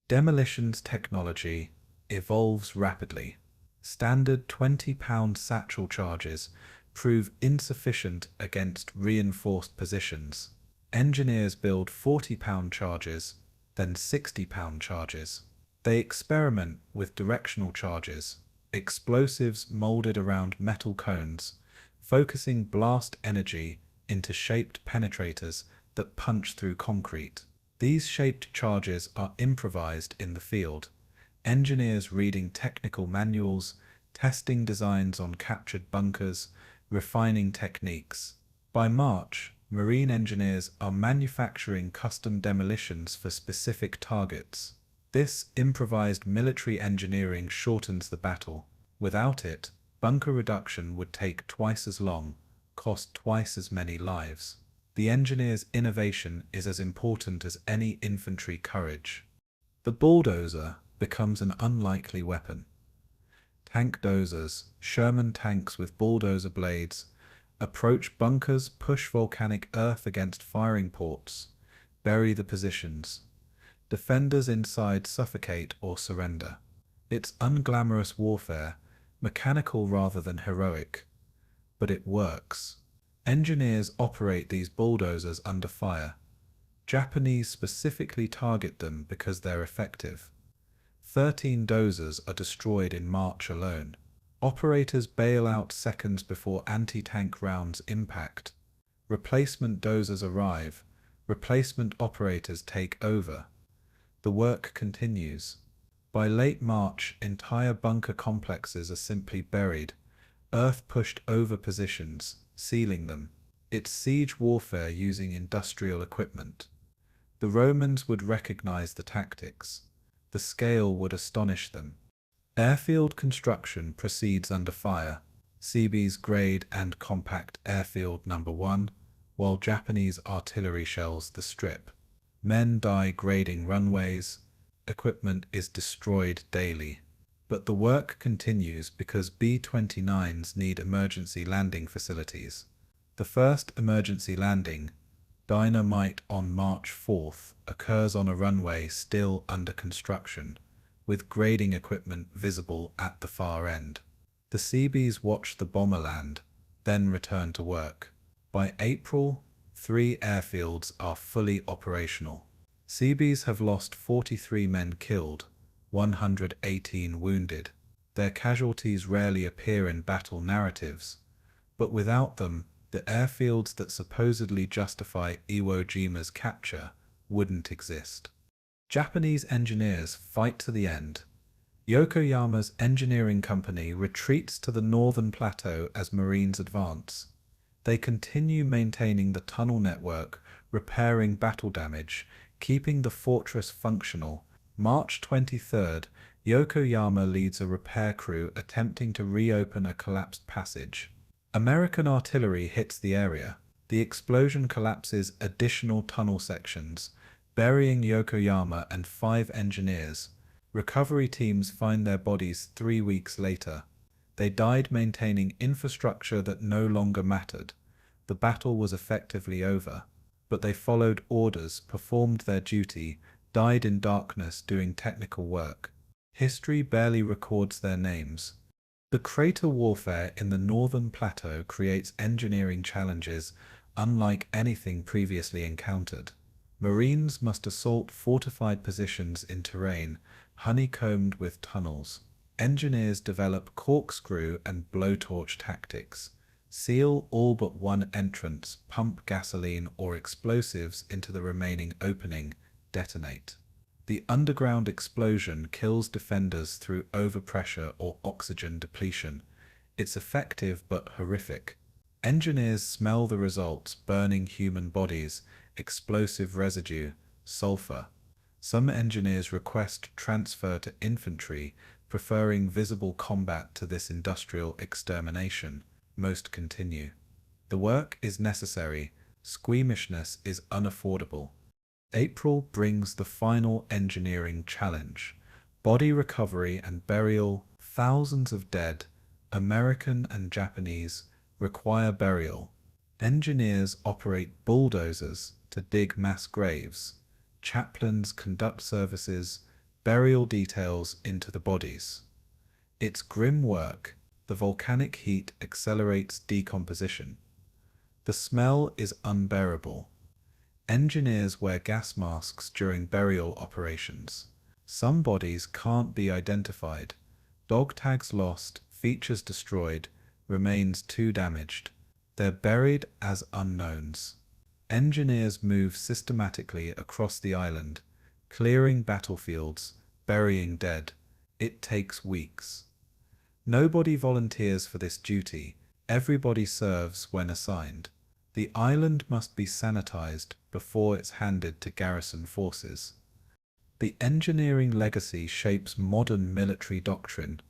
Demolitions technology evolves rapidly. Standard 20-pound satchel charges prove insufficient against reinforced positions. Engineers build 40-pound charges, then 60-pound charges. They experiment with directional charges, explosives molded around metal cones, focusing blast energy into shaped penetrators that punch through concrete. These shaped charges are improvised in the field. Engineers reading technical manuals, testing designs on captured bunkers, refining techniques. By March, Marine engineers are manufacturing custom demolitions for specific targets. This improvised military engineering shortens the battle. Without it, bunker reduction would take twice as long, cost twice as many lives. The engineer's innovation is as important as any infantry courage. The bulldozer becomes an unlikely weapon. Tank dozers, Sherman tanks with bulldozer blades, approach bunkers, push volcanic earth against firing ports, bury the positions. Defenders inside suffocate or surrender. It's unglamorous warfare, mechanical rather than heroic, but it works. Engineers operate these bulldozers under fire. Japanese specifically target them because they're effective. 13 dozers are destroyed in March alone. Operators bail out seconds before anti-tank rounds impact. Replacement dozers arrive. Replacement operators take over. The work continues. By late March, entire bunker complexes are simply buried, earth pushed over positions, sealing them. It's siege warfare using industrial equipment. The Romans would recognize the tactics. The scale would astonish them. Airfield construction proceeds under fire. Seabees grade and compact Airfield No. 1, while Japanese artillery shells the strip. Men die grading runways. Equipment is destroyed daily. But the work continues because B-29s need emergency landing facilities. The first emergency landing, Dynamite on March 4th, occurs on a runway still under construction, with grading equipment visible at the far end. The Seabees watch the bomber land, then return to work. By April, 3 airfields are fully operational. Seabees have lost 43 men killed, 118 wounded. Their casualties rarely appear in battle narratives, but without them, the airfields that supposedly justify Iwo Jima's capture wouldn't exist. Japanese engineers fight to the end. Yokoyama's engineering company retreats to the northern plateau as Marines advance. They continue maintaining the tunnel network, repairing battle damage, keeping the fortress functional. March 23rd, Yokoyama leads a repair crew attempting to reopen a collapsed passage. American artillery hits the area. The explosion collapses additional tunnel sections, burying Yokoyama and 5 engineers. Recovery teams find their bodies 3 weeks later. They died maintaining infrastructure that no longer mattered. The battle was effectively over, but they followed orders, performed their duty, died in darkness doing technical work. History barely records their names. The crater warfare in the northern plateau creates engineering challenges unlike anything previously encountered. Marines must assault fortified positions in terrain honeycombed with tunnels. Engineers develop corkscrew and blowtorch tactics, seal all but one entrance, pump gasoline or explosives into the remaining opening, detonate. The underground explosion kills defenders through overpressure or oxygen depletion. It's effective but horrific. Engineers smell the results: burning human bodies, explosive residue, sulfur. Some engineers request transfer to infantry, preferring visible combat to this industrial extermination. Most continue. The work is necessary. Squeamishness is unaffordable. April brings the final engineering challenge. Body recovery and burial. Thousands of dead, American and Japanese, require burial. Engineers operate bulldozers to dig mass graves. Chaplains conduct services, burial details into the bodies. It's grim work. The volcanic heat accelerates decomposition. The smell is unbearable. Engineers wear gas masks during burial operations. Some bodies can't be identified. Dog tags lost, features destroyed, remains too damaged. They're buried as unknowns. Engineers move systematically across the island, clearing battlefields, burying dead. It takes weeks. Nobody volunteers for this duty. Everybody serves when assigned. The island must be sanitized before it's handed to garrison forces. The engineering legacy shapes modern military doctrine.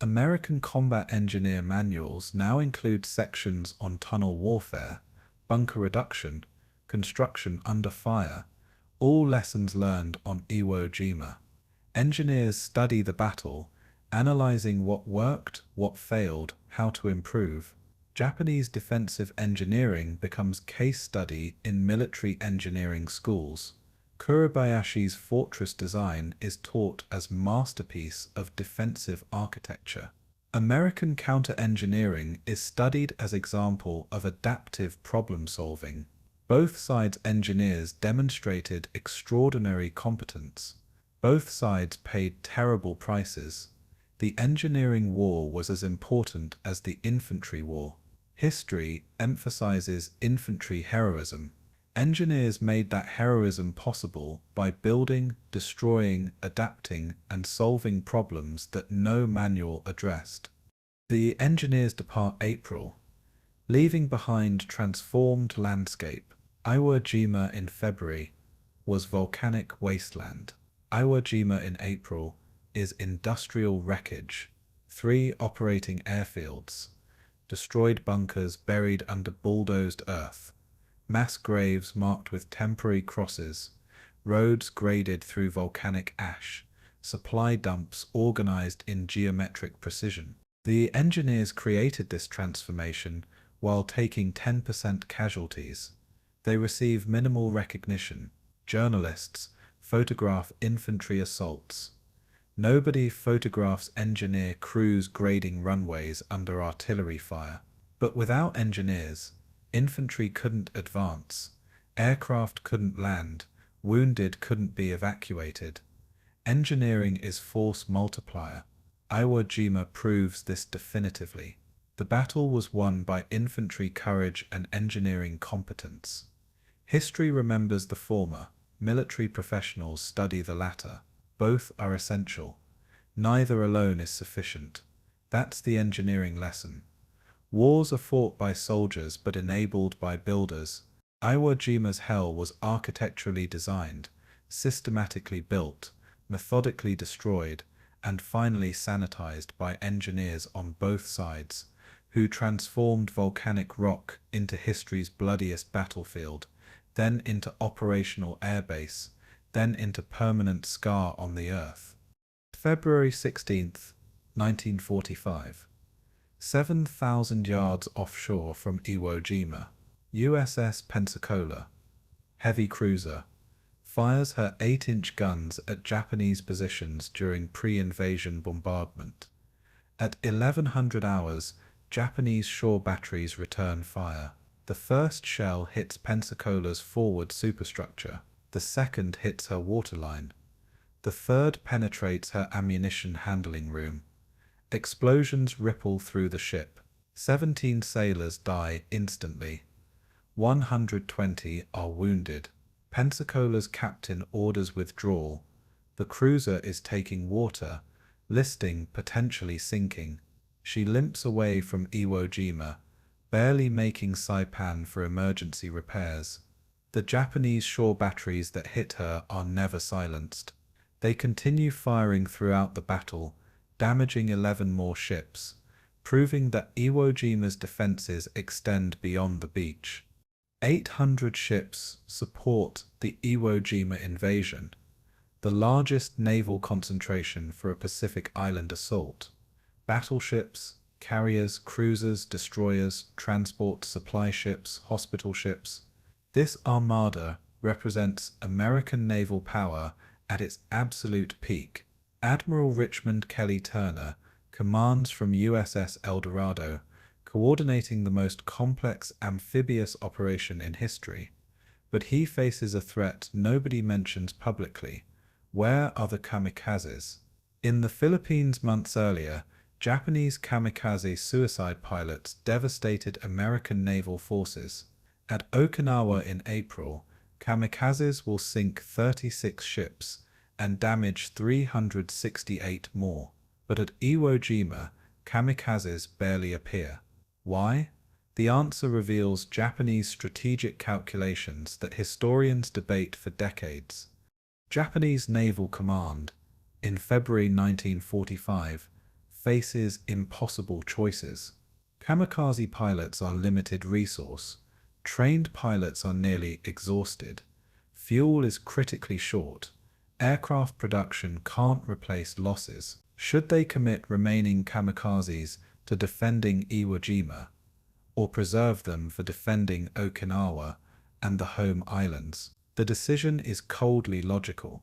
American combat engineer manuals now include sections on tunnel warfare, bunker reduction, construction under fire, all lessons learned on Iwo Jima. Engineers study the battle, analyzing what worked, what failed, how to improve. Japanese defensive engineering becomes case study in military engineering schools. Kuribayashi's fortress design is taught as masterpiece of defensive architecture. American counter-engineering is studied as example of adaptive problem-solving. Both sides' engineers demonstrated extraordinary competence. Both sides paid terrible prices. The engineering war was as important as the infantry war. History emphasizes infantry heroism. Engineers made that heroism possible by building, destroying, adapting, and solving problems that no manual addressed. The engineers depart April, leaving behind transformed landscape. Iwo Jima in February was volcanic wasteland. Iwo Jima in April is industrial wreckage. 3 operating airfields, destroyed bunkers buried under bulldozed earth, mass graves marked with temporary crosses, roads graded through volcanic ash, supply dumps organized in geometric precision. The engineers created this transformation while taking 10% casualties. They receive minimal recognition. Journalists photograph infantry assaults. Nobody photographs engineer crews grading runways under artillery fire. But without engineers, infantry couldn't advance, aircraft couldn't land, wounded couldn't be evacuated. Engineering is force multiplier. Iwo Jima proves this definitively. The battle was won by infantry courage and engineering competence. History remembers the former. Military professionals study the latter. Both are essential. Neither alone is sufficient. That's the engineering lesson. Wars are fought by soldiers but enabled by builders. Iwo Jima's hell was architecturally designed, systematically built, methodically destroyed, and finally sanitized by engineers on both sides, who transformed volcanic rock into history's bloodiest battlefield, then into operational airbase, then into permanent scar on the earth. February 16th, 1945. 7,000 yards offshore from Iwo Jima, USS Pensacola, heavy cruiser, fires her 8-inch guns at Japanese positions during pre-invasion bombardment. At 1100 hours, Japanese shore batteries return fire. The first shell hits Pensacola's forward superstructure. The second hits her waterline. The third penetrates her ammunition handling room. Explosions ripple through the ship. 17 sailors die instantly. 120 are wounded. Pensacola's captain orders withdrawal. The cruiser is taking water, listing potentially sinking. She limps away from Iwo Jima, barely making Saipan for emergency repairs. The Japanese shore batteries that hit her are never silenced. They continue firing throughout the battle, damaging 11 more ships, proving that Iwo Jima's defenses extend beyond the beach. 800 ships support the Iwo Jima invasion, the largest naval concentration for a Pacific island assault. Battleships, carriers, cruisers, destroyers, transport, supply ships, hospital ships. This armada represents American naval power at its absolute peak. Admiral Richmond Kelly Turner commands from USS El Dorado, coordinating the most complex amphibious operation in history. But he faces a threat nobody mentions publicly. Where are the kamikazes? In the Philippines months earlier, Japanese kamikaze suicide pilots devastated American naval forces. At Okinawa in April, kamikazes will sink 36 ships and damage 368 more. But at Iwo Jima, kamikazes barely appear. Why? The answer reveals Japanese strategic calculations that historians debate for decades. Japanese Naval Command, in February 1945, faces impossible choices. Kamikaze pilots are limited resource. Trained pilots are nearly exhausted. Fuel is critically short. Aircraft production can't replace losses. Should they commit remaining kamikazes to defending Iwo Jima, or preserve them for defending Okinawa and the home islands? The decision is coldly logical.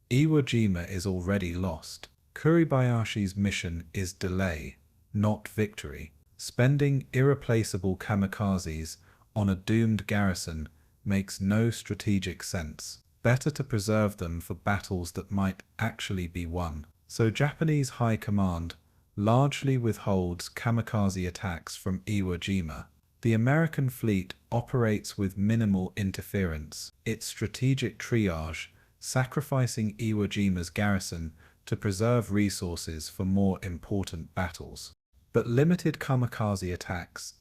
Iwo Jima is already lost. Kuribayashi's mission is delay, not victory. Spending irreplaceable kamikazes on a doomed garrison makes no strategic sense. Better to preserve them for battles that might actually be won. So Japanese High Command largely withholds kamikaze attacks from Iwo Jima. The American fleet operates with minimal interference. Its strategic triage, sacrificing Iwo Jima's garrison to preserve resources for more important battles. But limited kamikaze attacks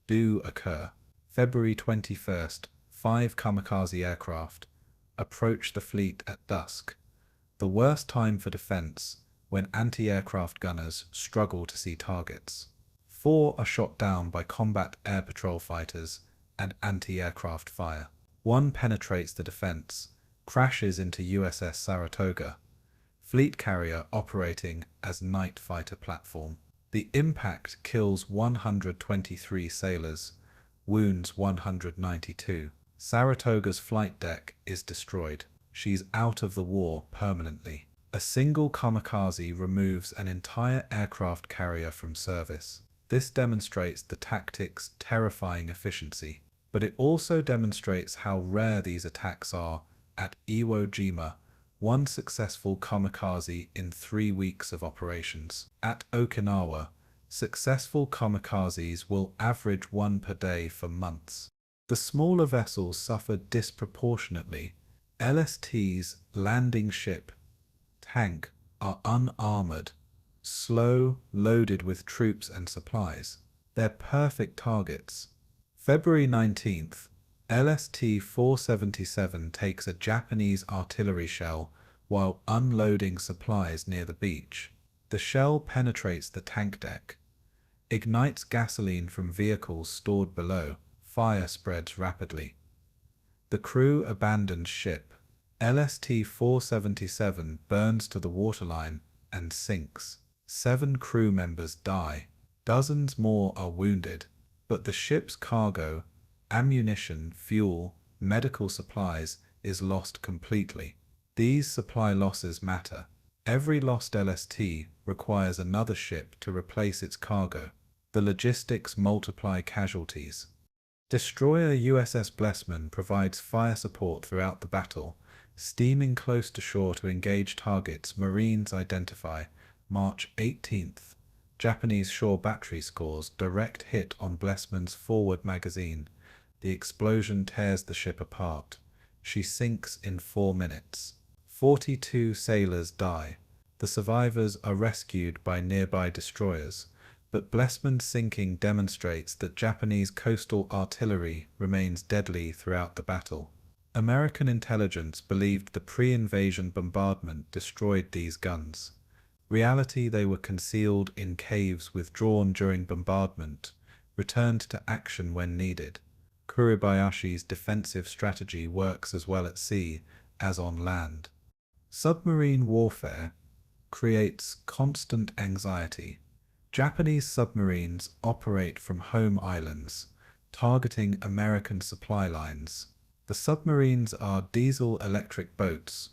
do occur. February 21st, 5 kamikaze aircraft approach the fleet at dusk. The worst time for defense, when anti-aircraft gunners struggle to see targets. 4 are shot down by combat air patrol fighters and anti-aircraft fire. 1 penetrates the defense, crashes into USS Saratoga, fleet carrier operating as night fighter platform. The impact kills 123 sailors, wounds 192. Saratoga's flight deck is destroyed. She's out of the war permanently. A single kamikaze removes an entire aircraft carrier from service. This demonstrates the tactic's terrifying efficiency, but it also demonstrates how rare these attacks are. At Iwo Jima, one successful kamikaze in 3 weeks of operations. At Okinawa, successful kamikazes will average 1 per day for months. The smaller vessels suffer disproportionately. LST's landing ship, tank, are unarmored, slow, loaded with troops and supplies. They're perfect targets. February 19th, LST-477 takes a Japanese artillery shell while unloading supplies near the beach. The shell penetrates the tank deck, ignites gasoline from vehicles stored below. Fire spreads rapidly. The crew abandons ship. LST-477 burns to the waterline and sinks. 7 crew members die. Dozens more are wounded, but the ship's cargo, ammunition, fuel, medical supplies, is lost completely. These supply losses matter. Every lost LST requires another ship to replace its cargo. The logistics multiply casualties. Destroyer USS Blessman provides fire support throughout the battle, steaming close to shore to engage targets Marines identify. March 18th. Japanese shore battery scores direct hit on Blessman's forward magazine. The explosion tears the ship apart. She sinks in 4 minutes. 42 sailors die. The survivors are rescued by nearby destroyers, but Blessman's sinking demonstrates that Japanese coastal artillery remains deadly throughout the battle. American intelligence believed the pre-invasion bombardment destroyed these guns. Reality, they were concealed in caves withdrawn during bombardment, returned to action when needed. Kuribayashi's defensive strategy works as well at sea as on land. Submarine warfare creates constant anxiety. Japanese submarines operate from home islands, targeting American supply lines. The submarines are diesel-electric boats,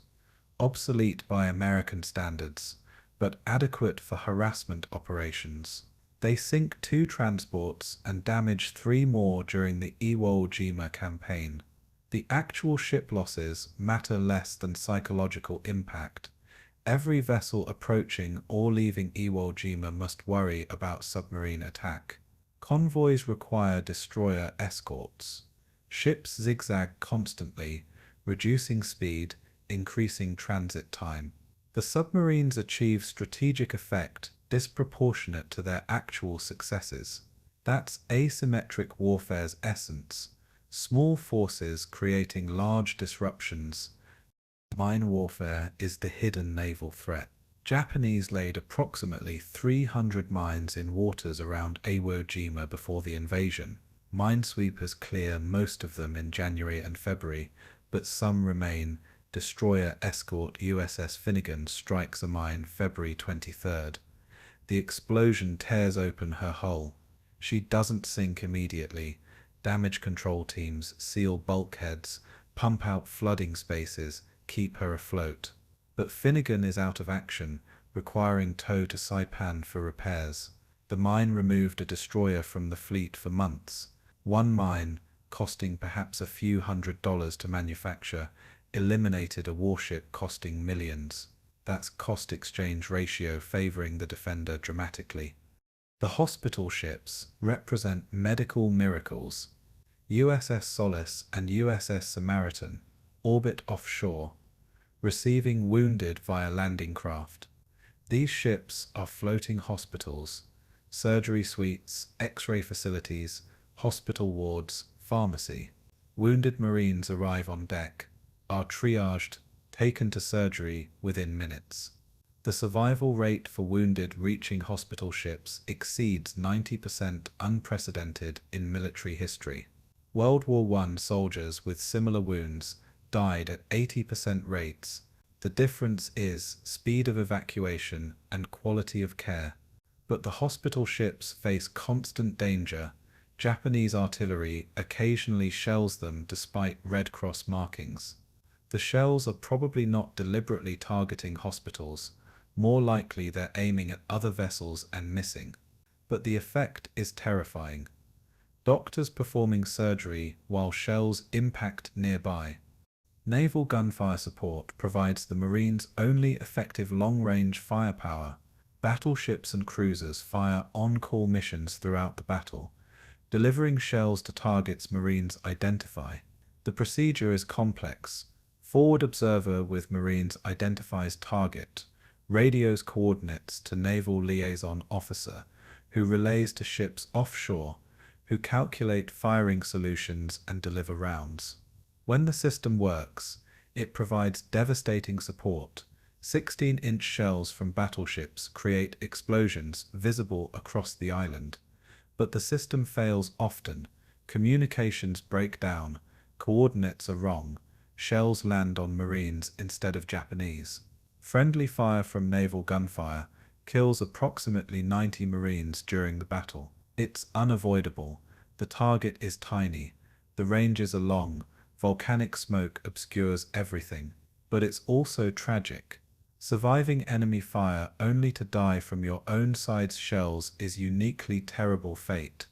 obsolete by American standards, but adequate for harassment operations. They sink 2 transports and damage 3 more during the Iwo Jima campaign. The actual ship losses matter less than psychological impact. Every vessel approaching or leaving Iwo Jima must worry about submarine attack. Convoys require destroyer escorts. Ships zigzag constantly, reducing speed, increasing transit time. The submarines achieve strategic effect disproportionate to their actual successes. That's asymmetric warfare's essence. Small forces creating large disruptions. Mine warfare is the hidden naval threat. Japanese laid approximately 300 mines in waters around Iwo Jima before the invasion. Minesweepers clear most of them in January and February, but some remain. Destroyer escort USS Finnegan strikes a mine February 23rd. The explosion tears open her hull. She doesn't sink immediately. Damage control teams seal bulkheads, pump out flooding spaces, keep her afloat. But Finnegan is out of action, requiring tow to Saipan for repairs. The mine removed a destroyer from the fleet for months. One mine, costing perhaps a few $100s to manufacture, eliminated a warship costing millions. That's cost-exchange ratio favoring the defender dramatically. The hospital ships represent medical miracles. USS Solace and USS Samaritan orbit offshore, receiving wounded via landing craft. These ships are floating hospitals, surgery suites, X-ray facilities, hospital wards, pharmacy. Wounded Marines arrive on deck, are triaged, taken to surgery within minutes. The survival rate for wounded reaching hospital ships exceeds 90%, unprecedented in military history. World War I soldiers with similar wounds died at 80% rates. The difference is speed of evacuation and quality of care. But the hospital ships face constant danger. Japanese artillery occasionally shells them despite Red Cross markings. The shells are probably not deliberately targeting hospitals, more likely they're aiming at other vessels and missing. But the effect is terrifying. Doctors performing surgery while shells impact nearby. Naval gunfire support provides the Marines' only effective long-range firepower. Battleships and cruisers fire on-call missions throughout the battle, delivering shells to targets Marines identify. The procedure is complex. Forward observer with Marines identifies target, radios coordinates to Naval liaison officer, who relays to ships offshore, who calculate firing solutions and deliver rounds. When the system works, it provides devastating support. 16-inch shells from battleships create explosions visible across the island. But the system fails often. Communications break down, coordinates are wrong, shells land on Marines instead of Japanese. Friendly fire from naval gunfire kills approximately 90 Marines during the battle. It's unavoidable. The target is tiny. The ranges are long. Volcanic smoke obscures everything. But it's also tragic. Surviving enemy fire only to die from your own side's shells is uniquely terrible fate.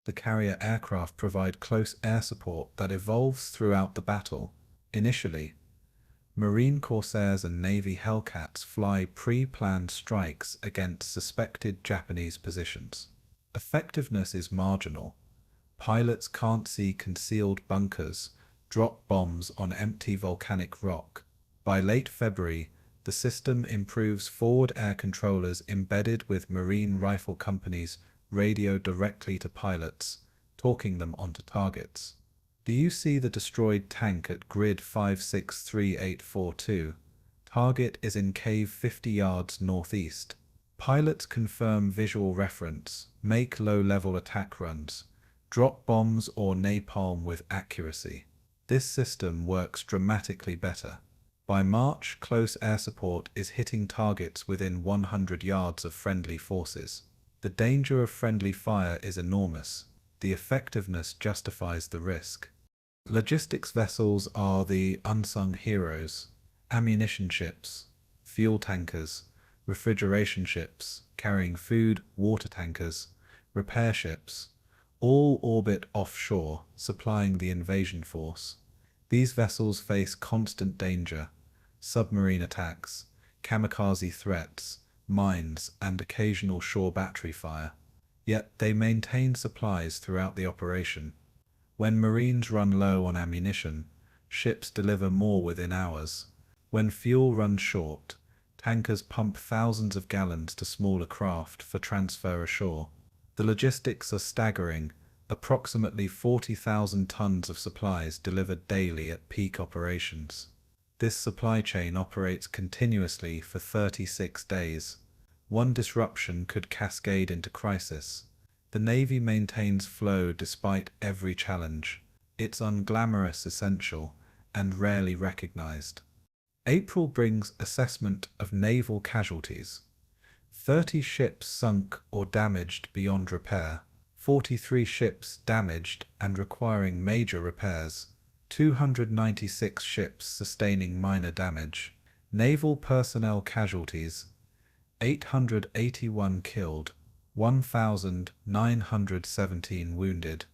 The carrier aircraft provide close air support that evolves throughout the battle. Initially, Marine Corsairs and Navy Hellcats fly pre-planned strikes against suspected Japanese positions. Effectiveness is marginal. Pilots can't see concealed bunkers, drop bombs on empty volcanic rock. By late February, the system improves forward air controllers embedded with Marine Rifle Companies radio directly to pilots, talking them onto targets. Do you see the destroyed tank at grid 563842? Target is in cave 50 yards northeast. Pilots confirm visual reference, make low-level attack runs, drop bombs or napalm with accuracy. This system works dramatically better. By March, close air support is hitting targets within 100 yards of friendly forces. The danger of friendly fire is enormous. The effectiveness justifies the risk. Logistics vessels are the unsung heroes. Ammunition ships, fuel tankers, refrigeration ships carrying food, water tankers, repair ships, all orbit offshore, supplying the invasion force. These vessels face constant danger, submarine attacks, kamikaze threats, mines, and occasional shore battery fire. Yet they maintain supplies throughout the operation. When Marines run low on ammunition, ships deliver more within hours. When fuel runs short, tankers pump thousands of gallons to smaller craft for transfer ashore. The logistics are staggering. Approximately 40,000 tons of supplies delivered daily at peak operations. This supply chain operates continuously for 36 days. One disruption could cascade into crisis. The Navy maintains flow despite every challenge. It's unglamorous essential and rarely recognized. April brings assessment of naval casualties. 30 ships sunk or damaged beyond repair. 43 ships damaged and requiring major repairs. 296 ships sustaining minor damage. Naval personnel casualties: 881 killed, 1,917 wounded.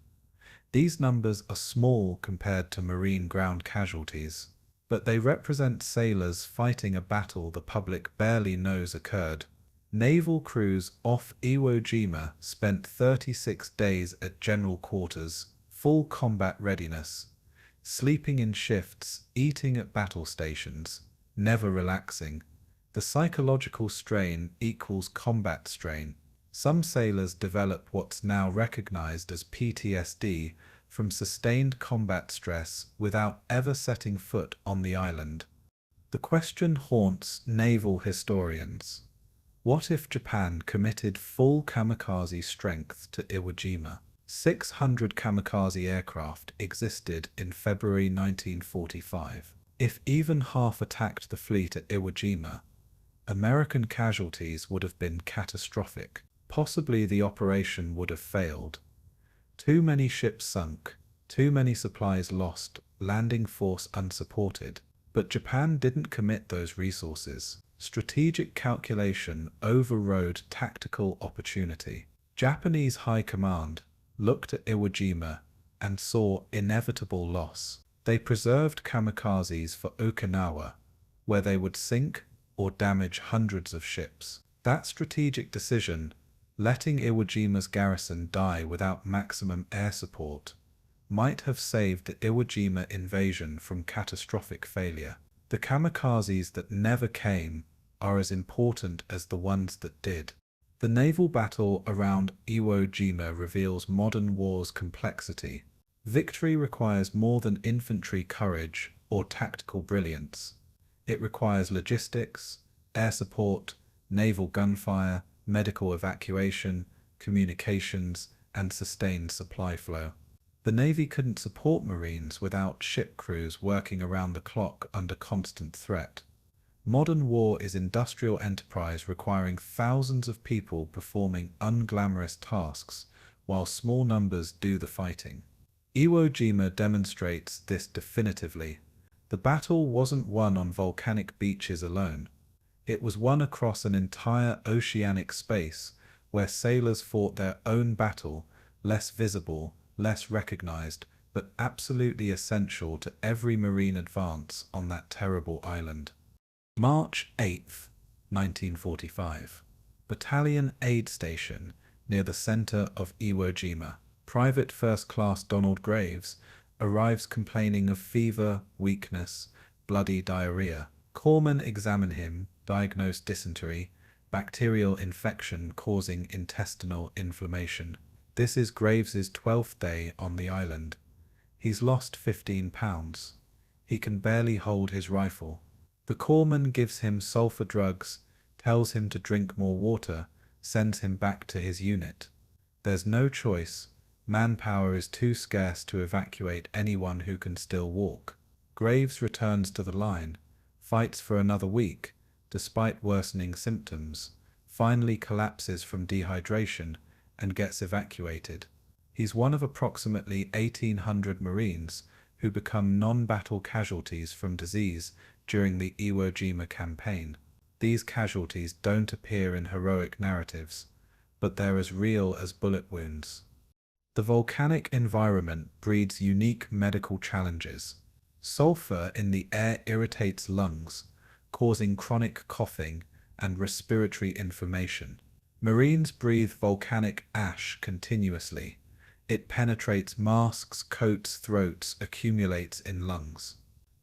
These numbers are small compared to Marine ground casualties, but they represent sailors fighting a battle the public barely knows occurred. Naval crews off Iwo Jima spent 36 days at general quarters, full combat readiness, sleeping in shifts, eating at battle stations, never relaxing. The psychological strain equals combat strain. Some sailors develop what's now recognized as PTSD from sustained combat stress without ever setting foot on the island. The question haunts naval historians. What if Japan committed full kamikaze strength to Iwo Jima? 600 kamikaze aircraft existed in February 1945. If even half attacked the fleet at Iwo Jima, American casualties would have been catastrophic. Possibly the operation would have failed. Too many ships sunk, too many supplies lost, landing force unsupported. But Japan didn't commit those resources. Strategic calculation overrode tactical opportunity. Japanese high command looked at Iwo Jima and saw inevitable loss. They preserved kamikazes for Okinawa, where they would sink or damage hundreds of ships. That strategic decision, letting Iwo Jima's garrison die without maximum air support, might have saved the Iwo Jima invasion from catastrophic failure. The kamikazes that never came are as important as the ones that did. The naval battle around Iwo Jima reveals modern war's complexity. Victory requires more than infantry courage or tactical brilliance. It requires logistics, air support, naval gunfire, medical evacuation, communications, and sustained supply flow. The Navy couldn't support Marines without ship crews working around the clock under constant threat. Modern war is industrial enterprise requiring thousands of people performing unglamorous tasks, while small numbers do the fighting. Iwo Jima demonstrates this definitively. The battle wasn't won on volcanic beaches alone. It was won across an entire oceanic space where sailors fought their own battle, less visible, less recognized, but absolutely essential to every Marine advance on that terrible island. March 8th, 1945. Battalion Aid Station near the center of Iwo Jima. Private First Class Donald Graves arrives complaining of fever, weakness, bloody diarrhea. Corpsmen examine him, diagnose dysentery, bacterial infection causing intestinal inflammation. This is Graves's 12th day on the island. He's lost 15 pounds. He can barely hold his rifle. The corpsman gives him sulfur drugs, tells him to drink more water, sends him back to his unit. There's no choice. Manpower is too scarce to evacuate anyone who can still walk. Graves returns to the line, fights for another week, despite worsening symptoms, finally collapses from dehydration, and gets evacuated. He's one of approximately 1,800 Marines who become non-battle casualties from disease during the Iwo Jima campaign. These casualties don't appear in heroic narratives, but they're as real as bullet wounds. The volcanic environment breeds unique medical challenges. Sulfur in the air irritates lungs, causing chronic coughing and respiratory inflammation. Marines breathe volcanic ash continuously. It penetrates masks, coats, throats, accumulates in lungs.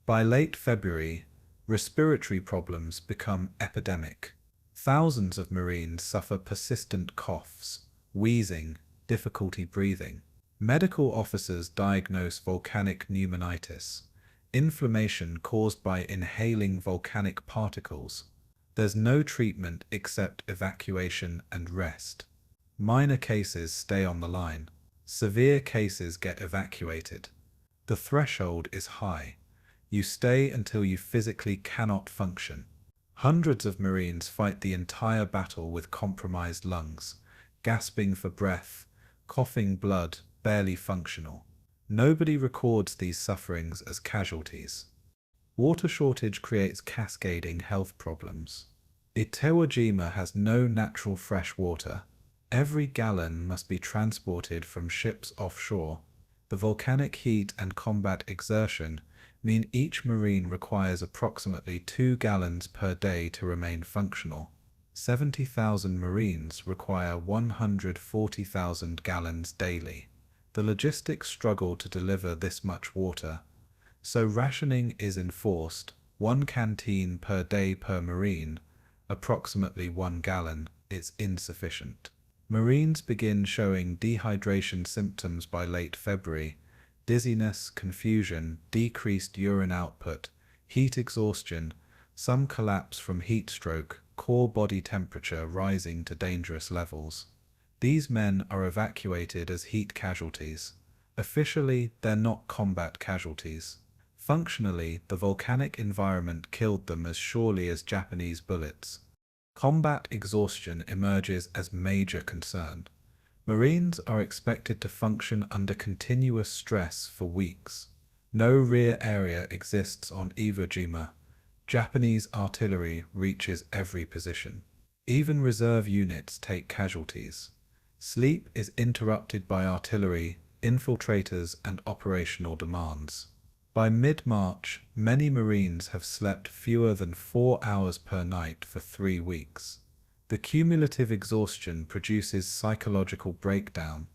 By late February, respiratory problems become epidemic. Thousands of Marines suffer persistent coughs, wheezing, difficulty breathing. Medical officers diagnose volcanic pneumonitis, inflammation caused by inhaling volcanic particles. There's no treatment except evacuation and rest. Minor cases stay on the line. Severe cases get evacuated. The threshold is high. You stay until you physically cannot function. Hundreds of Marines fight the entire battle with compromised lungs, gasping for breath, coughing blood, barely functional. Nobody records these sufferings as casualties. Water shortage creates cascading health problems. Iwo Jima has no natural fresh water. Every gallon must be transported from ships offshore. The volcanic heat and combat exertion mean each Marine requires approximately 2 gallons per day to remain functional. 70,000 Marines require 140,000 gallons daily. The logistics struggle to deliver this much water, so rationing is enforced, 1 canteen per day per Marine, approximately 1 gallon, is insufficient. Marines begin showing dehydration symptoms by late February: dizziness, confusion, decreased urine output, heat exhaustion, some collapse from heat stroke, core body temperature rising to dangerous levels. These men are evacuated as heat casualties. Officially, they're not combat casualties. Functionally, the volcanic environment killed them as surely as Japanese bullets. Combat exhaustion emerges as major concern. Marines are expected to function under continuous stress for weeks. No rear area exists on Iwo Jima. Japanese artillery reaches every position. Even reserve units take casualties. Sleep is interrupted by artillery, infiltrators, and operational demands. By mid-March, many Marines have slept fewer than 4 hours per night for 3 weeks. The cumulative exhaustion produces psychological breakdown.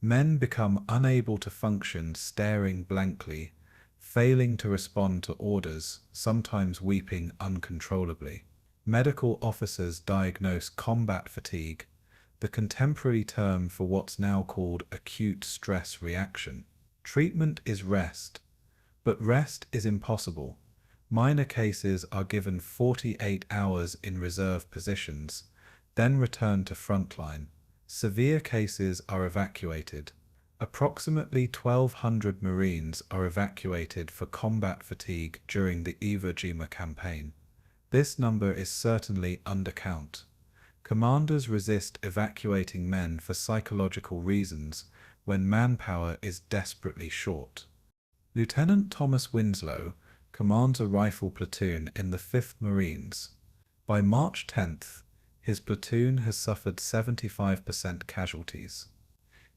Men become unable to function, staring blankly, failing to respond to orders, sometimes weeping uncontrollably. Medical officers diagnose combat fatigue, the contemporary term for what's now called acute stress reaction. Treatment is rest, but rest is impossible. Minor cases are given 48 hours in reserve positions, then return to frontline. Severe cases are evacuated. Approximately 1,200 Marines are evacuated for combat fatigue during the Iwo Jima campaign. This number is certainly undercount. Commanders resist evacuating men for psychological reasons when manpower is desperately short. Lieutenant Thomas Winslow commands a rifle platoon in the 5th Marines. By March 10th, his platoon has suffered 75% casualties.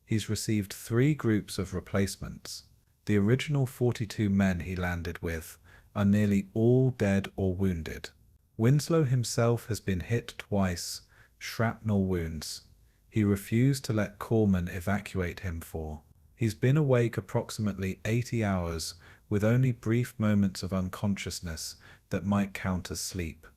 He's received 3 groups of replacements. The original 42 men he landed with are nearly all dead or wounded. Winslow himself has been hit twice, shrapnel wounds. He refused to let corpsmen evacuate him for. He's been awake approximately 80 hours with only brief moments of unconsciousness that might count as sleep.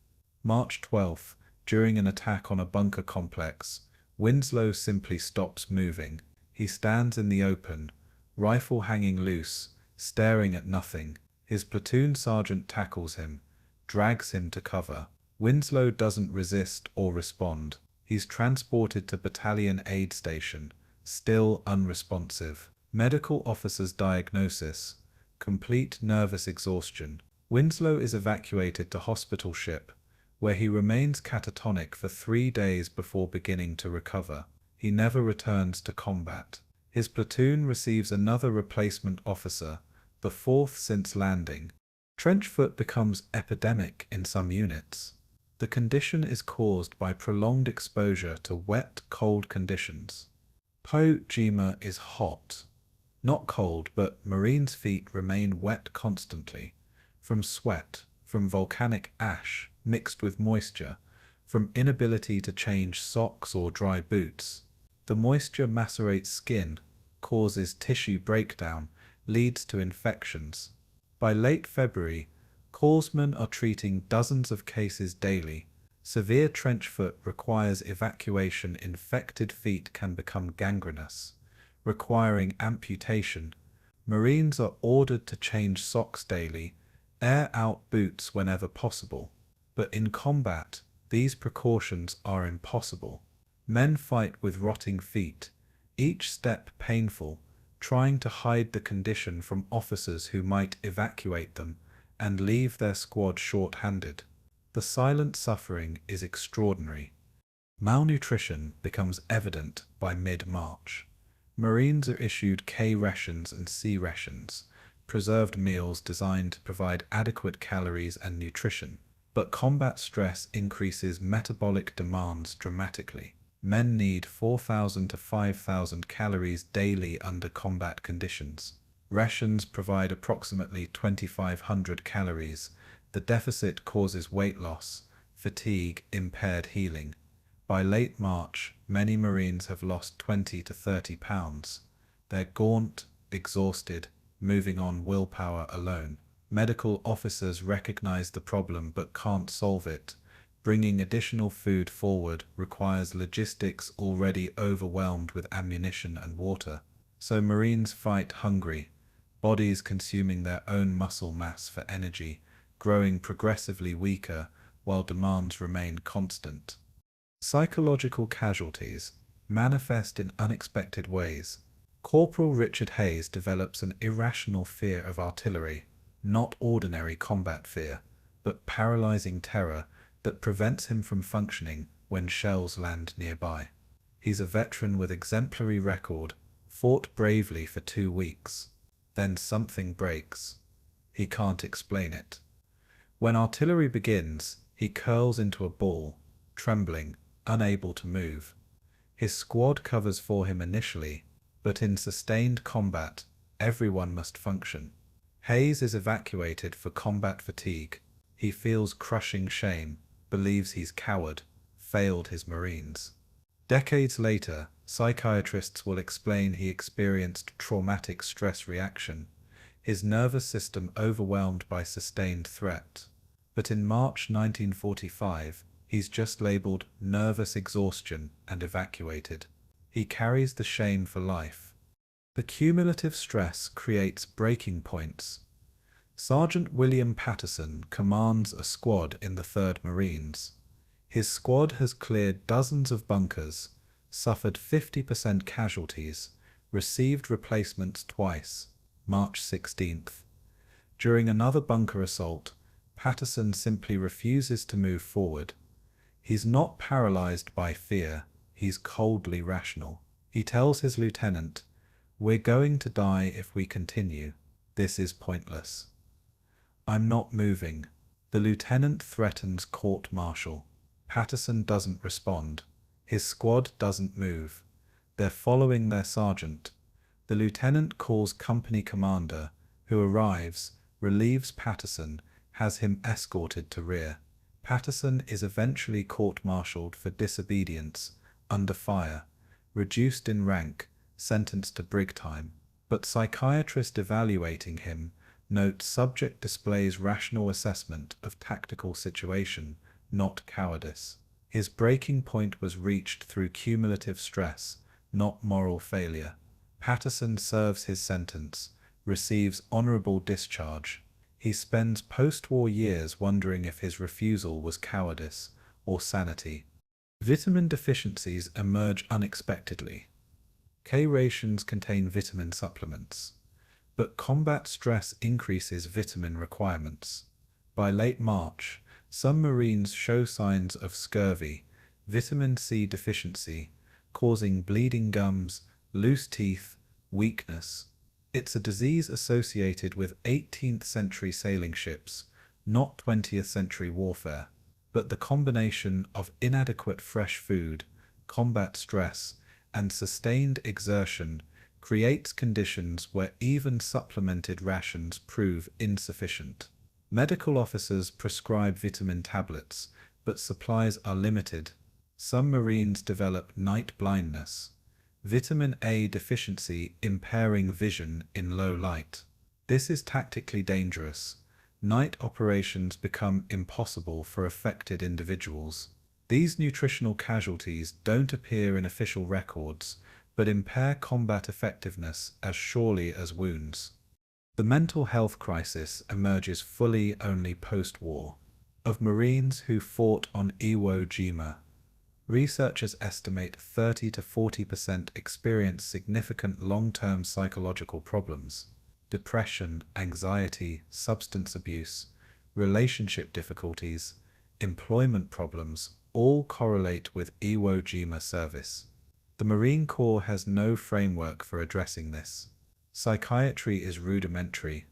March 12th, during an attack on a bunker complex, Winslow simply stops moving. He stands in the open, rifle hanging loose, staring at nothing. His platoon sergeant tackles him, drags him to cover. Winslow doesn't resist or respond. He's transported to battalion aid station, still unresponsive. Medical officer's diagnosis: complete nervous exhaustion. Winslow is evacuated to hospital ship, where he remains catatonic for 3 days before beginning to recover. He never returns to combat. His platoon receives another replacement officer, the 4th since landing. Trench foot becomes epidemic in some units. The condition is caused by prolonged exposure to wet, cold conditions. Iwo Jima is hot. Not cold, but Marines' feet remain wet constantly. From sweat, from volcanic ash mixed with moisture, from inability to change socks or dry boots. The moisture macerates skin, causes tissue breakdown, leads to infections. By late February, corpsmen are treating dozens of cases daily. Severe trench foot requires evacuation. Infected feet can become gangrenous, requiring amputation. Marines are ordered to change socks daily, air out boots whenever possible. But in combat, these precautions are impossible. Men fight with rotting feet, each step painful, trying to hide the condition from officers who might evacuate them and leave their squad short-handed. The silent suffering is extraordinary. Malnutrition becomes evident by mid-March. Marines are issued K rations and C rations, preserved meals designed to provide adequate calories and nutrition. But combat stress increases metabolic demands dramatically. Men need 4,000 to 5,000 calories daily under combat conditions. Rations provide approximately 2,500 calories. The deficit causes weight loss, fatigue, impaired healing. By late March, many Marines have lost 20 to 30 pounds. They're gaunt, exhausted, moving on willpower alone. Medical officers recognize the problem but can't solve it. Bringing additional food forward requires logistics already overwhelmed with ammunition and water. So Marines fight hungry, bodies consuming their own muscle mass for energy, growing progressively weaker while demands remain constant. Psychological casualties. manifest in unexpected ways. Corporal Richard Hayes develops an irrational fear of artillery, not ordinary combat fear, but paralyzing terror that prevents him from functioning when shells land nearby. He's a veteran with exemplary record, fought bravely for 2 weeks. Then something breaks. He can't explain it. When artillery begins, he curls into a ball, trembling, unable to move. His squad covers for him initially, but in sustained combat, everyone must function. Hayes is evacuated for combat fatigue. He feels crushing shame, believes he's coward, failed his Marines. Decades later, psychiatrists will explain he experienced traumatic stress reaction, his nervous system overwhelmed by sustained threat. But in March 1945, he's just labeled nervous exhaustion and evacuated. He carries the shame for life. The cumulative stress creates breaking points. Sergeant William Patterson commands a squad in the 3rd Marines. His squad has cleared dozens of bunkers, suffered 50% casualties, received replacements twice, March 16th. During another bunker assault, Patterson simply refuses to move forward. He's not paralyzed by fear, he's coldly rational. He tells his lieutenant, "We're going to die if we continue. This is pointless." "I'm not moving." The lieutenant threatens court-martial. Patterson doesn't respond. His squad doesn't move. They're following their sergeant. The lieutenant calls company commander, who arrives, relieves Patterson, has him escorted to rear. Patterson is eventually court-martialed for disobedience, under fire, reduced in rank, sentenced to brig time. But psychiatrist evaluating him note subject displays rational assessment of tactical situation, not cowardice. His breaking point was reached through cumulative stress, not moral failure. Patterson serves his sentence, receives honorable discharge. He spends post-war years wondering if his refusal was cowardice or sanity. Vitamin deficiencies emerge unexpectedly. K rations contain vitamin supplements, but combat stress increases vitamin requirements. By late March, some Marines show signs of scurvy, vitamin C deficiency, causing bleeding gums, loose teeth, weakness. It's a disease associated with 18th century sailing ships, not 20th century warfare. But the combination of inadequate fresh food, combat stress, and sustained exertion creates conditions where even supplemented rations prove insufficient. Medical officers prescribe vitamin tablets, but supplies are limited. Some Marines develop night blindness, vitamin A deficiency impairing vision in low light. This is tactically dangerous. Night operations become impossible for affected individuals. These nutritional casualties don't appear in official records, but impair combat effectiveness as surely as wounds. The mental health crisis emerges fully only post-war. Of Marines who fought on Iwo Jima, researchers estimate 30 to 40% experience significant long-term psychological problems. Depression, anxiety, substance abuse, relationship difficulties, employment problems all correlate with Iwo Jima service. The Marine Corps has no framework for addressing this. Psychiatry is rudimentary.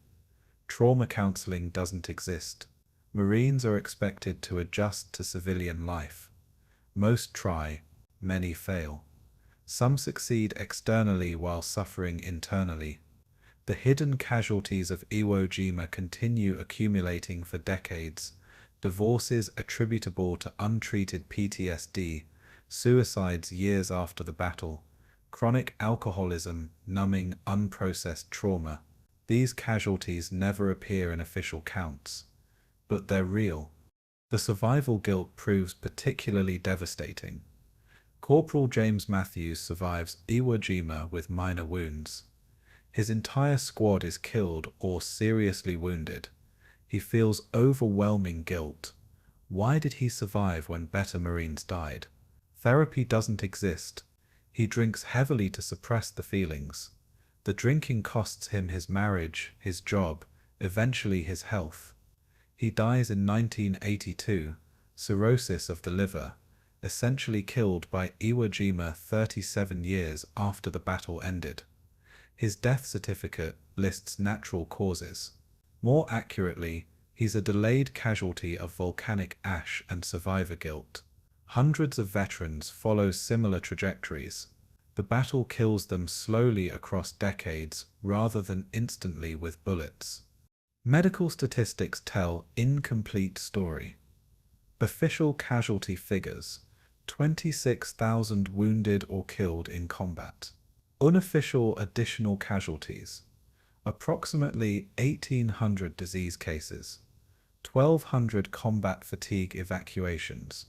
Trauma counseling doesn't exist. Marines are expected to adjust to civilian life. Most try, many fail. Some succeed externally while suffering internally. The hidden casualties of Iwo Jima continue accumulating for decades. Divorces attributable to untreated PTSD, suicides years after the battle, chronic alcoholism numbing unprocessed trauma. These casualties never appear in official counts, but they're real. The survival guilt proves particularly devastating. Corporal James Matthews survives Iwo Jima with minor wounds. His entire squad is killed or seriously wounded. He feels overwhelming guilt. Why did he survive when better Marines died? Therapy doesn't exist. He drinks heavily to suppress the feelings. The drinking costs him his marriage, his job, eventually his health. He dies in 1982, cirrhosis of the liver, essentially killed by Iwo Jima 37 years after the battle ended. His death certificate lists natural causes. More accurately, he's a delayed casualty of volcanic ash and survivor guilt. Hundreds of veterans follow similar trajectories. The battle kills them slowly across decades rather than instantly with bullets. Medical statistics tell incomplete story. Official casualty figures: 26,000 wounded or killed in combat. Unofficial additional casualties: approximately 1,800 disease cases, 1,200 combat fatigue evacuations,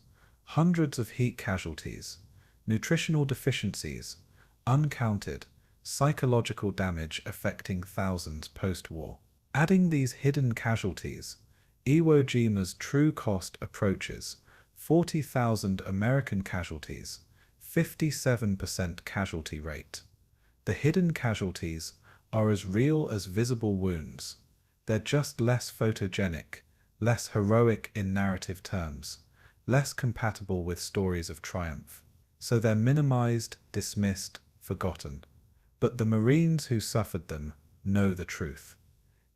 hundreds of heat casualties, nutritional deficiencies, uncounted, psychological damage affecting thousands post-war. Adding these hidden casualties, Iwo Jima's true cost approaches 40,000 American casualties, 57% casualty rate. The hidden casualties are as real as visible wounds. They're just less photogenic, less heroic in narrative terms, less compatible with stories of triumph. So they're minimized, dismissed, forgotten. But the Marines who suffered them know the truth.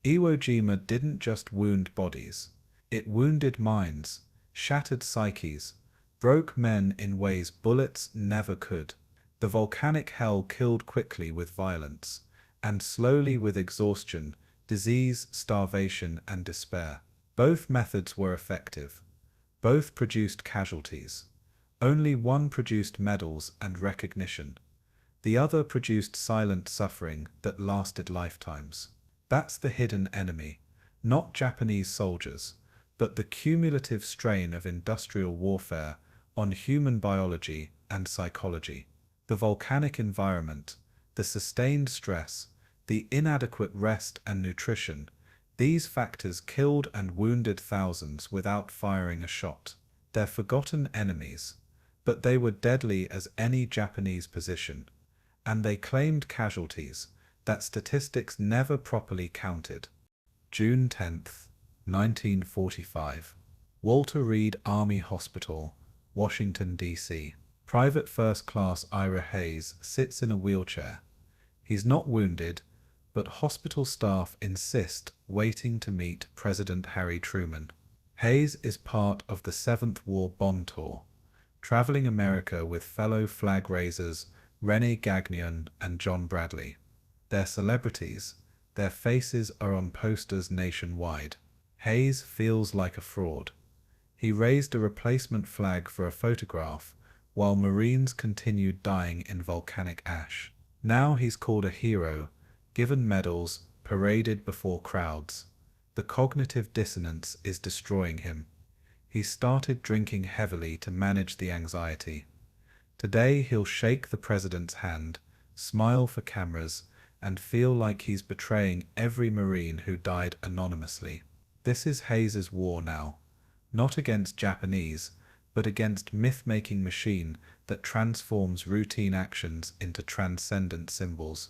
Iwo Jima didn't just wound bodies. It wounded minds, shattered psyches, broke men in ways bullets never could. The volcanic hell killed quickly with violence, and slowly with exhaustion, disease, starvation, and despair. Both methods were effective. Both produced casualties. Only one produced medals and recognition. The other produced silent suffering that lasted lifetimes. That's the hidden enemy, not Japanese soldiers, but the cumulative strain of industrial warfare on human biology and psychology. The volcanic environment, the sustained stress, the inadequate rest and nutrition, these factors killed and wounded thousands without firing a shot. They're forgotten enemies, but they were deadly as any Japanese position, and they claimed casualties that statistics never properly counted. June 10th, 1945. Walter Reed Army Hospital, Washington, D.C. Private First Class Ira Hayes sits in a wheelchair. He's not wounded, but hospital staff insist waiting to meet President Harry Truman. Hayes is part of the 7th War Bond Tour, traveling America with fellow flag raisers René Gagnon and John Bradley. They're celebrities. Their faces are on posters nationwide. Hayes feels like a fraud. He raised a replacement flag for a photograph, while Marines continued dying in volcanic ash. Now he's called a hero, given medals, paraded before crowds. The cognitive dissonance is destroying him. He started drinking heavily to manage the anxiety. Today he'll shake the president's hand, smile for cameras, and feel like he's betraying every Marine who died anonymously. This is Hayes's war now, not against Japanese, but against myth-making machine that transforms routine actions into transcendent symbols.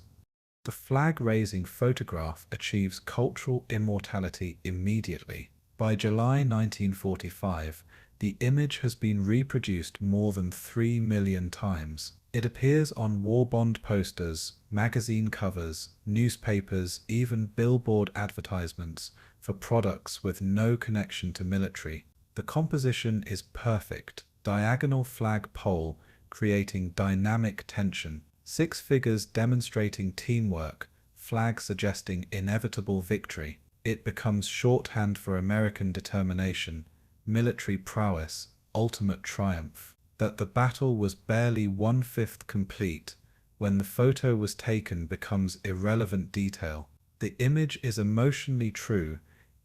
The flag-raising photograph achieves cultural immortality immediately. By July 1945, the image has been reproduced more than 3 million times. It appears on war bond posters, magazine covers, newspapers, even billboard advertisements for products with no connection to military. The composition is perfect, diagonal flag pole creating dynamic tension, 6 figures demonstrating teamwork, flag suggesting inevitable victory. It becomes shorthand for American determination, military prowess, ultimate triumph. That the battle was barely 1/5 complete when the photo was taken becomes irrelevant detail. The image is emotionally true,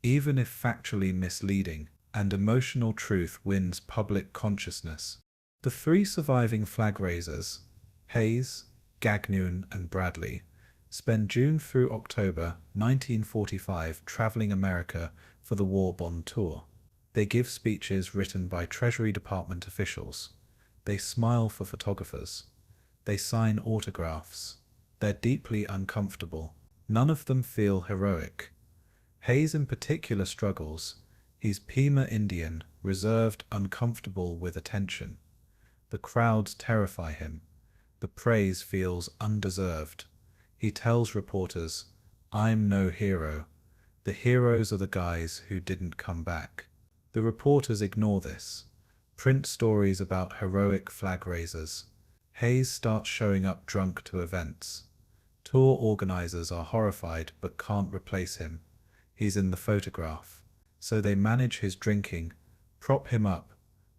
even if factually misleading, and emotional truth wins public consciousness. The 3 surviving flag raisers, Hayes, Gagnon, and Bradley, spend June through October 1945 traveling America for the War Bond Tour. They give speeches written by Treasury Department officials. They smile for photographers. They sign autographs. They're deeply uncomfortable. None of them feel heroic. Hayes in particular struggles. He's Pima Indian, reserved, uncomfortable with attention. The crowds terrify him. The praise feels undeserved. He tells reporters, "I'm no hero. The heroes are the guys who didn't come back." The reporters ignore this. Print stories about heroic flag raisers. Hayes starts showing up drunk to events. Tour organizers are horrified but can't replace him. He's in the photograph. So they manage his drinking, prop him up,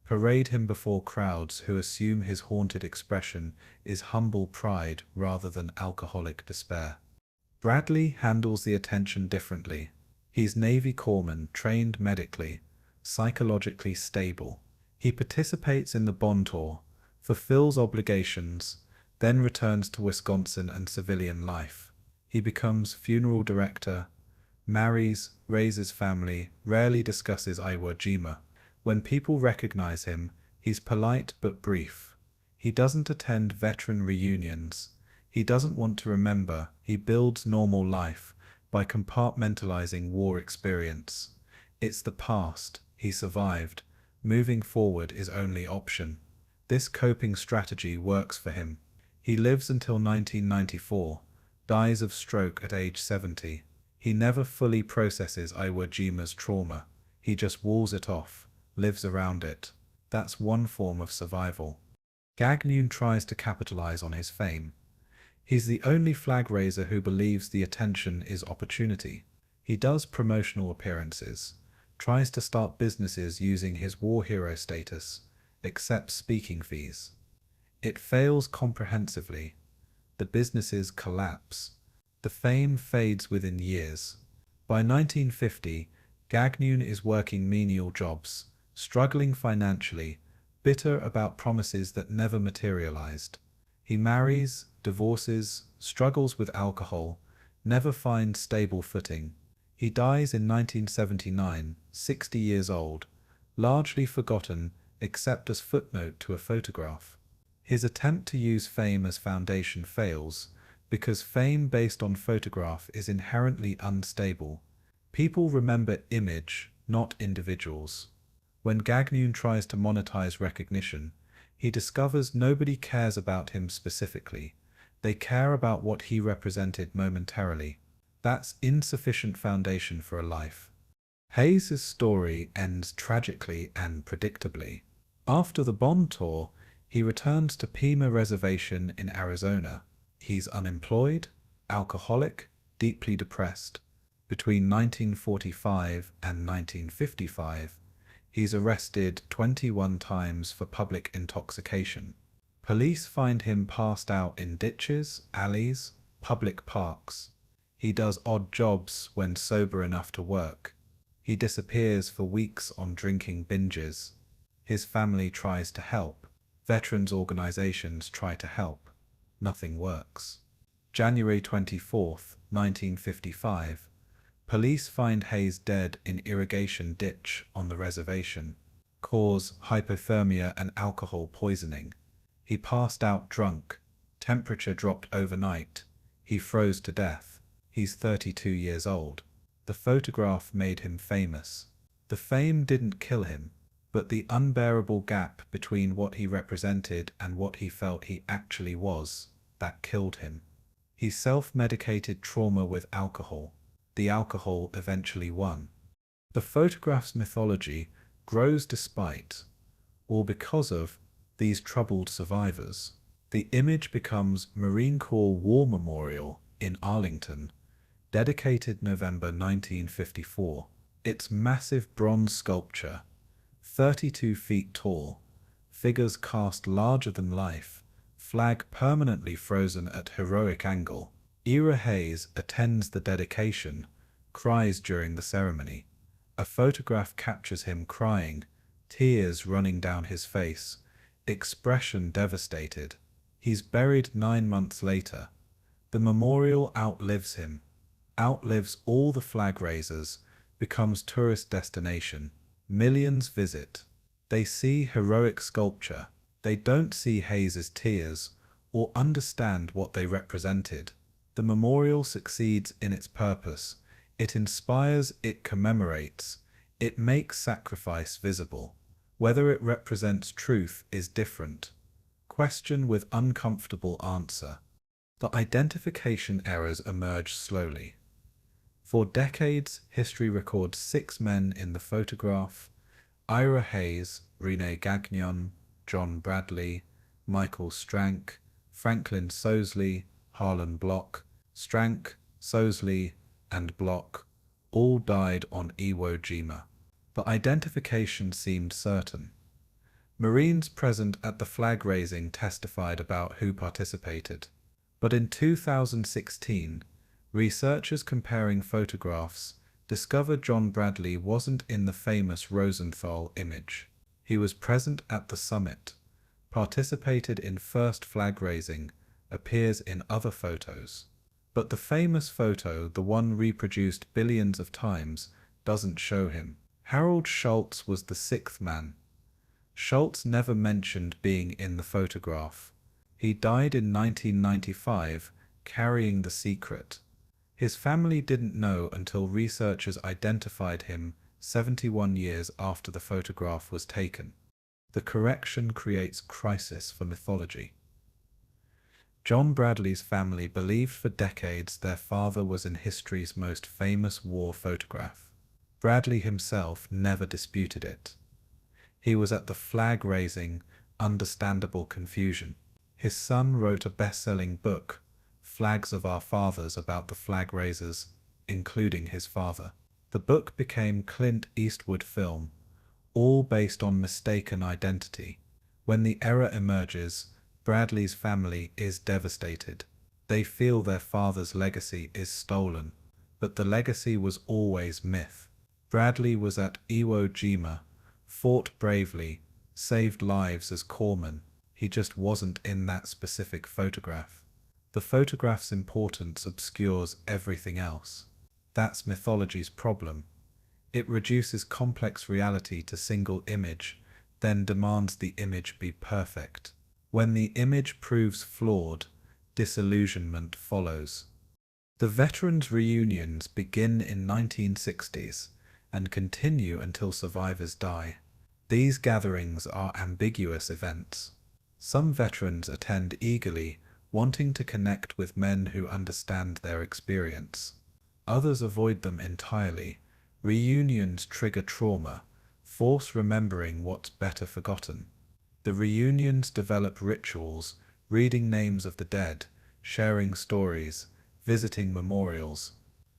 parade him before crowds who assume his haunted expression is humble pride rather than alcoholic despair. Bradley handles the attention differently. He's Navy corpsman, trained medically, psychologically stable. He participates in the bond tour, fulfills obligations, then returns to Wisconsin and civilian life. He becomes funeral director, marries, raises family, rarely discusses Iwo Jima. When people recognize him, he's polite but brief. He doesn't attend veteran reunions. He doesn't want to remember. He builds normal life by compartmentalizing war experience. It's the past. He survived. Moving forward is only option. This coping strategy works for him. He lives until 1994, dies of stroke at age 70. He never fully processes Iwo Jima's trauma. He just walls it off, lives around it. That's one form of survival. Gagnon tries to capitalize on his fame. He's the only flag raiser who believes the attention is opportunity. He does promotional appearances, tries to start businesses using his war hero status, accepts speaking fees. It fails comprehensively. The businesses collapse. The fame fades within years. By 1950, Gagnon is working menial jobs, struggling financially, bitter about promises that never materialized. He marries, divorces, struggles with alcohol, never finds stable footing. He dies in 1979, 60 years old, largely forgotten except as footnote to a photograph. His attempt to use fame as foundation fails, because fame based on photograph is inherently unstable. People remember image, not individuals. When Gagnon tries to monetize recognition, he discovers nobody cares about him specifically. They care about what he represented momentarily. That's insufficient foundation for a life. Hayes' story ends tragically and predictably. After the bond tour, he returns to Pima Reservation in Arizona. He's unemployed, alcoholic, deeply depressed. Between 1945 and 1955, he's arrested 21 times for public intoxication. Police find him passed out in ditches, alleys, public parks. He does odd jobs when sober enough to work. He disappears for weeks on drinking binges. His family tries to help. Veterans organizations try to help. Nothing works. January 24, 1955. Police find Hayes dead in irrigation ditch on the reservation. Cause hypothermia and alcohol poisoning. He passed out drunk. Temperature dropped overnight. He froze to death. He's 32 years old. The photograph made him famous. The fame didn't kill him, but the unbearable gap between what he represented and what he felt he actually was, that killed him. He self-medicated trauma with alcohol. The alcohol eventually won. The photograph's mythology grows despite, or because of, these troubled survivors. The image becomes Marine Corps War Memorial in Arlington, dedicated November 1954. Its massive bronze sculpture, 32 feet tall, figures cast larger than life, flag permanently frozen at heroic angle. Ira Hayes attends the dedication, cries during the ceremony. A photograph captures him crying, tears running down his face, expression devastated. He's buried 9 months later. The memorial outlives him, outlives all the flag raisers, becomes tourist destination. Millions visit. They see heroic sculpture. They don't see Hayes' tears or understand what they represented. The memorial succeeds in its purpose. It inspires, it commemorates, it makes sacrifice visible. Whether it represents truth is different. Question with uncomfortable answer. The identification errors emerge slowly. For decades, history records 6 men in the photograph: Ira Hayes, Rene Gagnon, John Bradley, Michael Strank, Franklin Sosley, Harlan Block. Strank, Sosley, and Block all died on Iwo Jima. The identification seemed certain. Marines present at the flag raising testified about who participated. But in 2016, researchers comparing photographs discovered John Bradley wasn't in the famous Rosenthal image. He was present at the summit, participated in first flag raising, appears in other photos. But the famous photo, the one reproduced billions of times, doesn't show him. Harold Schultz was the 6th man. Schultz never mentioned being in the photograph. He died in 1995, carrying the secret. His family didn't know until researchers identified him 71 years after the photograph was taken. The correction creates crisis for mythology. John Bradley's family believed for decades their father was in history's most famous war photograph. Bradley himself never disputed it. He was at the flag raising, understandable confusion. His son wrote a best-selling book, Flags of Our Fathers, about the flag raisers, including his father. The book became Clint Eastwood film, all based on mistaken identity. When the error emerges, Bradley's family is devastated. They feel their father's legacy is stolen, but the legacy was always myth. Bradley was at Iwo Jima, fought bravely, saved lives as corpsman. He just wasn't in that specific photograph. The photograph's importance obscures everything else. That's mythology's problem. It reduces complex reality to single image, then demands the image be perfect. When the image proves flawed, disillusionment follows. The veterans' reunions begin in 1960s and continue until survivors die. These gatherings are ambiguous events. Some veterans attend eagerly, wanting to connect with men who understand their experience. Others avoid them entirely. Reunions trigger trauma, force remembering what's better forgotten. The reunions develop rituals, reading names of the dead, sharing stories, visiting memorials.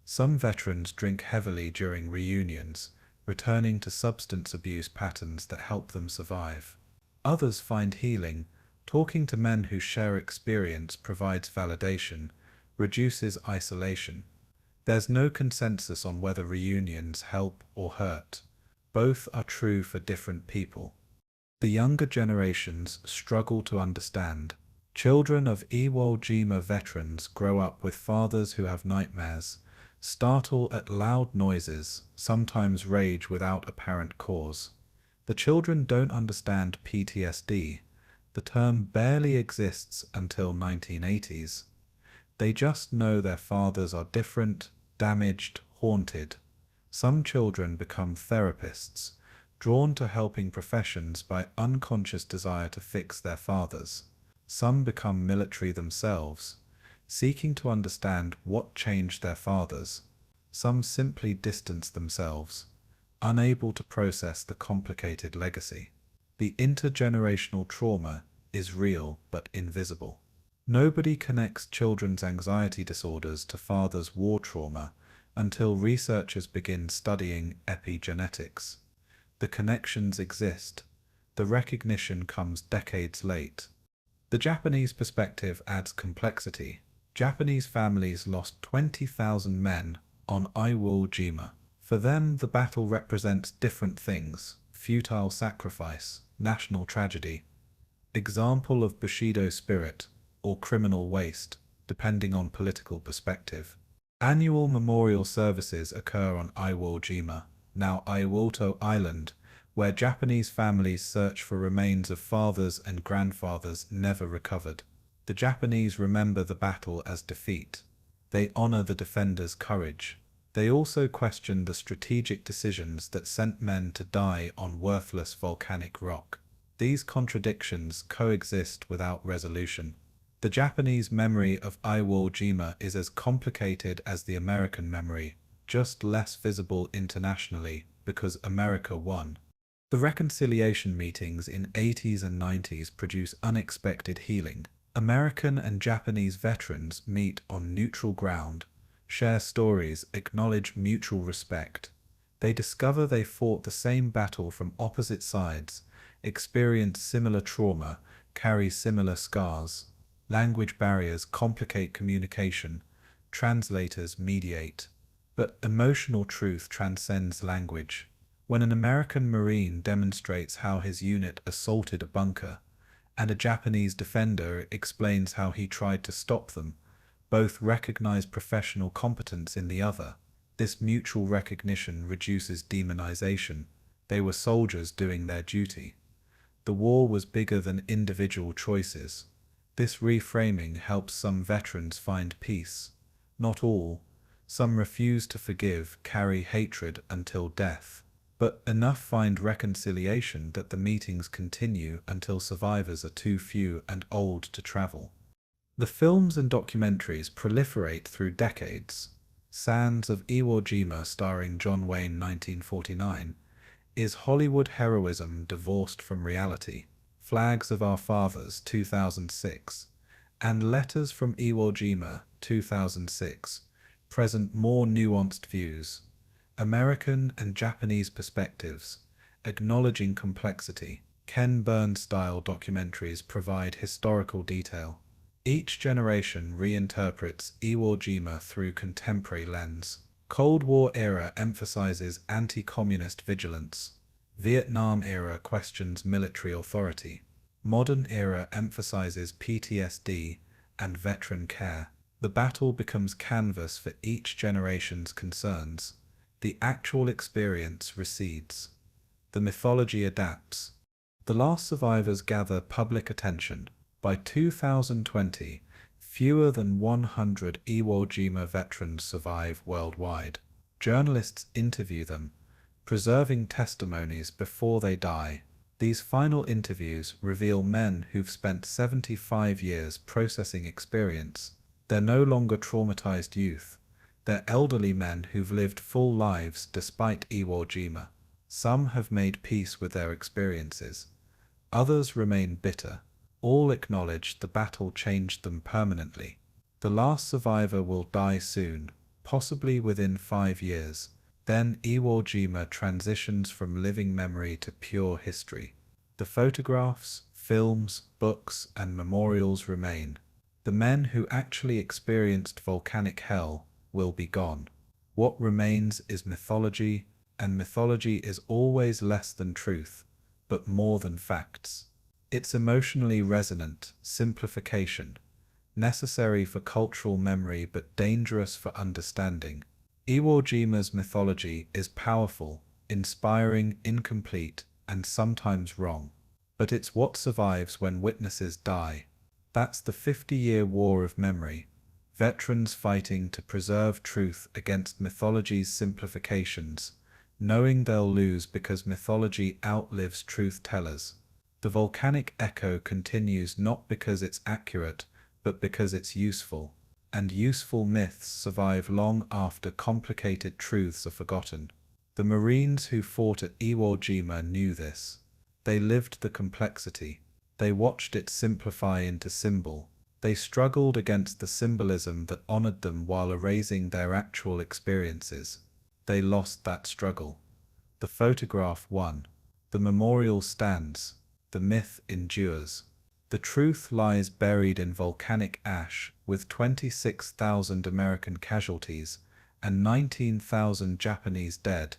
Some veterans drink heavily during reunions, returning to substance abuse patterns that help them survive. Others find healing. Talking to men who share experience provides validation, reduces isolation. There's no consensus on whether reunions help or hurt. Both are true for different people. The younger generations struggle to understand. Children of Iwo Jima veterans grow up with fathers who have nightmares, startle at loud noises, sometimes rage without apparent cause. The children don't understand PTSD. The term barely exists until 1980s. They just know their fathers are different, damaged, haunted. Some children become therapists, drawn to helping professions by unconscious desire to fix their fathers. Some become military themselves, seeking to understand what changed their fathers. Some simply distance themselves, unable to process the complicated legacy. The intergenerational trauma is real but invisible. Nobody connects children's anxiety disorders to fathers' war trauma until researchers begin studying epigenetics. The connections exist. The recognition comes decades late. The Japanese perspective adds complexity. Japanese families lost 20,000 men on Iwo Jima. For them, the battle represents different things: futile sacrifice, national tragedy, example of Bushido spirit, or criminal waste, depending on political perspective. Annual memorial services occur on Iwo Jima, now Iwoto Island, where Japanese families search for remains of fathers and grandfathers never recovered. The Japanese remember the battle as defeat. They honor the defenders' courage. They also question the strategic decisions that sent men to die on worthless volcanic rock. These contradictions coexist without resolution. The Japanese memory of Iwo Jima is as complicated as the American memory, just less visible internationally because America won. The reconciliation meetings in 80s and 90s produce unexpected healing. American and Japanese veterans meet on neutral ground, share stories, acknowledge mutual respect. They discover they fought the same battle from opposite sides, experience similar trauma, carry similar scars. Language barriers complicate communication, translators mediate. But emotional truth transcends language. When an American Marine demonstrates how his unit assaulted a bunker, and a Japanese defender explains how he tried to stop them, both recognize professional competence in the other. This mutual recognition reduces demonization. They were soldiers doing their duty. The war was bigger than individual choices. This reframing helps some veterans find peace. Not all. Some refuse to forgive, carry hatred until death. But enough find reconciliation that the meetings continue until survivors are too few and old to travel. The films and documentaries proliferate through decades. Sands of Iwo Jima, starring John Wayne, 1949, is Hollywood heroism divorced from reality. Flags of Our Fathers, 2006, and Letters from Iwo Jima, 2006, present more nuanced views. American and Japanese perspectives, acknowledging complexity. Ken Burns-style documentaries provide historical detail. Each generation reinterprets Iwo Jima through contemporary lens. Cold War era emphasizes anti-communist vigilance. Vietnam era questions military authority. Modern era emphasizes PTSD and veteran care. The battle becomes canvas for each generation's concerns. The actual experience recedes. The mythology adapts. The last survivors gather public attention. By 2020, fewer than 100 Iwo Jima veterans survive worldwide. Journalists interview them, preserving testimonies before they die. These final interviews reveal men who've spent 75 years processing experience. They're no longer traumatized youth. They're elderly men who've lived full lives despite Iwo Jima. Some have made peace with their experiences. Others remain bitter. All acknowledge the battle changed them permanently. The last survivor will die soon, possibly within 5 years. Then Iwo Jima transitions from living memory to pure history. The photographs, films, books, and memorials remain. The men who actually experienced volcanic hell will be gone. What remains is mythology, and mythology is always less than truth, but more than facts. It's emotionally resonant, simplification, necessary for cultural memory but dangerous for understanding. Iwo Jima's mythology is powerful, inspiring, incomplete, and sometimes wrong. But it's what survives when witnesses die. That's the 50-year war of memory. Veterans fighting to preserve truth against mythology's simplifications, knowing they'll lose because mythology outlives truth-tellers. The volcanic echo continues not because it's accurate, but because it's useful. And useful myths survive long after complicated truths are forgotten. The Marines who fought at Iwo Jima knew this. They lived the complexity. They watched it simplify into symbol. They struggled against the symbolism that honored them while erasing their actual experiences. They lost that struggle. The photograph won. The memorial stands. The myth endures. The truth lies buried in volcanic ash, with 26,000 American casualties and 19,000 Japanese dead,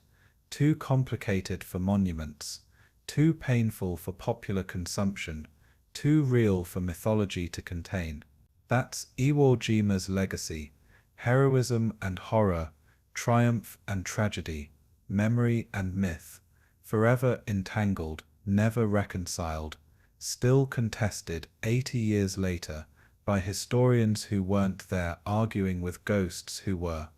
too complicated for monuments, too painful for popular consumption, too real for mythology to contain. That's Iwo Jima's legacy: heroism and horror, triumph and tragedy, memory and myth, forever entangled, never reconciled, still contested 80 years later, by historians who weren't there arguing with ghosts who were.